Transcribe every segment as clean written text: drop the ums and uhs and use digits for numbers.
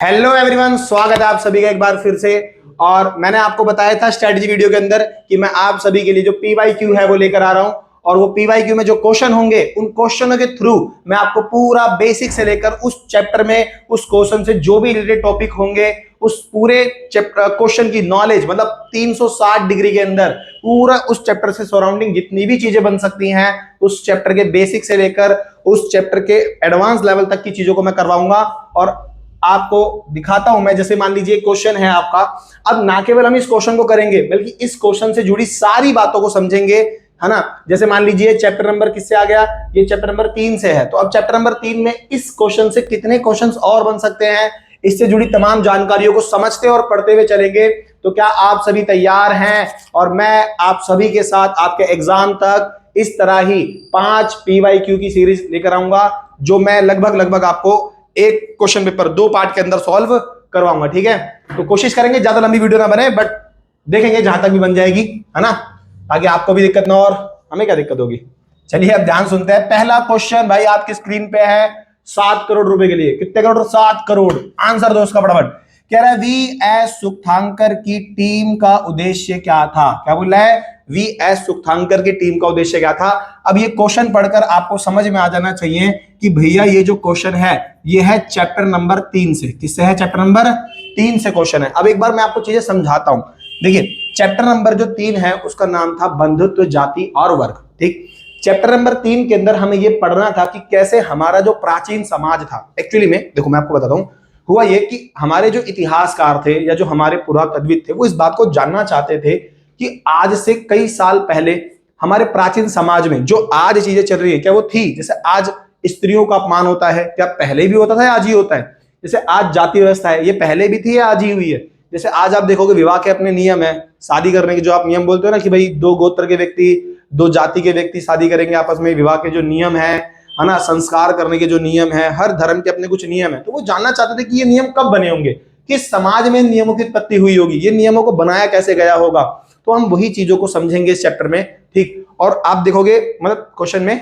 Hello everyone, स्वागत है आप सभी का एक बार फिर से। और मैंने आपको बताया था स्ट्रेटजी वीडियो के अंदर कि मैं आप सभी के लिए जो पीवाईक्यू है वो लेकर आ रहा हूं। और वो पीवाईक्यू में जो क्वेश्चन होंगे उन क्वेश्चनों के थ्रू मैं आपको पूरा बेसिक से लेकर उस चैप्टर में उस क्वेश्चन से जो भी रिलेटेड टॉपिक होंगे उस पूरे क्वेश्चन की नॉलेज, मतलब 360 डिग्री के अंदर पूरा उस चैप्टर से सराउंडिंग जितनी भी चीजें बन सकती हैं उस चैप्टर के बेसिक से लेकर उस चैप्टर के एडवांस लेवल तक की चीजों को मैं करवाऊंगा। और आपको दिखाता हूं मैं, जैसे मान लीजिए क्वेश्चन है आपका। अब ना केवल हम इस क्वेश्चन को करेंगे बल्कि इस क्वेश्चन से जुड़ी सारी बातों को समझेंगे, है ना। जैसे मान लीजिए चैप्टर नंबर किससे आ गया, ये चैप्टर नंबर 3 से है। तो अब चैप्टर नंबर 3 में इस क्वेश्चन से कितने क्वेश्चंस और बन सकते हैं, इससे जुड़ी तमाम जानकारियों को समझते और पढ़ते हुए चलेंगे। तो क्या आप सभी तैयार हैं? और मैं आप सभी के साथ आपके एग्जाम तक इस तरह ही 5 पीवाईक्यू की सीरीज लेकर आऊंगा, जो मैं लगभग आपको एक क्वेश्चन पेपर 2 पार्ट के अंदर सॉल्व करवाऊंगा। ठीक है, तो कोशिश करेंगे ज्यादा लंबी वीडियो ना बने, बट देखेंगे जहां तक भी बन जाएगी, है ना, ताकि आपको भी दिक्कत ना और हमें क्या दिक्कत होगी। चलिए अब ध्यान सुनते हैं। पहला क्वेश्चन भाई आपकी स्क्रीन पे है। 7 करोड़ रुपए के लिए, कितने करोड़? 7 करोड़। आंसर दो इसका फटाफट। कह रहा है वी एस सुखतांकर की टीम का उद्देश्य क्या था। क्या बोल रहा है? वी एस सुखतांकर की टीम का उद्देश्य क्या था। अब ये क्वेश्चन पढ़कर आपको समझ में आ जाना चाहिए कि भैया ये जो क्वेश्चन है ये है चैप्टर नंबर 3 से। किससे है? चैप्टर नंबर 3 से क्वेश्चन है। अब एक बार मैं आपको चीजें समझाता हूं। देखिए, चैप्टर नंबर जो 3 है उसका नाम था बंधुत्व, जाति और वर्ग। ठीक, चैप्टर नंबर 3 के अंदर हमें यह पढ़ना था कि कैसे हमारा जो प्राचीन समाज था, एक्चुअली में देखो मैं आपको बताता हूं, हुआ ये कि हमारे जो इतिहासकार थे या जो हमारे पुरातत्वविद थे वो इस बात को जानना चाहते थे कि आज से कई साल पहले हमारे प्राचीन समाज में जो आज चीजें चल रही है क्या वो थी। जैसे आज स्त्रियों का अपमान होता है, क्या पहले भी होता था या आज ही होता है? जैसे आज जाति व्यवस्था है, ये पहले भी थी या आज ही हुई है? जैसे आज आप देखोगे विवाह के अपने नियम है, शादी करने के जो आप नियम बोलते हो ना कि भाई 2 गोत्र के व्यक्ति, 2 जाति के व्यक्ति शादी करेंगे आपस में, विवाह के जो नियम है ना, संस्कार करने के जो नियम है, हर धर्म के अपने कुछ नियम है। तो वो जानना चाहते थे कि ये नियम कब बने होंगे, किस समाज में इन नियमों की उत्पत्ति हुई होगी, ये नियमों को बनाया कैसे गया होगा। तो हम वही चीजों को समझेंगे इस चैप्टर में। ठीक, और आप देखोगे मतलब क्वेश्चन में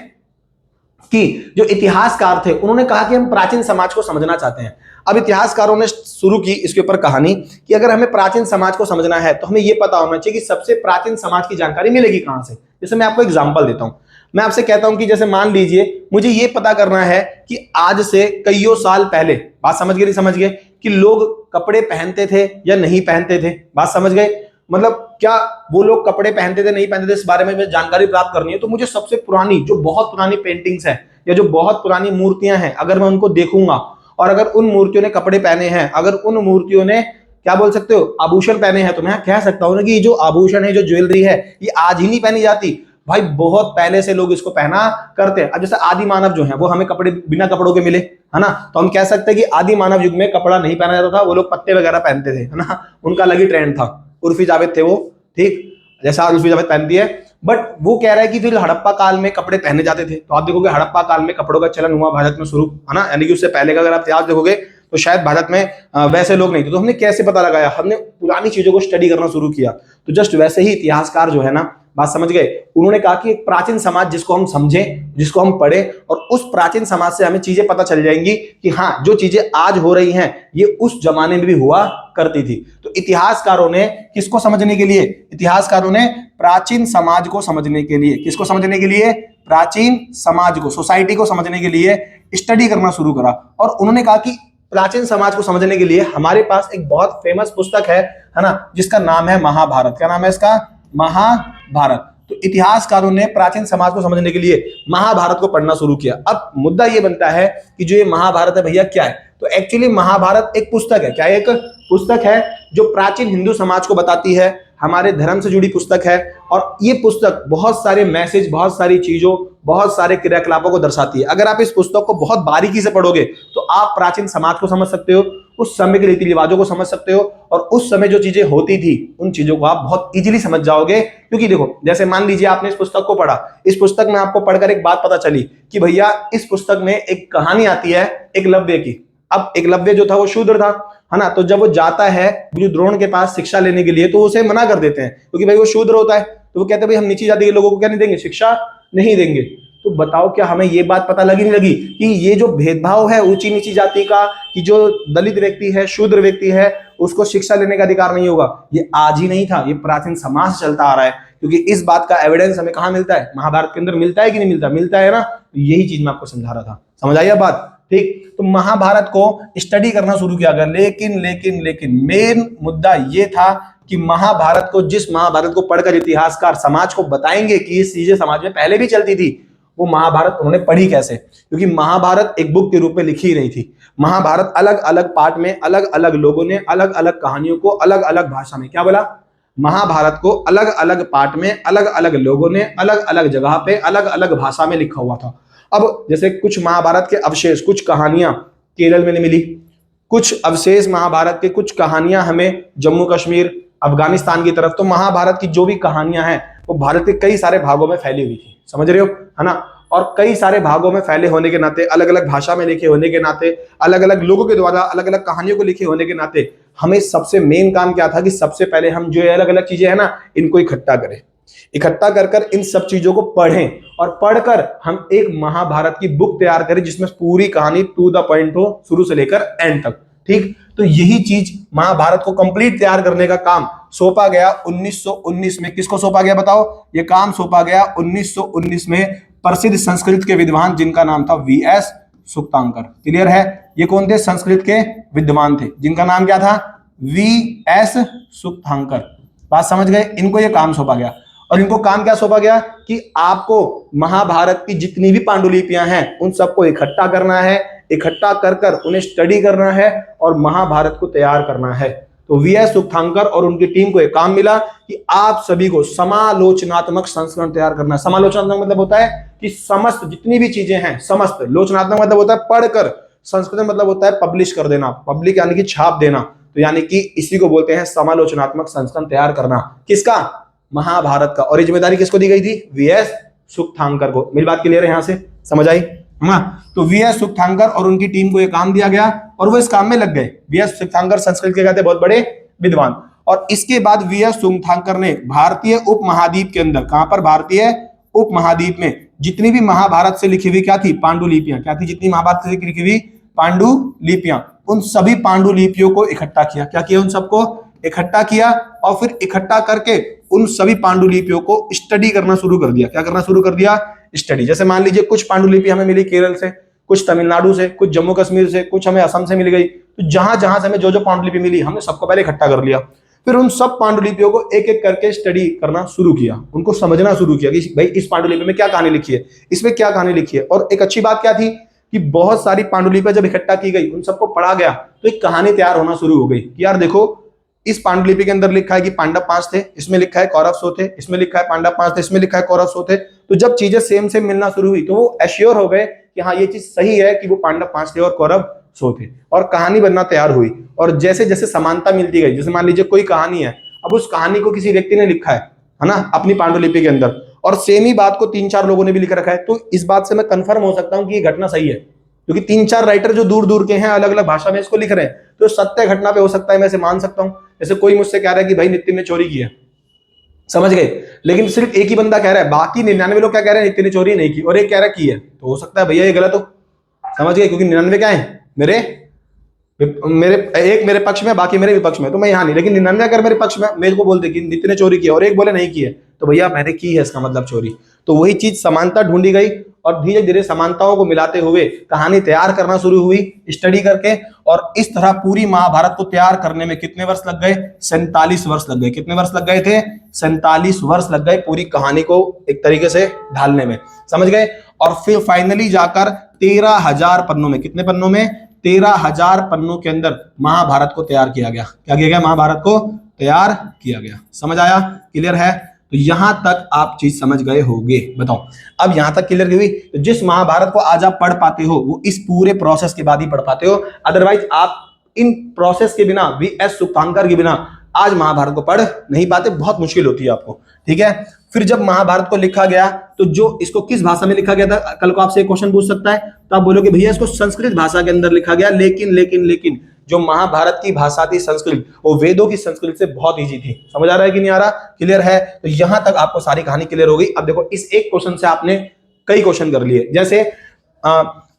कि जो इतिहासकार थे उन्होंने कहा कि हम प्राचीन समाज को समझना चाहते हैं। अब इतिहासकारों ने शुरू की इसके ऊपर कहानी कि अगर हमें प्राचीन समाज को समझना है तो हमें यह पता होना चाहिए कि सबसे प्राचीन समाज की जानकारी मिलेगी कहां से। जैसे मैं आपको एग्जांपल देता हूं, मैं आपसे कहता हूं कि जैसे मान लीजिए मुझे यह पता करना है कि आज से कईयों साल पहले, बात समझ गए नहीं समझ गए, कि लोग कपड़े पहनते थे या नहीं पहनते थे। बात समझ गए, मतलब क्या वो लोग कपड़े पहनते थे नहीं पहनते थे, इस बारे में मुझे जानकारी प्राप्त करनी है। तो मुझे सबसे पुरानी जो बहुत पुरानी पेंटिंग्स है या जो बहुत पुरानी मूर्तियां हैं, अगर मैं उनको देखूंगा और अगर उन मूर्तियों ने कपड़े पहने हैं, अगर उन मूर्तियों ने क्या बोल सकते हो आभूषण पहने हैं, तो मैं कह सकता हूं ना कि ये जो आभूषण है, जो ज्वेलरी है, ये आज ही नहीं पहनी जाती भाई, बहुत पहले से लोग इसको पहना करते हैं। अब जैसे आदि मानव जो है वो हमें कपड़े बिना कपड़ों के मिले, है ना, तो हम कह सकते हैं कि आदि मानव युग में कपड़ा नहीं पहना जाता था, वो लोग पत्ते वगैरह पहनते थे, है ना, उनका अलग ही ट्रेंड था। उर्फी जावेद थे वो। ठीक, जैसा आज उर्फी जावेद पहनती है, बट वो कह रहा है कि फिर हड़प्पा काल में कपड़े पहने जाते थे। तो आप देखोगे हड़प्पा काल में कपड़ों का चलन हुआ भारत में शुरू, है ना, यानी कि उससे पहले का अगर आप इतिहास देखोगे तो शायद भारत में वैसे लोग नहीं थे। तो हमने कैसे पता लगाया? हमने पुरानी चीजों को स्टडी करना शुरू किया। तो जस्ट वैसे ही इतिहासकार जो है ना, बात समझ गए, उन्होंने कहा कि एक प्राचीन समाज जिसको हम समझें, जिसको हम पढ़ें, और उस प्राचीन समाज से हमें चीजें पता चल जाएंगी कि हाँ जो चीजें आज हो रही हैं ये उस जमाने में भी हुआ करती थी। तो इतिहासकारों ने किसको समझने के लिए? इतिहासकारों ने प्राचीन समाज को समझने के लिए, किसको समझने के लिए? प्राचीन समाज को, सोसाइटी को समझने के लिए स्टडी करना शुरू करा। और उन्होंने कहा कि प्राचीन समाज को समझने के लिए हमारे पास एक बहुत फेमस पुस्तक है ना, जिसका नाम है महाभारत। क्या नाम है इसका? महाभारत। तो इतिहासकारों ने प्राचीन समाज को समझने के लिए महाभारत को पढ़ना शुरू किया। अब मुद्दा यह बनता है कि जो ये महाभारत है भैया क्या है? तो एक्चुअली महाभारत एक पुस्तक है। क्या? एक पुस्तक है जो प्राचीन हिंदू समाज को बताती है, हमारे धर्म से जुड़ी पुस्तक है। और ये पुस्तक बहुत सारे मैसेज, बहुत सारी चीजों, बहुत सारे क्रियाकलापों को दर्शाती है। अगर आप इस पुस्तक को बहुत बारीकी से पढ़ोगे तो आप प्राचीन समाज को समझ सकते हो, उस समय के रीति रिवाजों को समझ सकते हो, और उस समय जो चीजें होती थी उन चीजों को आप बहुत इजीली समझ जाओगे। क्योंकि देखो, जैसे मान लीजिए आपने इस पुस्तक को पढ़ा, इस पुस्तक में आपको पढ़कर एक बात पता चली कि भैया इस पुस्तक में एक कहानी आती है एकलव्य की। अब एकलव्य जो था वो शूद्र था, है ना, तो जब वो जाता है गुरु द्रोण के पास शिक्षा लेने के लिए तो उसे मना कर देते हैं, क्योंकि भाई वो शूद्र होता है। तो वो कहते हैं भाई हम नीची जाति के लोगों को क्या नहीं देंगे, शिक्षा नहीं देंगे। तो बताओ क्या हमें ये बात पता लगी नहीं लगी कि ये जो भेदभाव है ऊंची नीची जाति का, कि जो दलित व्यक्ति है, शूद्र व्यक्ति है, उसको शिक्षा लेने का अधिकार नहीं होगा, ये आज ही नहीं था, ये प्राचीन समाज से चलता आ रहा है। क्योंकि इस बात का एविडेंस हमें कहां मिलता है? महाभारत के अंदर मिलता है कि नहीं मिलता? मिलता है ना। तो यही चीज मैं आपको समझा रहा था, समझ आई बात? ठीक, तो महाभारत को स्टडी करना शुरू किया गया, लेकिन लेकिन लेकिन मेन मुद्दा ये था कि महाभारत को, जिस महाभारत को पढ़कर इतिहासकार समाज को बताएंगे कि ये चीजें समाज में पहले भी चलती थी, वो महाभारत उन्होंने पढ़ी कैसे? क्योंकि महाभारत एक बुक के रूप में लिखी नहीं थी। महाभारत अलग अलग पार्ट में अलग अलग लोगों ने अलग अलग कहानियों को अलग अलग भाषा में, क्या बोला? महाभारत को अलग अलग पार्ट में अलग अलग लोगों ने अलग अलग जगह पे अलग अलग भाषा में लिखा हुआ था। अब जैसे कुछ महाभारत के अवशेष, कुछ कहानियां केरल में मिली, कुछ अवशेष महाभारत के, कुछ कहानियां हमें जम्मू कश्मीर, अफगानिस्तान की तरफ। तो महाभारत की जो भी कहानियां हैं वो भारत के कई सारे भागों में फैली हुई थी, समझ रहे हो, है ना। और कई सारे भागों में फैले होने के नाते, अलग अलग भाषा में लिखे होने के नाते, अलग अलग लोगों के द्वारा अलग अलग कहानियों को लिखे होने के नाते, हमें सबसे मेन काम क्या था कि सबसे पहले हम जो अलग अलग चीजें हैं ना, इनको इकट्ठा करें, इकट्ठा कर इन सब चीजों को पढ़ें, और पढ़कर हम एक महाभारत की बुक तैयार करें जिसमें पूरी कहानी टू द पॉइंट हो, शुरू से लेकर एंड तक। ठीक, तो यही चीज महाभारत को कंप्लीट तैयार करने का काम सौंपा गया 1919 में। किसको सौंपा गया बताओ? ये काम सौंपा गया 1919 में प्रसिद्ध संस्कृत के विद्वान जिनका नाम था वीएस सुक्तांकर। क्लियर है? ये कौन थे? संस्कृत के विद्वान थे जिनका नाम क्या था? वीएस सुक्तांकर। बात समझ गए? इनको ये काम सौंपा गया, और इनको काम क्या सौंपा गया कि आपको महाभारत की जितनी भी पांडुलिपियां हैं उन सबको इकट्ठा करना है, इकट्ठा कर उन्हें स्टडी करना है और महाभारत को तैयार करना है। तो वीएस सुक्तांकर और उनकी टीम को एक काम मिला कि आप सभी को समालोचनात्मक संस्करण तैयार करना है। समालोचनात्मक मतलब होता है कि समस्त जितनी भी चीजें हैं, समस्त। लोचनात्मक मतलब होता है पढ़कर, संस्करण मतलब होता है पब्लिश कर देना, पब्लिक यानी कि छाप देना। तो यानी कि इसी को बोलते हैं समालोचनात्मक संस्करण तैयार करना। किसका? महाभारत का। और ये जिम्मेदारी किसको दी गई थी? वीएस सुक्तांकर को। मेरी बात क्लियर है? यहां से समझ आई? तो वीएस सुक्तांकर और उनकी टीम को यह काम दिया गया और वो इस काम में लग गए। वीएस सुक्तांकर संस्कृत के कहते बहुत बड़े विद्वान। और इसके बाद वीएस सुक्तांकर ने भारतीय उपमहाद्वीप के अंदर, कहां पर? भारतीय उपमहाद्वीप में जितनी भी महाभारत से लिखी हुई क्या थी? पांडुलिपियां। क्या थी? जितनी महाभारत से लिखी हुई पांडुलिपियां, उन सभी पांडुलिपियों को इकट्ठा किया। क्या किया? उन सबको इकट्ठा किया, और फिर इकट्ठा करके उन सभी पांडुलिपियों को स्टडी करना शुरू कर दिया। क्या करना शुरू कर दिया? स्टडी। जैसे मान लीजिए कुछ पांडुलिपि हमें मिली केरल से, कुछ तमिलनाडु से, कुछ जम्मू कश्मीर से, कुछ हमें असम से मिल गई। तो जहां जहां से हमें जो जो पांडुलिपि मिली, हमने सबको पहले इकट्ठा कर लिया। फिर उन सब पांडुलिपियों को एक एक करके स्टडी करना शुरू किया, उनको समझना शुरू किया कि भाई इस पांडुलिपि में क्या कहानी लिखी है, इसमें क्या कहानी लिखी है। और एक अच्छी बात क्या थी कि बहुत सारी पांडुलिपियां जब इकट्ठा की गई, उन सबको पढ़ा गया, तो एक कहानी तैयार होना शुरू हो गई कि यार देखो, इस पांडुलिपि के अंदर लिखा है कि पांडव 5 थे, इसमें लिखा है कौरव 100 थे, इसमें लिखा है पांडव 5 थे, इसमें लिखा है कौरव 100 थे। तो जब चीजें सेम सेम मिलना शुरू हुई तो वो एश्योर हो गए कि हाँ ये चीज सही है कि वो पांडव 5 थे और कौरव 100 थे, और कहानी बनना तैयार हुई। और जैसे जैसे समानता मिलती गई, जैसे मान लीजिए कोई कहानी है, अब उस कहानी को किसी व्यक्ति ने लिखा है ना, अपनी पांडुलिपि के अंदर, और सेम ही बात को 3-4 लोगों ने भी लिख रखा है, तो इस बात से मैं कंफर्म हो सकता हूं कि ये घटना सही है, क्योंकि 3-4 राइटर जो दूर दूर के हैं, अलग अलग भाषा में इसको लिख रहे हैं, तो सत्य घटना पे हो सकता है, मैं इसे मान सकता हूं। जैसे कोई मुझसे कह रहा है कि भाई नितिन ने चोरी की है, समझ गए, लेकिन सिर्फ एक ही बंदा कह रहा है, बाकी 99 लोग क्या कह रहे हैं? नितिन ने चोरी नहीं की, और एक कह रहा है की है, तो हो सकता है भैया ये गलत हो, समझ गए, क्योंकि 99 क्या है? मेरे एक मेरे पक्ष में, बाकी मेरे विपक्ष में, तो मैं यहाँ नहीं। लेकिन 99 अगर मेरे पक्ष में, मेरे को बोलते कि नितिन ने चोरी की और एक बोले नहीं की है, तो भैया मैंने की है, इसका मतलब चोरी। तो वही चीज समानता ढूंढी गई, और धीरे धीरे समानताओं को मिलाते हुए कहानी तैयार करना शुरू हुई स्टडी करके। और इस तरह पूरी महाभारत को तैयार करने में कितने वर्ष लग गए? 47 वर्ष लग गए। कितने वर्ष लग गए थे? 47 वर्ष लग गए पूरी कहानी को एक तरीके से ढालने में, समझ गए। और फिर फाइनली जाकर 13,000 पन्नों में, कितने पन्नों में? 13,000 पन्नों के अंदर महाभारत को तैयार किया गया। क्या किया गया? महाभारत को तैयार किया गया। समझ आया? क्लियर है? तो यहां तक आप चीज समझ गए होंगे। बताओ, अब यहां तक क्लियर हुई? तो जिस महाभारत को आज आप पढ़ पाते हो वो इस पूरे प्रोसेस के बाद ही पढ़ पाते हो, अदरवाइज आप इन प्रोसेस के बिना, वीएस सुक्तांकर के बिना आज महाभारत को पढ़ नहीं पाते, बहुत मुश्किल होती है आपको। ठीक है? फिर जब महाभारत को लिखा गया, तो जो इसको किस भाषा में लिखा गया था, कल को आपसे एक क्वेश्चन पूछ सकता है, तो आप बोलोगे भैया इसको संस्कृत भाषा के अंदर लिखा गया, लेकिन जो महाभारत की भाषा थी संस्कृत, वो वेदों की संस्कृत से बहुत इजी थी। समझ आ रहा है कि नहीं आ रहा? क्लियर है? तो यहां तक आपको सारी कहानी क्लियर हो गई। अब देखो, इस एक क्वेश्चन से आपने कई क्वेश्चन कर लिए। जैसे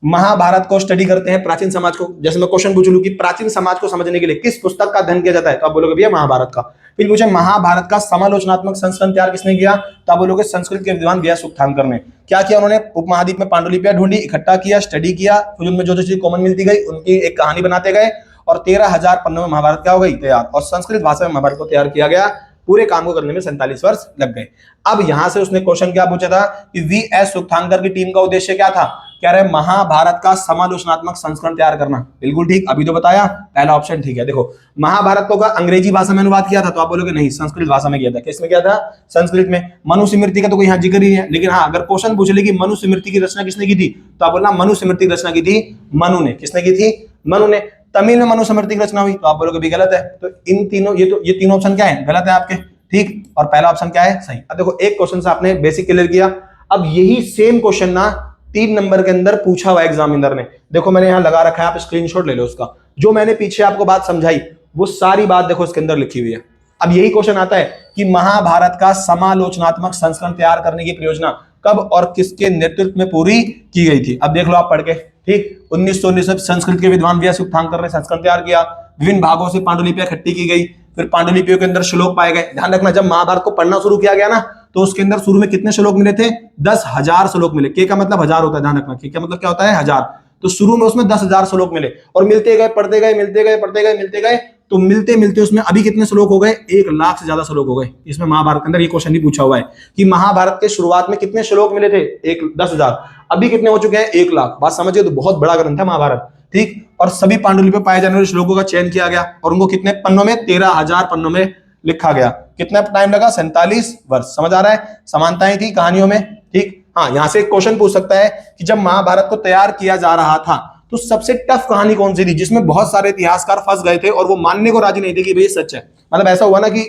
महाभारत को स्टडी करते हैं प्राचीन समाज को, जैसे मैं क्वेश्चन पूछ लूं कि प्राचीन समाज को समझने के लिए किस पुस्तक का अध्ययन किया जाता है, तो आप बोलोगे भैया महाभारत का। फिर पूछे महाभारत का समालोचनात्मक संस्करण तैयार किसने किया, तो आप बोलोगे संस्कृत के विद्वान व्यास सुक्तांकर ने। क्या किया उन्होंने, उपमहाद्वीप में पांडुलिपियां ढूंढी, इकट्ठा किया, स्टडी किया, फिर उनमें जो जो चीज कॉमन मिलती गई उनकी एक कहानी बनाते गए, और 13,000 पन्नों में महाभारत क्या हो गई तैयार, और संस्कृत भाषा में महाभारत को तैयार किया गया। पूरे काम को करने में 47 वर्ष लग गए। अब यहां से उसने क्वेश्चन क्या पूछा था कि वी.एस. सुक्तांकर की टीम का उद्देश्य क्या था, कह रहे महाभारत का समालोचनात्मक संस्करण तैयार करना। बिल्कुल ठीक, अभी तो बताया, पहला ऑप्शन ठीक है। देखो महाभारत को का अंग्रेजी भाषा में अनुवाद किया था, तो आप बोलोगे नहीं, संस्कृत भाषा में किया था। किसमें किया था, संस्कृत में। मनुस्मृति का तो कोई यहाँ जिक्र ही है, लेकिन हाँ अगर क्वेश्चन पूछ ले कि मनुस्मृति की रचना किसने की थी, तो आप बोलना मनुस्मृति की रचना की थी मनु ने। किसने की थी, मनु ने। तमिल में मनुस्मृति की रचना हुई, तो आप बोलोगे भी गलत है। तो इन तीनों ये तीनों ऑप्शन क्या है, गलत है आपके, ठीक। और पहला ऑप्शन क्या है, सही। अब देखो एक क्वेश्चन से आपने बेसिक क्लियर किया। अब यही सेम क्वेश्चन ना 3 नंबर के अंदर पूछा हुआ एग्जामिनर ने। देखो मैंने यहां लगा रखा है, आप स्क्रीनशॉट ले लो उसका। जो मैंने पीछे आपको बात समझाई वो सारी बात देखो इसके अंदर लिखी हुई है। अब यही क्वेश्चन आता है कि महाभारत का समालोचनात्मक संस्करण तैयार करने की परियोजना कब और किसके नेतृत्व में पूरी की गई थी। अब देख लो आप पढ़ के, ठीक। 1919 में संस्कृत के विद्वान व्यास सुक्तांकर ने संस्करण तैयार किया। विभिन्न भागों से पांडुलिपियां इकट्ठी की गई, फिर पांडुलिपियों के अंदर श्लोक पाए गए। ध्यान रखना, जब महाभारत को पढ़ना शुरू किया गया ना, तो उसके अंदर शुरू में कितने श्लोक मिले थे, 10,000 श्लोक मिले। के का मतलब 1000 होता है, ध्यान रखना। के का मतलब क्या होता है, 1000। तो शुरू में उसमें 10,000 श्लोक मिले, और मिलते गए, पढ़ते गए, मिलते गए, पढ़ते गए, मिलते गए, तो मिलते मिलते उसमें अभी कितने श्लोक हो गए, 1 लाख से ज्यादा श्लोक हो गए। इसमें महाभारत के अंदर ये क्वेश्चन भी पूछा हुआ है कि महाभारत के शुरुआत में कितने श्लोक मिले थे, 10,000। अभी कितने हो चुके हैं, 1 लाख। बात समझिए, तो बहुत बड़ा ग्रंथ है महाभारत, ठीक। और सभी पांडुलिपि में पाए जाने वाले श्लोकों का चयन किया गया, और उनको कितने पन्नों में, 13,000 पन्नों में लिखा गया। कितना टाइम लगा, 47 वर्ष। समझ आ रहा है, समानताएं थी कहानियों में, ठीक। हाँ, यहां से एक क्वेश्चन पूछ सकता है कि जब महाभारत को तैयार किया जा रहा था तो सबसे टफ कहानी कौन सी थी, जिसमें बहुत सारे इतिहासकार फंस गए थे और वो मानने को राजी नहीं थे कि भाई सच है। मतलब ऐसा हुआ ना कि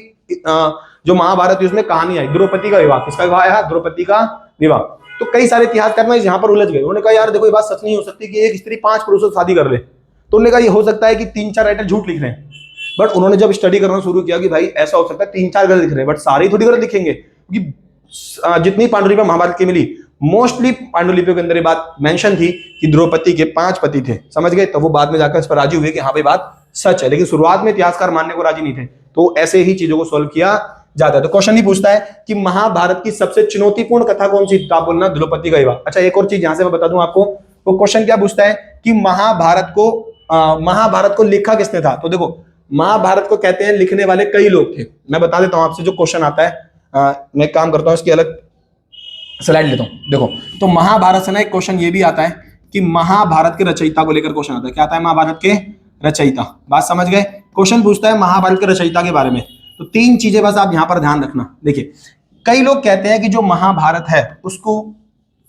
जो महाभारत थी उसमें कहानी आई द्रौपदी का विवाह। किसका विवाह आया, द्रौपदी का विवाह। तो कई सारे इतिहासकार ना यहाँ पर उलझ गए। उन्होंने कहा यार देखो ये बात सच नहीं हो सकती कि एक स्त्री 5 पुरुषों से शादी कर ले। तो उन्होंने कहा ये हो सकता है कि 3-4 राइटर झूठ लिख रहे हैं। बट उन्होंने जब स्टडी करना शुरू किया कि भाई ऐसा हो सकता है 3-4 गलत लिख रहे हैं, बट सारे थोड़ी गलत लिखेंगे, क्योंकि जितनी पांडुलिपियां महाभारत की मिली, मोस्टली पांडुलिपियों के अंदर ये बात मेंशन थी कि द्रौपदी के 5 पति थे। समझ गए। तो वो बाद में जाकर इस पर राजी हुए कि हाँ भाई बात सच है, लेकिन शुरुआत में इतिहासकार मानने को राजी नहीं थे। तो ऐसे ही चीजों को सोल्व किया जाता है। तो क्वेश्चन ही पूछता है कि महाभारत की सबसे चुनौतीपूर्ण कथा कौन सी, तो आप बोलना द्रौपदी का विवाह। अच्छा, एक और चीज यहां से मैं बता दूं आपको, वो क्वेश्चन क्या पूछता है कि महाभारत को लिखा किसने था। तो देखो महाभारत को कहते हैं लिखने वाले कई लोग थे। मैं बता देता हूं आपसे जो क्वेश्चन आता है। मैं एक काम करता हूं, इसकी अलग स्लाइड लेता हूं। देखो, तो महाभारत से ना एक क्वेश्चन ये भी आता है कि महाभारत के रचयिता को लेकर क्वेश्चन आता है। क्या आता है, महाभारत के रचयिता। बात समझ गए। क्वेश्चन पूछता है महाभारत के रचयिता के बारे में। तो 3 चीजें बस आप यहां पर ध्यान रखना। देखिए, कई लोग कहते हैं कि जो महाभारत है उसको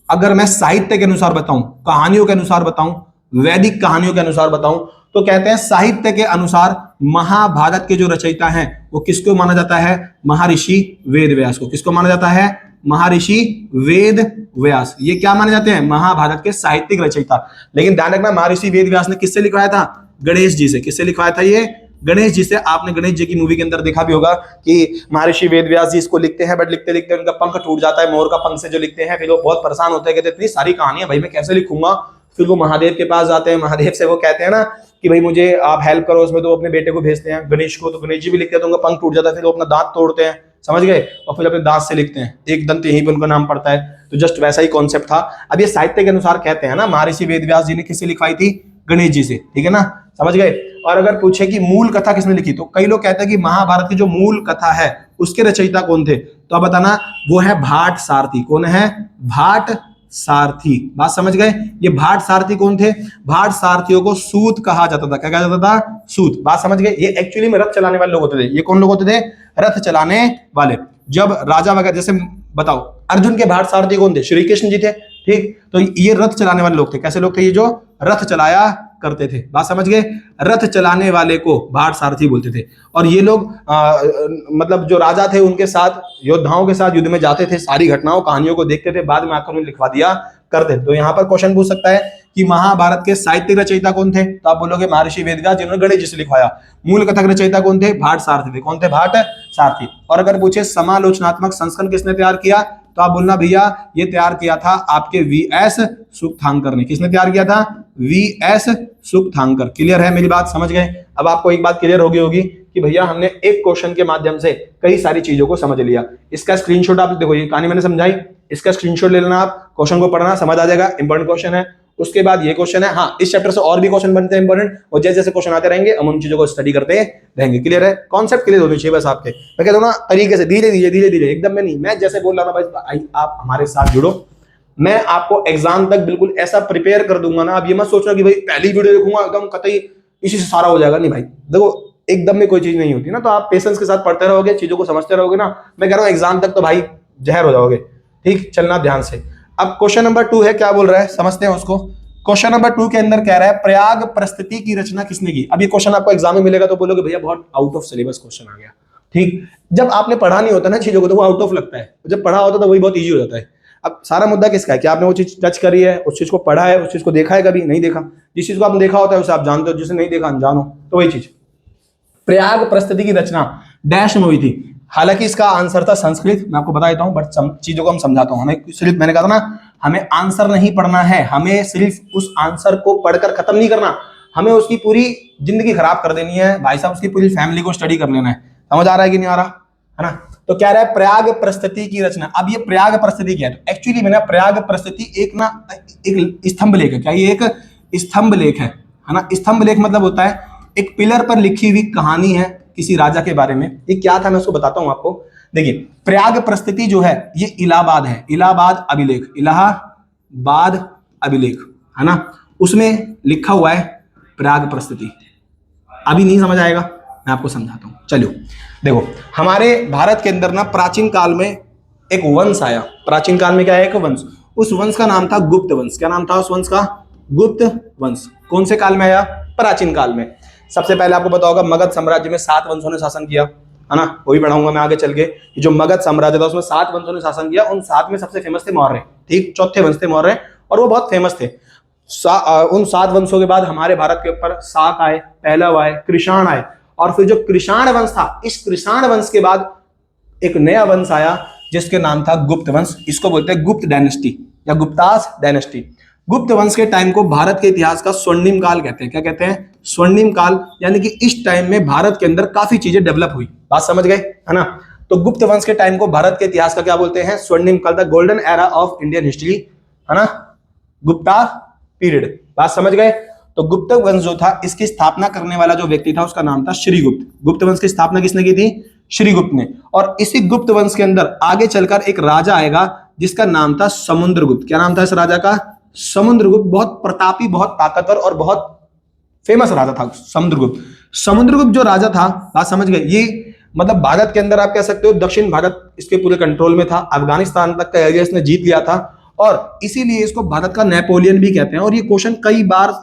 अगर मैं साहित्य के अनुसार बताऊं, कहानियों के अनुसार बताऊं, वैदिक कहानियों के अनुसार बताऊं, तो कहते हैं साहित्य के अनुसार महाभारत के जो रचयिता हैं वो किसको माना जाता है, महर्षि वेद व्यास को। किसको माना जाता है, महर्षि वेद व्यास। ये क्या माने जाते हैं, महाभारत के साहित्यिक रचयिता। लेकिन ध्यान रखना, महर्षि वेद व्यास ने किससे लिखवाया था, गणेश जी से। किससे लिखवाया था, ये गणेश जी से। आपने गणेश जी की मूवी के अंदर देखा भी होगा कि महर्षि वेद व्यास जी इसको लिखते हैं, बट लिखते लिखते उनका पंख टूट जाता है, मोर का पंख से जो लिखते हैं। फिर वो बहुत परेशान होते हैं, कहते इतनी सारी कहानियां भाई मैं कैसे लिखूंगा। फिर वो महादेव के पास जाते हैं, महादेव से वो कहते हैं ना कि भाई मुझे आप हेल्प करो उसमें। तो अपने बेटे को भेजते हैं गणेश को, तो गणेश जी भी लिखते हैं तो उनका पंख टूट जाता है। फिर वो अपना दांत तोड़ते हैं, समझ गए, और फिर अपने दांत से लिखते हैं, एक दंत यहीं पे उनका नाम पड़ता है। तो जस्ट वैसा ही कॉन्सेप्ट था। अब ये साहित्य के अनुसार कहते हैं ना, महर्षि वेद व्यास जी ने किससे लिखवाई थी, गणेश जी से, ठीक है ना, समझ गए। और अगर पूछे कि मूल कथा किसने लिखी, तो कई लोग कहते हैं कि महाभारत की जो मूल कथा है उसके रचयिता कौन थे, तो आप बताना वो है भाट सारथी। कौन है, भाट सारथी। बात समझ गए। ये भाट सारथी कौन थे, भाट सारथियों को सूत कहा जाता था। क्या कहा जाता था, सूत। बात समझ गए। ये एक्चुअली में रथ चलाने वाले लोग होते थे। ये कौन लोग होते थे, रथ चलाने वाले। जब राजा वगैरह, जैसे बताओ अर्जुन के भाट सारथी कौन थे, श्री कृष्ण जी थे, ठीक। तो ये रथ चलाने वाले लोग थे। कैसे लोग थे, ये जो रथ चलाया करते थे। बात समझ गए। रथ चलाने वाले को भाट सारथी बोलते थे। और ये लोग मतलब जो राजा थे उनके साथ, योद्धाओं के साथ युद्ध में जाते थे, सारी घटनाओं कहानियों को देखते थे, बाद में आकर उन्हें लिखवा दिया करते थे। तो यहाँ पर क्वेश्चन पूछ सकता है कि महाभारत के साहित्यिक रचयिता कौन थे, तो आप बोलोगे महर्षि वेद व्यास जिन्होंने गणेश जी से लिखवाया। मूल कथक रचयिता कौन थे, भाट सारथी थे। कौन थे, भाट सारथी। और अगर पूछे समालोचनात्मक संस्करण किसने तैयार किया, तो आप बोलना भैया ये तैयार किया था आपके वीएस सुखथांकर ने। किसने तैयार किया था? वीएस सुखथांकर। क्लियर है मेरी बात? समझ गए? अब आपको एक बात क्लियर होगी कि भैया हमने एक क्वेश्चन के माध्यम से कई सारी चीजों को समझ लिया। इसका स्क्रीनशॉट आप देखो, ये कहानी मैंने समझाई, इसका स्क्रीनशॉट ले लेना, आप क्वेश्चन को पढ़ना, समझ आ जाएगा, इंपॉर्टेंट क्वेश्चन है। उसके बाद ये क्वेश्चन है, हाँ इस चैप्टर से और भी क्वेश्चन बनते हैं इंपॉर्टेंट, और जैसे जैसे क्वेश्चन आते रहेंगे हम उन चीजों को स्टडी करते रहेंगे। क्लियर है? कॉन्सेप्ट क्लियर होनी चाहिए बस आपके। मैं कहता हूं ना तरीके से, धीरे धीरे एकदम में नहीं, मैं जैसे बोल रहा था भाई आप हमारे साथ जुड़ो, मैं आपको एग्जाम तक बिल्कुल ऐसा प्रिपेयर कर दूंगा ना। अब ये मत सोचना कि भाई पहली वीडियो देखूंगा एकदम कतई इसी से सारा हो जाएगा, नहीं भाई। देखो एकदम में कोई चीज नहीं होती ना, तो आप पेशेंस के साथ पढ़ते रहोगे, चीजों को समझते रहोगे ना, मैं कह रहा हूं एग्जाम तक तो भाई जहर हो जाओगे। ठीक, चलना ध्यान से। अब क्वेश्चन नंबर 2 है, क्या बोल रहा है समझते हैं उसको। क्वेश्चन नंबर 2 के अंदर कह रहा है प्रयाग प्रस्तुति की रचना किसने की। अब ये क्वेश्चन आपको एग्जाम में मिलेगा तो बोलोगे भैया बहुत आउट ऑफ सिलेबस क्वेश्चन आ गया। ठीक, जब आपने पढ़ा नहीं होता ना चीजों को तो वो आउट ऑफ लगता है, जब पढ़ा होता तो वही बहुत ईजी हो जाता है। अब सारा मुद्दा किसका है कि आपने वो चीज टच करी है, उस चीज को पढ़ा है, उस चीज को देखा है, कभी नहीं देखा। जिस चीज को आपने देखा होता है उसे आप जानते हो, जिसे नहीं देखा अनजान हो, तो वही चीज। प्रयाग प्रस्तुति की रचना डैश में हुई थी। हालांकि इसका आंसर था संस्कृत, मैं आपको बता देता हूं, बट चीजों को हम समझाता हूं। हमें सिर्फ, मैंने कहा था ना, हमें आंसर नहीं पढ़ना है, हमें सिर्फ उस आंसर को पढ़कर खत्म नहीं करना, हमें उसकी पूरी जिंदगी खराब कर देनी है भाई साहब, उसकी पूरी फैमिली को स्टडी कर लेना है। समझ आ रहा है कि नहीं आ रहा है ना? तो कह रहा है प्रयाग प्रस्तुति की रचना। अब ये प्रयाग प्रस्तुति क्या है? तो एक्चुअली मैंने प्रयाग प्रस्तुति एक स्तंभ लेख है। क्या ये एक स्तंभ लेख है ना? स्तंभ लेख मतलब होता है एक पिलर पर लिखी हुई कहानी है किसी राजा के बारे में। ये क्या था मैं उसको बताता हूं आपको। देखिए प्रयाग प्रस्तुति जो है ये इलाहाबाद है, इलाहाबाद अभिलेख, इलाहाबाद अभिलेख है ना, उसमें लिखा हुआ है प्रयाग प्रस्तुति। अभी नहीं समझ आएगा, मैं आपको समझाता हूं। चलो देखो, हमारे भारत के अंदर ना प्राचीन काल में एक वंश आया। प्राचीन काल में क्या है? एक वंश। उस वंश का नाम था गुप्त वंश। क्या नाम था उस वंश का? गुप्त वंश। कौन से काल में आया? प्राचीन काल में। सबसे पहले आपको पता होगा मगध साम्राज्य में 7 वंशों ने शासन किया, है ना, वो भी पढ़ाऊंगा मैं आगे चल के। जो मगध साम्राज्य था उसमें 7 वंशों ने शासन किया, उन 7 में सबसे फेमस थे मौर्य। ठीक, चौथे वंश थे मौर्य, और वो बहुत फेमस थे। उन 7 वंशों के बाद हमारे भारत के ऊपर शाक आए, पहलव आए, कृषाण आए, और फिर जो कृषाण वंश था, इस कृषाण वंश के बाद एक नया वंश आया जिसके नाम था गुप्त वंश। इसको बोलते हैं गुप्त डायनेस्टी या गुप्तास डायनेस्टी। गुप्त वंश के टाइम को भारत के इतिहास का स्वर्णिम काल कहते हैं। क्या कहते हैं? स्वर्णिम काल। यानी कि इस टाइम में भारत के अंदर काफी चीजें डेवलप हुई। बात समझ गए, है ना? तो गुप्त वंश के टाइम को भारत के इतिहास का क्या बोलते हैं? स्वर्णिम काल, the golden era of Indian history, है ना, गुप्ता पीरियड। बात समझ गए? तो गुप्त वंश जो था, इसकी स्थापना करने वाला जो व्यक्ति था उसका नाम था श्रीगुप्त। गुप्त वंश की स्थापना किसने की थी? श्रीगुप्त ने। और इसी गुप्त वंश के अंदर आगे चलकर एक राजा आएगा जिसका नाम था समुद्रगुप्त। क्या नाम था इस राजा का? समुद्रगुप्त। बहुत प्रतापी, बहुत ताकतवर और बहुत फेमस राजा था समुद्रगुप्त। समुद्रगुप्त जो राजा था, बात समझ गए, ये मतलब भारत के अंदर आप कह सकते हो दक्षिण भारत इसके पूरे कंट्रोल में था, अफगानिस्तान तक का एरिया इसने जीत लिया था, और इसीलिए इसको भारत का नेपोलियन भी कहते हैं। और ये क्वेश्चन कई बार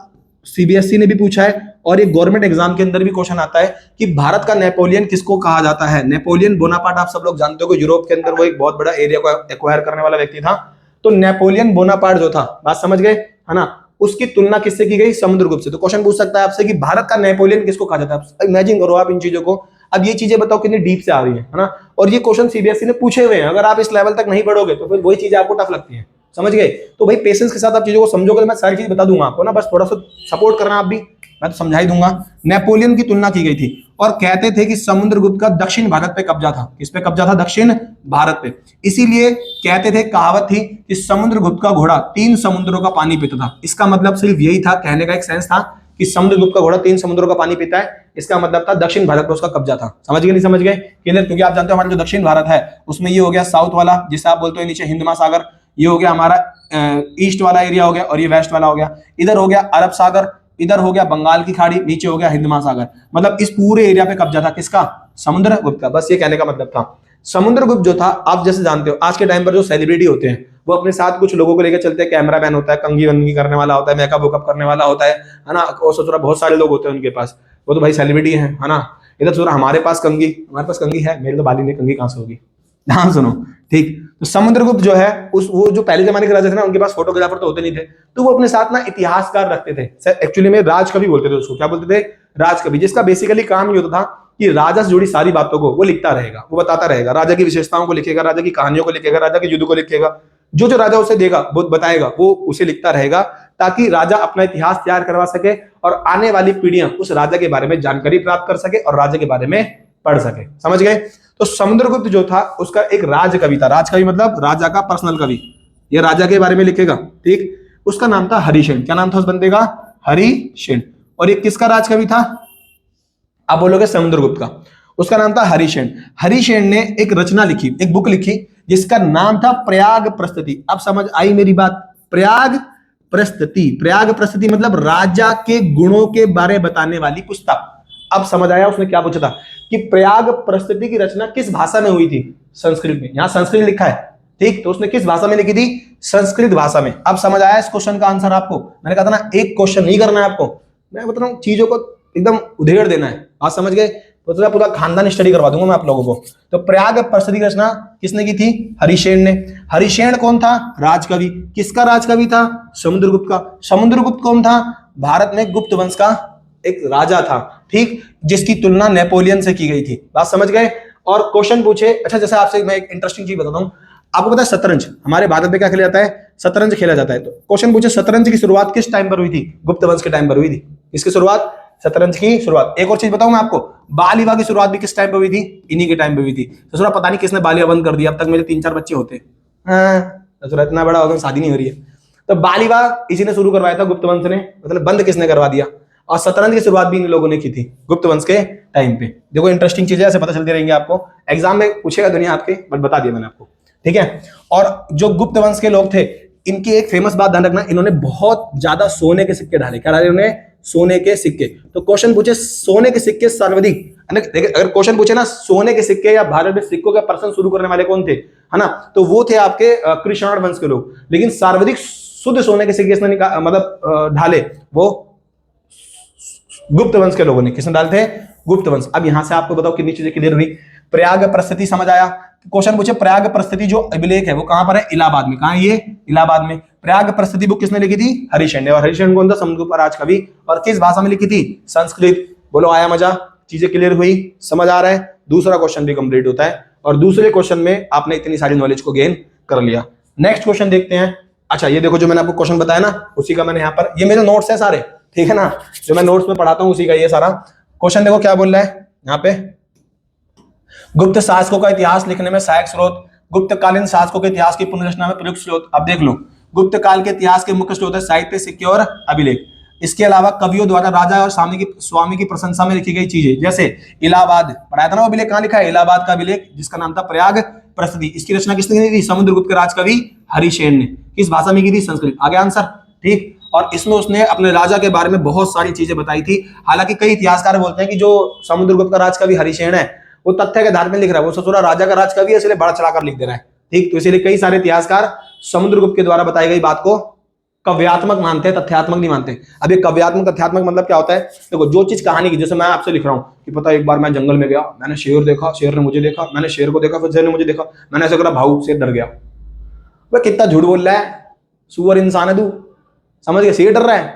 सीबीएसई ने भी पूछा है, और ये गवर्नमेंट एग्जाम के अंदर भी क्वेश्चन आता है कि भारत का नेपोलियन किसको कहा जाता है? नेपोलियन बोनापार्ट आप सब लोग जानते हो कि यूरोप के अंदर वो एक बहुत बड़ा एरिया को एक्वायर करने वाला व्यक्ति था। तो नेपोलियन बोनापार्ट जो था, बात समझ गए, है ना, उसकी तुलना किससे की गई? समुद्रगुप्त से। तो क्वेश्चन पूछ सकता है आपसे कि भारत का नेपोलियन किसको कहा जाता है? इमेजिन करो आप इन चीजों को। अब ये चीजें बताओ कितनी डीप से आ रही है ना, और ये क्वेश्चन सीबीएसई ने पूछे हुए हैं। अगर आप इस लेवल तक नहीं पढ़ोगे तो फिर वही चीजें आपको टफ लगती है। समझ गए? तो भाई पेशेंस के साथ आप चीजों को समझोगे तो मैं सारी चीज बता दूंगा आपको ना, बस थोड़ा सा सपोर्ट करना आप भी, मैं तो समझा ही दूंगा। नेपोलियन की तुलना की गई थी और कहते थे कि समुद्रगुप्त का दक्षिण भारत पे कब्जा था। किस पे कब्जा था? दक्षिण भारत पे। इसीलिए कहते थे, कहावत थी कि समुद्रगुप्त का घोड़ा 3 समुद्रों का पानी पीता था। इसका मतलब सिर्फ यही था, कहने का एक सेंस था कि समुद्रगुप्त का घोड़ा 3 समुद्रों का पानी पीता है, इसका मतलब था दक्षिण भारत पे उसका कब्जा था। समझ गए? नहीं समझ गए? क्लियर? क्योंकि आप जानते हो हमारा जो दक्षिण भारत है उसमें ये हो गया साउथ वाला, जिसे आप बोलते हो नीचे हिंद महासागर, ये हो गया हमारा ईस्ट वाला एरिया हो गया, और ये वेस्ट वाला हो गया। इधर हो गया अरब सागर, इधर हो गया बंगाल की खाड़ी, नीचे हो गया हिंद महासागर। मतलब इस पूरे एरिया पे कब्जा था किसका? समुद्रगुप्त का। बस ये कहने का मतलब था। समुद्रगुप्त जो था, आप जैसे जानते हो आज के टाइम पर जो सेलिब्रिटी होते हैं वो अपने साथ कुछ लोगों को लेकर चलते हैं। कैमरा मैन होता है, कंघी वंगी करने वाला होता है, मेकअप वेकअप करने वाला होता है ना, और सोच रहा बहुत सारे लोग होते हैं उनके पास, वो तो भाई सेलिब्रिटी है ना। इधर सोच रहा हमारे पास कंघी है, मेरे तो बाली नहीं, कंघी कहां से होगी? ध्यान सुनो, ठीक। तो समुद्रगुप्त जो है वो जो पहले जमाने के राजा थे ना, उनके पास फोटोग्राफर तो होते नहीं थे, तो वो अपने साथ ना इतिहासकार रखते थे। एक्चुअली में राजकवि बोलते थे उसको। क्या बोलते थे? राजकवि। जिसका बेसिकली काम ये होता था कि राजा से जुड़ी सारी बातों को वो लिखता रहेगा, वो बताता रहेगा, राजा की विशेषताओं को लिखेगा, राजा की कहानियों को लिखेगा, राजा के युद्ध को लिखेगा, जो जो राजा उसे देगा वो बताएगा, वो उसे लिखता रहेगा, ताकि राजा अपना इतिहास तैयार करवा सके और आने वाली पीढ़ियां उस राजा के बारे में जानकारी प्राप्त कर सके और राजा के बारे में पढ़ सके। समझ गए? तो समुद्रगुप्त जो था उसका एक राज कवि था। राज कवि मतलब राजा का पर्सनल कवि, ये राजा के बारे में लिखेगा। ठीक, उसका नाम था हरिशेन। क्या नाम था उस बंदे का? हरिशेन। और ये किसका राज कवि था? आप बोलोगे समुद्रगुप्त का। उसका नाम था हरिशेन। हरिशेन ने एक रचना लिखी, एक बुक लिखी जिसका नाम था प्रयाग प्रस्तुति। अब समझ आई मेरी बात? प्रयाग प्रस्तुति। प्रयाग प्रस्तुति मतलब राजा के गुणों के बारे बताने वाली पुस्तक। अब समझ आया उसने क्या पूछा था कि प्रयाग प्रस्तुति की रचना किस भाषा में हुई थी? संस्कृत में। यहां संस्कृत लिखा है, ठीक, तो उसने किस भाषा में लिखी थी? संस्कृत भाषा में। अब समझ आया इस क्वेश्चन का आंसर आपको? मैंने कहा था ना एक क्वेश्चन नहीं करना है आपको, मैं बता रहा हूं चीजों को एकदम उधेड़ देना है। आप समझ गए? तो पूरा खानदान स्टडी करवा दूंगा मैं आप लोगों को। तो प्रयाग प्रस्तुति की रचना किसने की थी? हरिशेन ने। हरिशेन कौन था? राजकवि। किसका राजकवि था? समुद्रगुप्त का। समुद्रगुप्त कौन था? भारत में गुप्त वंश का एक राजा था, ठीक, जिसकी तुलना नेपोलियन से की गई थी। बात समझ गए? और क्वेश्चन पूछे, अच्छा जैसे आपसे मैं एक इंटरेस्टिंग चीज बताता हूं, आपको पता है शतरंज हमारे भारत में क्या खेला जाता है? शतरंज खेला जाता है। तो क्वेश्चन पूछे शतरंज की शुरुआत किस टाइम पर हुई थी? गुप्त वंश के टाइम पर हुई थी। इसकी शुरुआत, शतरंज की शुरुआत। एक और चीज बताऊं मैं आपको, बाल विवाह की शुरुआत भी किस टाइम पर हुई थी? इन्हीं के टाइम पर हुई थी। ससुरा पता नहीं किसने बाल विवाह बंद कर दिया, अब तक मेरे 3-4 बच्चे होते। ससुरा इतना बड़ा हो गया, शादी नहीं हो रही है। तो बाल विवाह इसी ने शुरू करवाया था, गुप्त वंश ने, मतलब बंद किसने करवा दिया? और शतरंज की शुरुआत भी इन लोगों ने की थी गुप्त वंश के टाइम पे। देखो इंटरेस्टिंग चीजें ऐसे पता चलती रहेंगी आपको, एग्जाम में पूछेगा दुनिया आपके, बट बता दिया मैंने आपको, ठीक है। और जो गुप्त वंश के लोग थे, इनकी एक फेमस बात ध्यान रखना, इन्होंने बहुत ज्यादा सोने के सिक्के डाले। क्या डाले उन्होंने? सोने के सिक्के। तो क्वेश्चन पूछे सोने के सिक्के सर्वाधिक, अगर क्वेश्चन पूछे ना सोने के सिक्के या भारत में सिक्कों का प्रशन शुरू करने वाले कौन थे, है ना, तो वो थे आपके कृष्ण वंश के लोग। लेकिन सर्वाधिक शुद्ध सोने के सिक्के इसने मतलब ढाले वो गुप्त वंश के लोगों ने। किसने डाले थे? गुप्त वंश। अब यहां से आपको बताओ कितनी चीजें क्लियर हुई। प्रयाग प्रस्तुति समझ आया। क्वेश्चन पूछे प्रयाग प्रस्तुति जो अभिलेख है वो कहां पर है? इलाहाबाद में। कहां है ये? इलाहाबाद में। प्रयाग प्रस्तुति बुक किसने लिखी थी? हरिशेन ने। और हरिशेन कौन था? समुद्रगुप्त राजकवि। और किस भाषा में लिखी थी? संस्कृत। बोलो आया मजा? चीजें क्लियर हुई? समझ आ रहा है? दूसरा क्वेश्चन भी कंप्लीट होता है और दूसरे क्वेश्चन में आपने इतनी सारी नॉलेज को गेन कर लिया। नेक्स्ट क्वेश्चन देखते हैं। अच्छा ये देखो जो मैंने आपको क्वेश्चन बताया ना, उसी का मैंने यहाँ पर, ये मेरे नोट्स है सारे, ठीक है ना, जो मैं नोट्स में पढ़ाता हूं उसी का ये सारा क्वेश्चन। देखो क्या बोल रहा है यहाँ पे, गुप्त शासकों का इतिहास लिखने में सहायक स्रोत, गुप्तकालीन शासकों के इतिहास की पुनर्रचना में प्रयुक्त स्रोत। अब देख लो, गुप्त काल के इतिहास के मुख्य स्रोत है साहित्य, सिक्के और अभिलेख। इसके अलावा कवियों द्वारा राजा और स्वामी की प्रशंसा में लिखी गई चीजें, जैसे इलाहाबाद पढ़ाया था ना, वो अभिलेख कहां लिखा है? इलाहाबाद का अभिलेख जिसका नाम था प्रयाग प्रस्तुति। इसकी रचना किसने की थी? समुद्रगुप्त के राजकवि हरिशेन ने। किस भाषा में की थी? संस्कृत। आगे आंसर, ठीक। और इसमें उसने अपने राजा के बारे में बहुत सारी चीजें बताई थी। हालांकि कई इतिहासकार बोलते हैं कि जो समुद्रगुप्त का राजकवि हरिशेन है वो तथ्य के आधार में लिख रहा है, वो ससुरा राजा का राजकवि है इसलिए बढ़ा चढ़ाकर लिख दे रहा है, ठीक। तो इसीलिए कई सारे इतिहासकार समुद्रगुप्त के द्वारा बताई गई बात को काव्यात्मक मानते हैं, तथ्यात्मक नहीं मानते। अब ये काव्यात्मक तथ्यात्मक मतलब क्या होता है? देखो जो चीज कहानी की, जैसे मैं आपसे लिख रहा हूँ कि पता एक बार मैं जंगल में गया, मैंने शेर देखा, शेर ने मुझे देखा, मैंने शेर को देखा, फिर शेर ने मुझे देखा, मैंने ऐसा करा, भाऊ शेर डर गया। वह कितना झूठ बोल रहा है, सुअर इंसान है तू, समझ गया? शेर डर रहा है,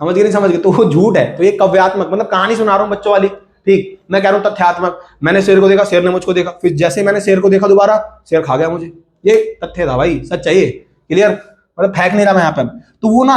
समझ गए? नहीं समझ गए? तो वो झूठ है। तो ये काव्यात्मक मतलब कहानी सुना रहा हूँ बच्चों वाली, ठीक। मैं कह रहा हूँ तथ्यात्मक, मैंने शेर को देखा, शेर ने मुझको देखा, फिर जैसे मैंने शेर को देखा दोबारा, शेर खा गया मुझे। ये तथ्य था भाई, सच है ये, क्लियर, मतलब फेंक नहीं रहा मैं यहाँ पे। तो वो ना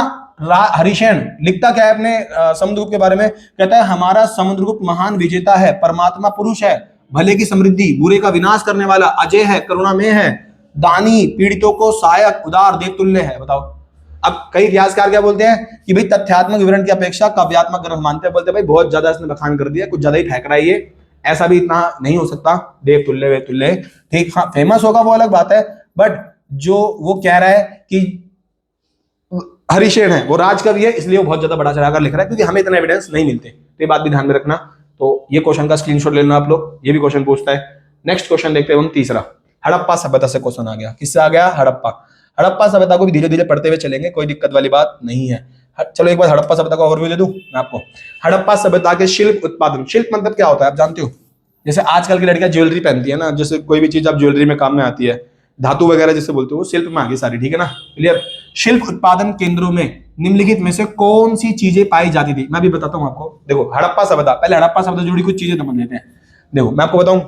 हरिशेन लिखता क्या है अपने समुद्रगुप्त के बारे में? कहता है हमारा समुद्रगुप्त महान विजेता है, परमात्मा पुरुष है, भले की समृद्धि, बुरे का विनाश करने वाला, अजय है, करुणामय है, दानी, पीड़ितों को सहायक, उदार, देवतुल्य है। बताओ अब कई इतिहासकार क्या बोलते हैं कि भाई तथ्यात्मक विवरण की अपेक्षा काव्यात्मक ग्रंथ मानते हैं। बोलते हैं भाई बहुत ज्यादा इसने बखान कर दिया, कुछ ज्यादा ही फेंक रहा है ये, ऐसा भी इतना नहीं हो सकता, देवतुल्य वेतुल्य, ठीक। हाँ फेमस होगा वो अलग बात है, बट जो वो कह रहा है कि हरिशेन है वो राजकवि है, इसलिए वो बहुत ज्यादा बड़ा चढ़ाकर लिख रहा है, क्योंकि हमें इतना एविडेंस नहीं मिलते। तो ये बात भी ध्यान में रखना। तो ये क्वेश्चन का स्क्रीनशॉट ले लेना आप लोग, ये भी क्वेश्चन पूछता है। नेक्स्ट क्वेश्चन देखते हैं हम, तीसरा हड़प्पा सभ्यता से क्वेश्चन आ गया। किससे आ गया? हड़प्पा। हड़प्पा सभ्यता को भी धीरे धीरे पढ़ते हुए चलेंगे, कोई दिक्कत वाली बात नहीं है। चलो एक बार हड़प्पा सभ्यता का ओवरव्यू दे दूं मैं आपको। हड़प्पा सभ्यता के शिल्प उत्पादन, शिल्प मतलब क्या होता है आप जानते हो? जैसे आजकल की लड़कियां ज्वेलरी पहनती है ना, जैसे कोई भी चीज आप ज्वेलरी में काम में आती है, धातु वगैरह जिसे बोलते हो, शिल्प में आ गई सारी, ठीक है ना, क्लियर। शिल्प उत्पादन केंद्रों में निम्नलिखित में से कौन सी चीजें पाई जाती थी? मैं भी बताता हूं आपको। देखो हड़प्पा सभ्यता, पहले हड़प्पा सभ्यता जुड़ी कुछ चीजें समझ लेते हैं। देखो मैं आपको बताऊं,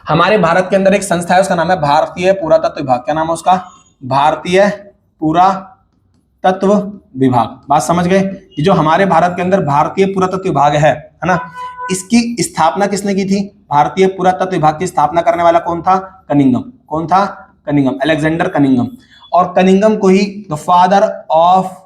हमारे भारत के अंदर एक संस्था है, उसका नाम है भारतीय पुरातत्व विभाग। क्या नाम है उसका? भारतीय पुरातत्व विभाग। बात समझ गए? कि जो हमारे भारत के अंदर भारतीय पुरातत्व विभाग है ना, इसकी स्थापना किसने की थी? भारतीय पुरातत्व विभाग की स्थापना करने वाला कौन था? कनिंघम। कौन था? Cunningham, Alexander Cunningham. और कनिंघम को ही the father of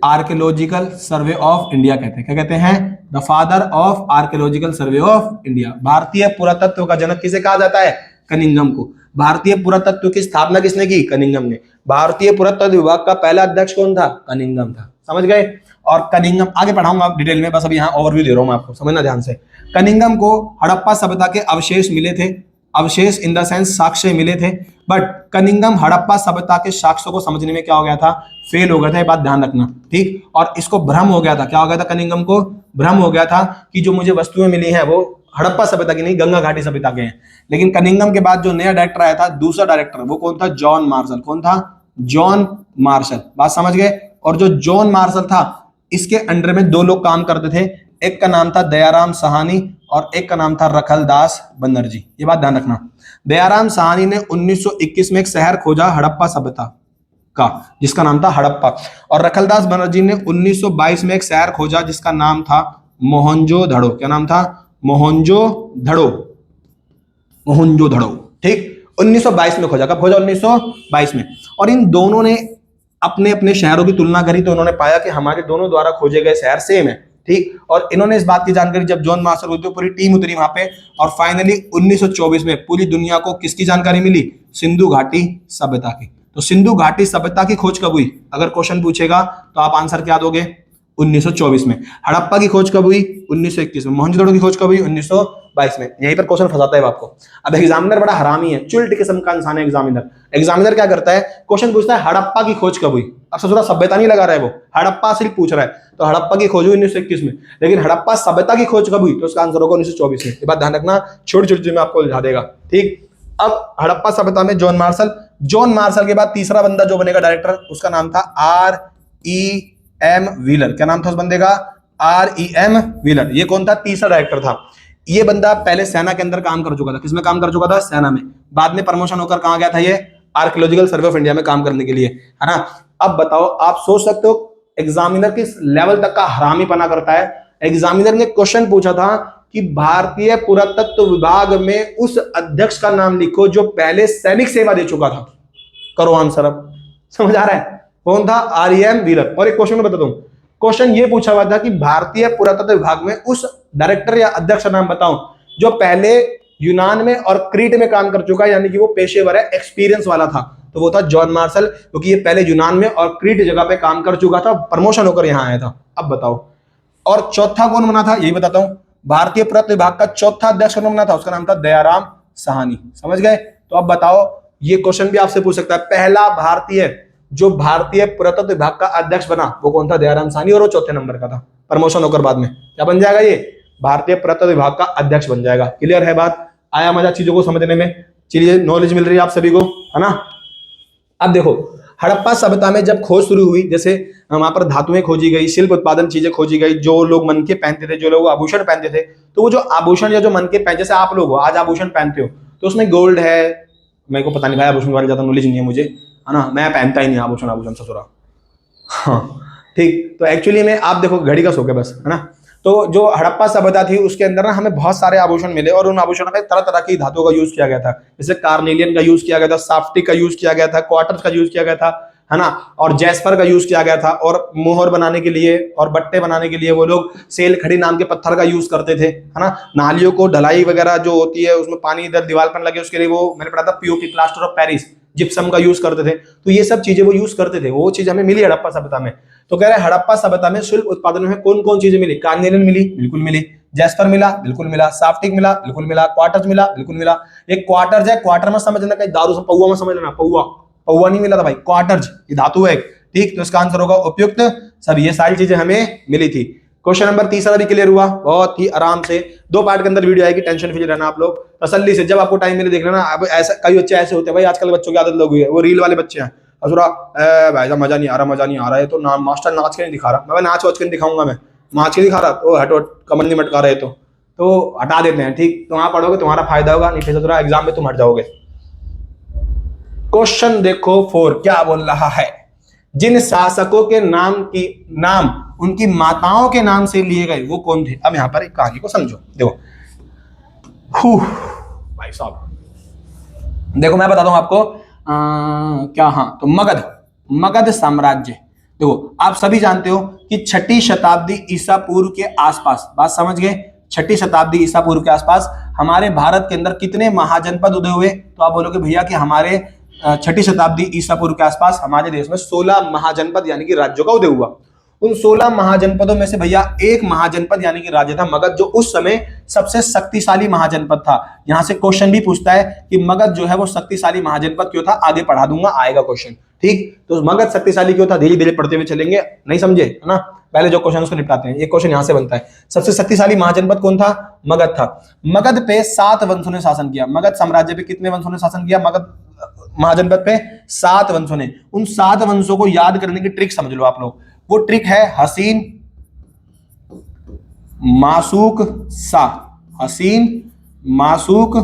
archaeological survey of India कहते हैं। क्या कहते हैं? The father of archaeological survey of India. भारतीय पुरातत्व का जनक किसे कहा जाता है? कनिंघम को। भारतीय पुरातत्व की स्थापना किसने की? कनिंघम ने। भारतीय पुरातत्व विभाग का पहला अध्यक्ष कौन था? कनिंघम था। समझ गए? और कनिंघम आगे पढ़ाऊंगा डिटेल में, बस अभी यहाँ ओवरव्यू दे रहा हूं मैं आपको, समझना ध्यान से। कनिंघम को हड़प्पा सभ्यता के अवशेष मिले थे, अवशेष इन द सेंस साक्ष्य मिले थे, बट कनिंघम हड़प्पा सभ्यता के साक्ष्यों को समझने में क्या हो गया था? फेल हो गया था। ये बात ध्यान रखना, ठीक। और इसको भ्रम हो गया था। क्या हो गया था? कनिंघम को भ्रम हो गया था कि जो मुझे वस्तुएं मिली हैं वो हड़प्पा सभ्यता की नहीं, गंगा घाटी सभ्यता के हैं। लेकिन कनिंघम के बाद जो नया डायरेक्टर आया था, दूसरा डायरेक्टर, वो कौन था? John Marshall. कौन था? John Marshall. बात समझ गए? और जो जॉन मार्शल था, इसके अंडर में दो लोग काम करते थे। एक का नाम था दयाराम साहनी और एक का नाम था रखलदास बनर्जी। ये बात ध्यान रखना। दयाराम साहनी ने 1921 में एक शहर खोजा हड़प्पा सभ्यता का, जिसका नाम था हड़प्पा। और रखलदास बनर्जी ने 1922 में एक शहर खोजा जिसका नाम था मोहनजोदड़ो। क्या नाम था? मोहनजोदड़ो। मोहनजोदड़ो, ठीक। 1922 में खोजा। कब खोजा? 1922 में। और इन दोनों ने अपने अपने शहरों की तुलना करी तो उन्होंने पाया कि हमारे दोनों द्वारा खोजे गए शहर सेम है, ठीक। और इन्होंने इस बात की जानकारी, जब जॉन मार्शल हुई तो पूरी टीम उतरी वहां पे, और फाइनली 1924 में पूरी दुनिया को किसकी जानकारी मिली? सिंधु घाटी सभ्यता की। तो सिंधु घाटी सभ्यता की खोज कब हुई? अगर क्वेश्चन पूछेगा तो आप आंसर क्या दोगे? 1924 में। हड़प्पा की खोज कब हुई? 1921 में। मोहनजोदड़ो की खोज कब हुई? 1922 में। यहीं पर क्वेश्चन फंसाता है आपको। अब एग्जामिनर बड़ा हरामी है, चुलट किस्म का इंसान है एग्जामिनर। एग्जामिनर क्या करता है? क्वेश्चन पूछता है हड़प्पा की खोज कब हुई। अब ससुरा सभ्यता नहीं लगा रहा है वो, हड़प्पा सिर्फ पूछ रहा है। तो हड़प्पा की खोज हुई 1921 में, लेकिन हड़प्पा सभ्यता की खोज कब हुई? तो उसका आंसर होगा 1924 में। ये बात ध्यान रखना, छोटी छोटी चीज में आपको उलझा देगा, ठीक। अब हड़प्पा सभ्यता में जॉन मार्शल। जॉन मार्शल के बाद तीसरा बंदा जो बनेगा डायरेक्टर, उसका नाम था R.E.M. व्हीलर। क्या नाम था उस बंदे का? R.E.M. व्हीलर। ये कौन था? तीसरा डायरेक्टर था। ये बंदा पहले सेना के अंदर काम कर चुका था। किसमें काम कर चुका था? सेना में। बाद में प्रमोशन होकर कहां गया था? ये आर्कियोलॉजिकल सर्वे ऑफ इंडिया में काम करने के लिए, है ना। अब बताओ, आप सोच सकते हो एग्जामिनर किस लेवल तक का हरामीपना करता है। एग्जामिनर ने क्वेश्चन पूछा था कि भारतीय पुरातत्व विभाग में उस अध्यक्ष का नाम लिखो जो पहले सैनिक सेवा दे चुका था। करो आंसर। अब समझ आ रहा है कौन था? R.E.M. व्हीलर। और एक क्वेश्चन में बता दूं, क्वेश्चन ये पूछा हुआ था कि भारतीय पुरातत्व विभाग में उस डायरेक्टर या अध्यक्ष का नाम बताओ जो पहले यूनान में और क्रीट में काम कर चुका है, यानी कि वो पेशेवर है, एक्सपीरियंस वाला था। तो वो था जॉन मार्शल, क्योंकि ये पहले यूनान में और क्रीट जगह पे काम कर चुका था, प्रमोशन होकर यहां आया था। अब बताओ, और चौथा कौन बना था? यही बताता हूं। भारतीय पुरातत्व विभाग का चौथा अध्यक्ष कौन बना था? उसका नाम था दयाराम साहनी। समझ गए? तो अब बताओ, ये क्वेश्चन भी आपसे पूछ सकता है, पहला भारतीय जो भारतीय पुरातत्व विभाग का अध्यक्ष बना वो कौन था? दयाराम साहनी। और वो चौथे नंबर का था, प्रमोशन होकर बाद में क्या बन जाएगा? ये भारतीय पुरातत्व विभाग का अध्यक्ष बन जाएगा। क्लियर है बात? आया मजा चीजों को समझने में? चलिए, नॉलेज मिल रही है आप सभी को, है ना। अब देखो, हड़प्पा सभ्यता में जब खोज शुरू हुई, जैसे वहां पर धातुएं खोजी गई, शिल्प उत्पादन चीजें खोजी गई, जो लोग मन के पहनते थे, जो लोग आभूषण पहनते थे, तो वो जो आभूषण या जो मन के पहन, जैसे आप लोग हो आज आभूषण पहनते हो तो उसमें गोल्ड है, मेरे को पता नहीं भाई, आभूषण वाले ज्यादा नॉलेज नहीं है मुझे, है ना। मैं पहनता ही नहीं आभूषण, आभूषण ससुरा। हाँ ठीक। तो एक्चुअली में आप देखो, घड़ी का शौक है बस, है ना। तो जो हड़प्पा सभ्यता थी उसके अंदर ना हमें बहुत सारे आभूषण मिले, और उन आभूषणों में तरह तरह की धातुओं का यूज किया गया था। जैसे कार्नेलियन का यूज किया गया था, साफ्टिक का यूज किया गया था, क्वार्टर्स का यूज किया गया था, है ना, और जैस्पर का यूज किया गया था। और मोहर बनाने के लिए और बट्टे बनाने के लिए वो लोग सेल खड़ी नाम के पत्थर का यूज करते थे, है ना। नालियों को ढलाई वगैरह जो होती है उसमें पानी इधर दीवार पर लगे, उसके लिए वो मैंने पढ़ा था POP, plaster of Paris, gypsum का यूज करते थे। तो ये सब चीजें वो यूज करते थे, वो चीज हमें मिली हड़प्पा सभ्यता में। तो कह रहे हैं हड़प्पा सभ्यता में शिल्प उत्पादन में कौन कौन चीजें मिली? कार्नेलियन मिली, बिल्कुल मिली। जैस्पर मिला, बिल्कुल मिला। साफ्टिक मिला, बिल्कुल मिला। क्वार्टर्स मिला, बिल्कुल मिला। एक क्वार्टर्स है, क्वार्टर में समझना, कहीं दारू से पौवा में समझ लेना, पौवा पौवा नहीं मिला था भाई, क्वार्टर्स ये धातु है, ठीक। तो इसका आंसर होगा उपयुक्त। सब ये सारी चीजें हमें मिली थी। क्वेश्चन नंबर तीसरा भी क्लियर हुआ बहुत ही आराम से। 2 पार्ट के अंदर वीडियो आएगी, टेंशन फ्री रहना आप लोग, तसल्ली से, जब आपको टाइम मिले देख लेना। अब ऐसा कई बच्चे ऐसे होते हैं भाई, आजकल बच्चों की आदत लग हुई है, वो रील वाले बच्चे हैं, असुरा भाई साहब मजा नहीं आ रहा, मजा नहीं आ रहा है, तो नाम मास्टर नाच के नहीं दिखा रहा, मैं नाच वाच के नहीं दिखाऊंगा, मैं नाच के दिखा रहा, तो हटो कमर नहीं मटका रहे तो हटा देते हैं, ठीक। तो वहां पढ़ोगे तुम्हारा फायदा होगा, नहीं फिर एग्जाम में तुम हट जाओगे। क्वेश्चन देखो 4 क्या बोल रहा है, जिन शासकों के नाम उनकी माताओं के नाम से लिए गए वो कौन थे। अब यहां पर एक कहानी को समझो, देखो भाई साहब, देखो मैं बताता हूं आपको क्या, हाँ तो मगध साम्राज्य। देखो आप सभी जानते हो कि 6ठी शताब्दी ईसा पूर्व के आसपास, बात समझ गए, 6ठी शताब्दी ईसा पूर्व के आसपास हमारे भारत के अंदर कितने महाजनपद उदय हुए। तो आप बोलोगे भैया कि हमारे 6ठी शताब्दी ईसा पूर्व के आसपास हमारे देश में 16 महाजनपद यानी कि राज्यों का उदय हुआ। उन 16 महाजनपदों में से भैया एक महाजनपद यानी कि राज्य था मगध, जो उस समय सबसे शक्तिशाली महाजनपद था। यहां से क्वेश्चन भी पूछता है कि मगध जो है वो शक्तिशाली महाजनपद क्यों था, आगे पढ़ा दूंगा, आएगा क्वेश्चन, ठीक। तो मगध शक्तिशाली क्यों था, धीरे धीरे पढ़ते हुए चलेंगे, नहीं समझे है ना, पहले जो क्वेश्चन उसको निपटाते हैं। एक क्वेश्चन यहां से बनता है, सबसे शक्तिशाली महाजनपद कौन था, मगध था। मगध पे 7 वंशों ने शासन किया। मगध साम्राज्य पे कितने वंशों ने शासन किया, मगध महाजनपद पे 7 वंशों ने। उन 7 वंशों को याद करने की ट्रिक समझ लो आप लोग, वो ट्रिक है हसीन मासूक सा, हसीन मासूक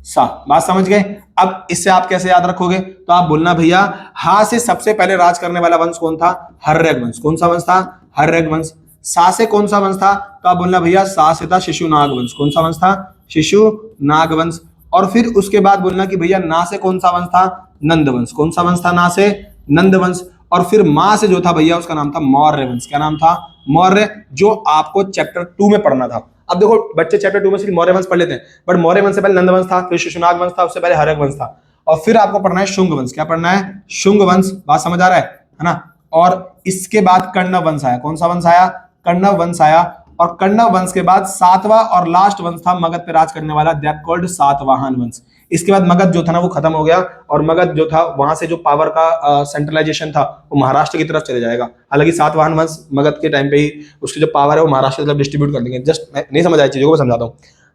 सा, बात समझ गए। अब इससे आप कैसे याद रखोगे, तो आप बोलना भैया हा से सबसे पहले राज करने वाला वंश कौन था, हर्यक वंश। कौन सा वंश था, हर्यक वंश। सा से कौन सा वंश था, तो आप बोलना भैया सा से था शिशुनाग वंश। कौन सा वंश था, शिशुनाग वंश। और फिर उसके बाद बोलना कि भैया ना से कौन सा वंश था, नंद वंश। कौन सा वंश था, ना से नंद वंश। और फिर मां से जो था भैया उसका नाम था मौर्य वंश। क्या नाम था, मौर्य, जो आपको चैप्टर 2 में पढ़ना था। अब देखो बच्चे चैप्टर 2 में सिर्फ मौर्य वंश पढ़ लेते हैं, बट मौर्य वंश से पहले नंद वंश था, फिर शिशुनाग वंश था, उससे पहले हर्यक वंश था, और फिर आपको पढ़ना है शुंग वंश। क्या पढ़ना है, शुंग वंश, बात समझ आ रहा है ना। और इसके बाद कण्व वंश आया। कौन सा वंश आया, कण्व वंश आया। और कण्व वंश के बाद 7वां और लास्ट वंश था मगध पे राज करने वाला, दैट कॉल्ड सातवाहन वंश। इसके बाद मगध जो था ना वो खत्म हो गया, और मगध जो था वहां से जो पावर का सेंट्रलाइजेशन था वो महाराष्ट्र की तरफ चले जाएगा। हालांकि सातवाहन वंश मगध के टाइम पे ही उसकी जो पावर है वो महाराष्ट्र की तरफ डिस्ट्रीब्यूट कर देंगे। जस्ट नहीं समझ आई चीजों को, समझाता हूँ।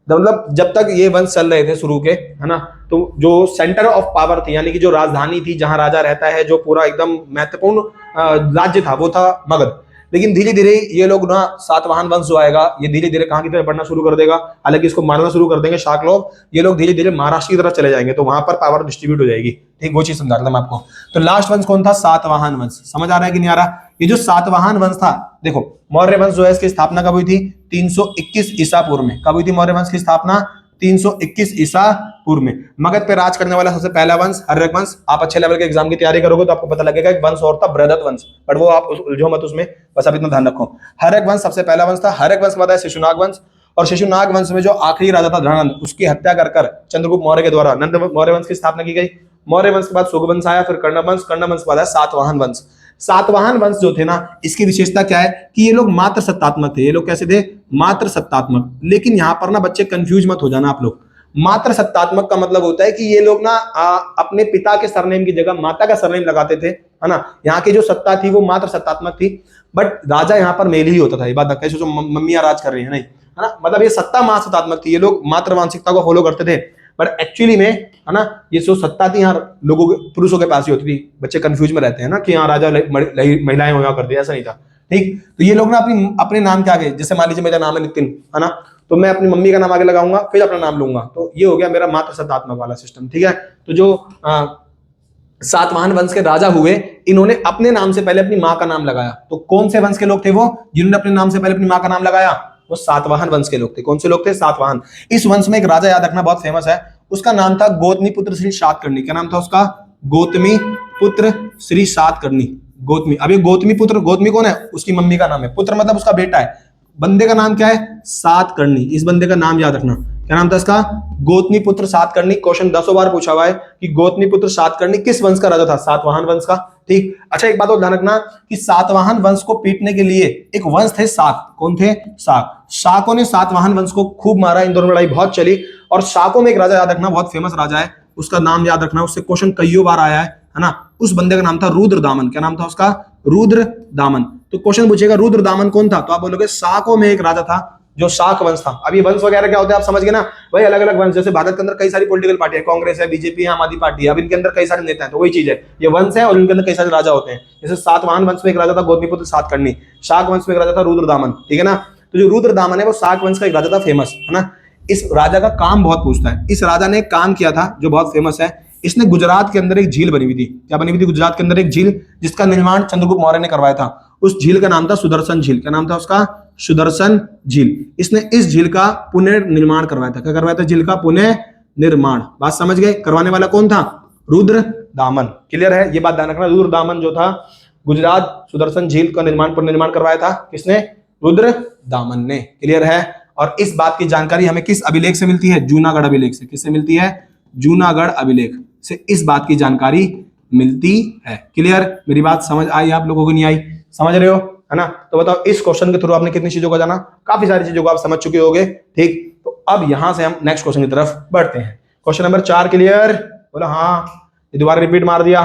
मतलब जब तक ये वंश चल रहे थे शुरू के, है ना, तो जो सेंटर ऑफ पावर थी यानी कि जो राजधानी थी जहां राजा रहता है, जो पूरा एकदम महत्वपूर्ण राज्य था, वो था मगध। लेकिन धीरे धीरे ये लोग ना, सातवाहन वंश जो आएगा ये धीरे धीरे कहां की तरफ बढ़ना शुरू कर देगा, हालांकि इसको मारना शुरू कर देंगे शाक लोग। ये लोग धीरे धीरे महाराष्ट्र की तरफ चले जाएंगे, तो वहां पर पावर डिस्ट्रीब्यूट हो जाएगी, ठीक। वो चीज समझा रहा था मैं आपको। तो लास्ट वंश कौन था, सातवाहन वंश। समझ आ रहा है कि नहीं आ रहा। ये जो सातवाहन वंश था, देखो मौर्य वंश जो है इसकी स्थापना कब हुई थी, 321 ईसा पूर्व में। कब हुई थी मौर्य वंश की स्थापना, 321 ईसा पूर्व में। मगध पे राज करने वाला सबसे पहला वंश हर्यक वंश। आप अच्छे लेवल के एग्जाम की तैयारी करोगे तो आपको पता लगेगा एक वंश और था बृहदत्त वंश, बट वो आप उलझो मत उसमें, बस आप इतना ध्यान रखो। हर्यक वंश सबसे पहला वंश था। हर्यक वंश के बाद है शिशुनाग वंश, और शिशुनाग वंश में जो आखिरी राजा था धनानंद, उसकी हत्या कर चंद्रगुप्त मौर्य के द्वारा नंद मौर्य वंश की स्थापना की गई। मौर्य वंश के बाद शुंग वंश आया, फिर कण्व वंश, कण्व वंश के बाद है सातवाहन वंश। सातवाहन वंश जो थे ना, इसकी विशेषता क्या है कि ये लोग मात्र सत्तात्मक थे। ये लोग कैसे थे, मात्र सत्तात्मक। लेकिन यहां पर ना बच्चे कंफ्यूज मत हो जाना आप लोग। मात्र सत्तात्मक का मतलब होता है कि ये लोग ना अपने पिता के सरनेम की जगह माता का सरनेम लगाते थे, है ना। यहाँ की जो सत्ता थी वो मात्र सत्तात्मक थी, बट राजा यहाँ पर मेल ही होता था। ये बात कैसे जो मम्मियां राज कर रही है, नहीं, है ना, मतलब ये सत्ता मात्र सत्तात्मक थी। ये लोग मात्र मानसिकता को फॉलो करते थे, बट एक्चुअली में, है ना, ये जो सत्ता थी यहाँ लोगों के, पुरुषों के पास ही होती थी। बच्चे कंफ्यूज में रहते हैं ना कि यहाँ राजा महिलाएं हुआ करती है, ऐसा नहीं था, ठीक। तो ये लोग ना अपने नाम के आगे, जैसे मान लीजिए मेरा नाम है नितिन, है ना, तो मैं अपनी मम्मी का नाम आगे लगाऊंगा, फिर अपना नाम लूंगा, तो ये हो गया मेरा मात्र सत्तात्मक वाला सिस्टम, ठीक है। तो जो सातवाहन वंश के राजा हुए, इन्होंने अपने नाम से पहले अपनी माँ का नाम लगाया। तो कौन से वंश के लोग थे वो, जिन्होंने अपने नाम से पहले अपनी माँ का नाम लगाया, वो सातवाहन वंश के लोग थे। कौन से लोग थे, सातवाहन। इस वंश में एक राजा याद रखना बहुत फेमस है, उसका नाम था गौतमी पुत्र श्री सातकर्णी। क्या नाम था उसका, गौतमी पुत्र श्री सातकर्णी। गौतमी, अब ये गौतमी पुत्र, गौतमी कौन है, उसकी मम्मी का नाम है, पुत्र मतलब उसका बेटा है। बंदे का नाम क्या है, सातकर्णी। इस बंदे का नाम याद रखना, क्या नाम था इसका, गौतमी पुत्र सातकर्णी। क्वेश्चन 10 बार पूछा हुआ है कि गौतमी पुत्र सातकर्णी किस वंश का राजा था, सातवाहन वंश का, ठीक। अच्छा एक बात और ध्यान रखना कि सातवाहन वंश को पीटने के लिए एक वंश थे शाक। कौन थे, शाक। शाकों ने सातवाहन वंश को खूब मारा, इन दोनों लड़ाई बहुत चली। और शाकों में एक राजा याद रखना, बहुत फेमस राजा है, उसका नाम याद रखना, उससे क्वेश्चन कई बार आया है ना। उस बंदे का नाम था रुद्रदामन। क्या नाम था उसका, रुद्र दामन। तो क्वेश्चन पूछेगा रुद्र दामन कौन था, तो आप बोलोगे शाकों में एक राजा था जो शाक वंश था। अब ये वंश वगैरह क्या होता है आप समझ गए ना भाई, अलग अलग वंश। जैसे भारत के अंदर कई सारी पॉलिटिकल पार्टी है, कांग्रेस है, बीजेपी है, आम आदमी पार्टी है, अब इनके अंदर कई सारे नेता हैं, तो वही चीज है, ये वंश है और इनके अंदर कई सारे राजा होते हैं। जैसे सातवाहन वंश में एक राजा था गौतमीपुत्र सातकर्णी, शाक वंश में एक राजा था रुद्र दामन, ठीक है ना। तो जो रुद्र दामन है वो शाक वंश का एक राजा था, फेमस है ना। इस राजा का काम बहुत पूछता है। इस राजा ने एक काम किया था जो बहुत फेमस है। इसने गुजरात के अंदर एक झील बनी हुई थी। क्या बनी हुई थी गुजरात के अंदर? एक झील, जिसका निर्माण चंद्रगुप्त मौर्य ने करवाया था। उस झील का नाम था सुदर्शन झील। क्या नाम था उसका? सुदर्शन झील। इसने इस झील का पुनर्निर्माण करवाया था। क्या करवाया था? झील का पुनर्निर्माण। बात समझ गए? करवाने वाला कौन था? रुद्र दामन। क्लियर है? ये बात ध्यान रखना, रुद्र दामन जो था गुजरात सुदर्शन झील का निर्माण पुनर्निर्माण करवाया था। किसने? रुद्र दामन ने। क्लियर है? और इस बात की जानकारी हमें किस अभिलेख से मिलती है? जूनागढ़ अभिलेख से। किससे मिलती है? जूनागढ़ अभिलेख से इस बात की जानकारी मिलती है। क्लियर? मेरी बात समझ आई आप लोगों को? नहीं आई? समझ रहे हो है ना? तो बताओ इस क्वेश्चन के थ्रू आपने कितनी चीजों को जाना? काफी सारी चीजों को आप समझ चुके होंगे। ठीक, तो अब यहां से हम नेक्स्ट क्वेश्चन की तरफ बढ़ते हैं। Question number 4 clear? बोला हाँ, ये दोबारा रिपीट मार दिया।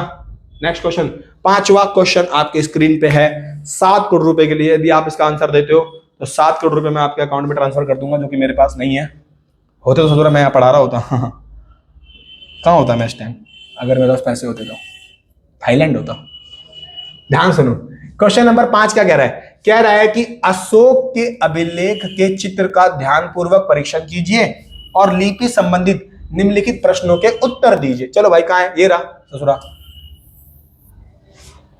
नेक्स्ट क्वेश्चन, 5वां क्वेश्चन आपके स्क्रीन पे है। 7 करोड़ रुपए के लिए यदि आप इसका आंसर देते हो तो 7 करोड़ रुपए मैं आपके अकाउंट में ट्रांसफर कर दूंगा, जो कि मेरे पास नहीं है। होते तो सोच रहा मैं यहाँ पढ़ा रहा होता कहाँ होता मैं इस टाइम? अगर मेरे पास पैसे होते तो थाईलैंड होता। ध्यान सुनो, क्वेश्चन नंबर 5 क्या कह रहा है? कह रहा है कि अशोक के अभिलेख के चित्र का ध्यानपूर्वक परीक्षण कीजिए और लिपि संबंधित निम्नलिखित प्रश्नों के उत्तर दीजिए। चलो भाई, कहां है? ये रहा ससुरा।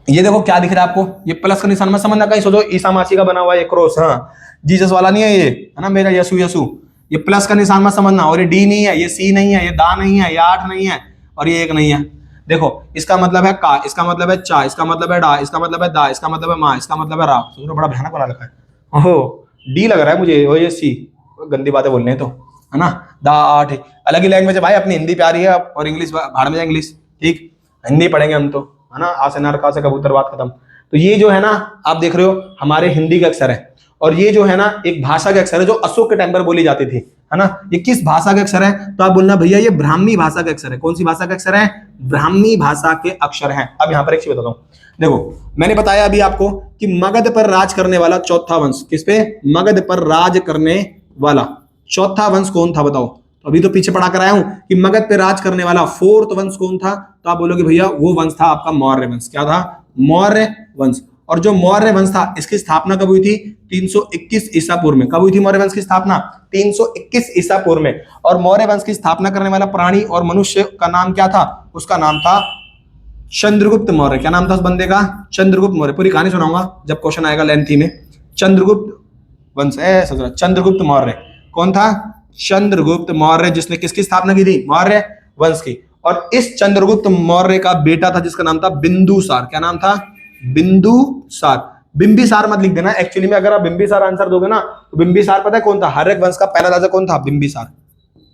ये देखो क्या दिख रहा है आपको? ये प्लस का निशान मत समझना कहीं सोचो ईसा मासी का बना हुआ है ये क्रॉस। हाँ, जीसस वाला नहीं है ये, है ना मेरा यसु यसु। ये प्लस का निशान मत समझना। और ये डी नहीं है, ये सी नहीं है, ये दा नहीं है, ये 8 नहीं है और ये 1 नहीं है। देखो, इसका मतलब है का, इसका मतलब है चा, इसका मतलब है डा, इसका मतलब है दा, इसका मतलब है माँ, इसका मतलब है रा। सोचो बड़ा भयानक बना रखा है। ओहो, डी लग रहा है मुझे, और ये सी। गंदी बातें बोलने हैं तो, है ना। दा 8 अलग ही लैंग्वेज है भाई, अपनी हिंदी प्यारी है और इंग्लिश भाड़ में जाए इंग्लिश। ठीक, हिंदी पढ़ेंगे हम तो, है ना। आ से नार, का से कबूतर, बात खत्म। तो ये जो है ना, आप देख रहे हो हमारे हिंदी के अक्षर है, और ये जो है ना एक भाषा के अक्षर है जो अशोक के टाइम पर बोली जाती थी, है ना। ये किस भाषा के अक्षर है? तो आप बोलना भैया ये ब्राह्मी भाषा के अक्षर है। कौन सी भाषा के अक्षर है? ब्राह्मी भाषा के अक्षर हैं। अब यहां पर एक चीज बताता हूं। देखो, मैंने बताया अभी आपको कि मगध पर राज करने वाला चौथा वंश, किस पे? मगध पर राज करने वाला चौथा वंश कौन था? बताओ। तो अभी तो पीछे पढ़ा कर आया हूं कि मगध पे राज करने वाला 4th वंश कौन था? तो आप बोलोगे भैया वो वंश था आपका मौर्य वंश। क्या था? मौर्य वंश। और जो मौर्य वंश था इसकी स्थापना कब हुई थी? 321 ईसा पूर्व में। कब हुई थी मौर्य वंश की स्थापना? 321 ईसा पूर्व में। और मौर्य वंश की स्थापना करने वाला प्राणी और मनुष्य का नाम क्या था? उसका नाम था चंद्रगुप्त मौर्य। क्या नाम था उस बंदे का? चंद्रगुप्त मौर्य। पूरी कहानी सुनाऊंगा जब क्वेश्चन आएगा लेंथी में। चंद्रगुप्त वंश है, चंद्रगुप्त मौर्य कौन था? चंद्रगुप्त मौर्य, जिसने किसकी स्थापना की थी? मौर्य वंश की। और इस चंद्रगुप्त मौर्य का बेटा था जिसका नाम था बिंदुसार। क्या नाम था? बिंदुसार। बिंबिसार मत लिख देना एक्चुअली में। अगर आप बिंबिसार आंसर दोगे ना तो बिंबिसार पता है कौन था? हर्यक वंश का पहला राजा कौन था? बिंबिसार।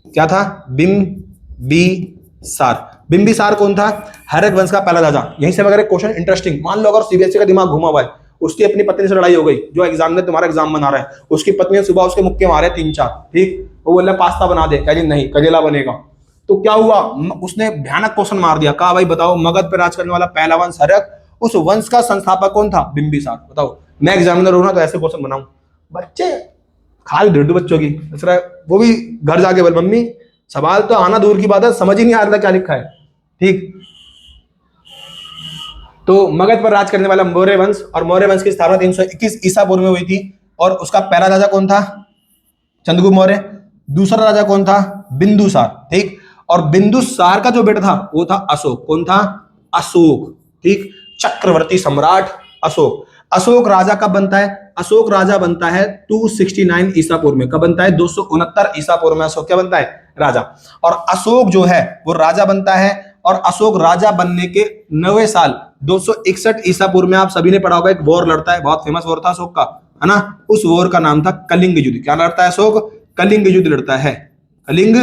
क्या था? बिंबिसार। बिंबिसार कौन था? हर्यक वंश का पहला राजा। यहीं से अगर क्वेश्चन इंटरेस्टिंग, मान लो अगर सीबीएसई का दिमाग घुमा हुआ है, उसकी अपनी पत्नी से लड़ाई हो गई, जो एग्जाम में तुम्हारा एग्जाम बना रहा है, उसकी पत्नी ने सुबह उसके मुक्के मारे 3-4, ठीक, वो बोल रहा पास्ता बना दे, कह नहीं कजेला बनेगा। तो क्या हुआ? उसने भयानक क्वेश्चन मार दिया। कहा भाई बताओ, मगध पर राज करने वाला पहला वंश हर्यक, उस वंश का संस्थापक कौन था? बिंबिसार। बताओ, मैं एग्जामिनर हूं ना तो ऐसे क्वेश्चन बनाऊं। बच्चे खाली दृढ़ बच्चों की, वो भी घर जाके बोल मम्मी सवाल तो आना दूर की बात है, समझ ही नहीं आ रहा क्या लिखा है। ठीक, तो मगध पर राज करने वाला मौर्य वंश, और मौर्य वंश की स्थापना 321 ईसा पूर्व में हुई थी। और उसका पहला राजा कौन था? चंद्रगुप्त मौर्य। दूसरा राजा कौन था? बिंदुसार। ठीक, और बिंदुसार का जो बेटा था वो था अशोक। कौन था? अशोक। ठीक, चक्रवर्ती सम्राट अशोक। अशोक राजा कब बनता है? अशोक राजा बनता है 269 ईसा पूर्व में। कब बनता है? 269 ईसा पूर्व में अशोक क्या बनता है? राजा। और अशोक जो है वो राजा बनता है, और अशोक राजा बनने के 9वें साल 261 ईसा पूर्व में आप सभी ने पढ़ा होगा, एक वॉर लड़ता है, बहुत फेमस वॉर था अशोक का, है ना। उस वॉर का नाम था कलिंग युद्ध। क्या लड़ता है अशोक? कलिंग युद्ध लड़ता है। कलिंग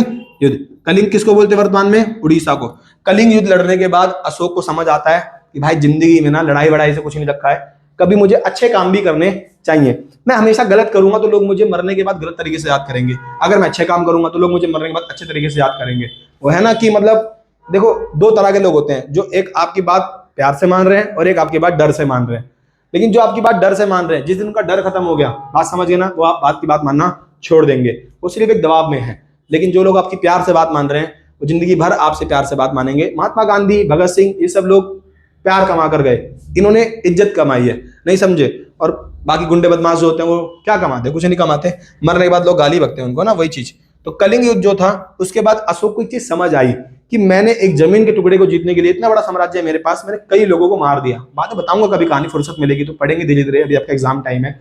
युद्ध। कलिंग किसको बोलते हैं वर्तमान में? उड़ीसा को। कलिंग युद्ध लड़ने के बाद अशोक को समझ आता है कि भाई जिंदगी में ना लड़ाई वड़ाई से कुछ नहीं रखा है, कभी मुझे अच्छे काम भी करने चाहिए। मैं हमेशा गलत करूंगा तो लोग मुझे मरने के बाद गलत तरीके से याद करेंगे, अगर मैं अच्छे काम करूंगा तो लोग मुझे मरने के बाद अच्छे तरीके से याद करेंगे। वो है ना कि मतलब देखो, 2 तरह के लोग होते हैं, जो एक आपकी बात प्यार से मान रहे हैं और एक आपकी बात डर से मान रहे हैं। लेकिन जो आपकी बात डर से मान रहे हैं, जिस दिन उनका डर खत्म हो गया, बात समझ गए ना, वो आप बात की बात मानना छोड़ देंगे, वो सिर्फ एक दबाव में है। लेकिन जो लोग आपकी प्यार से बात मान रहे हैं, वो जिंदगी भर आपसे प्यार से बात मानेंगे। महात्मा गांधी, भगत सिंह, ये सब लोग प्यार कमा कर गए, इन्होंने इज्जत कमाई है, नहीं समझे। और बाकी गुंडे बदमाश जो होते हैं वो क्या कमाते हैं? कुछ नहीं कमाते, मरने के बाद लोग गाली बकते हैं उनको ना, वही चीज। तो कलिंग युद्ध जो था, उसके बाद अशोक को एक चीज समझ आई कि मैंने एक जमीन के टुकड़े को जीतने के लिए, इतना बड़ा साम्राज्य है मेरे पास, मैंने कई लोगों को मार दिया। बाद में बताऊंगा, कभी कहानी फुर्सत मिलेगी तो पढ़ेंगे धीरे धीरे, अभी आपका एग्जाम टाइम है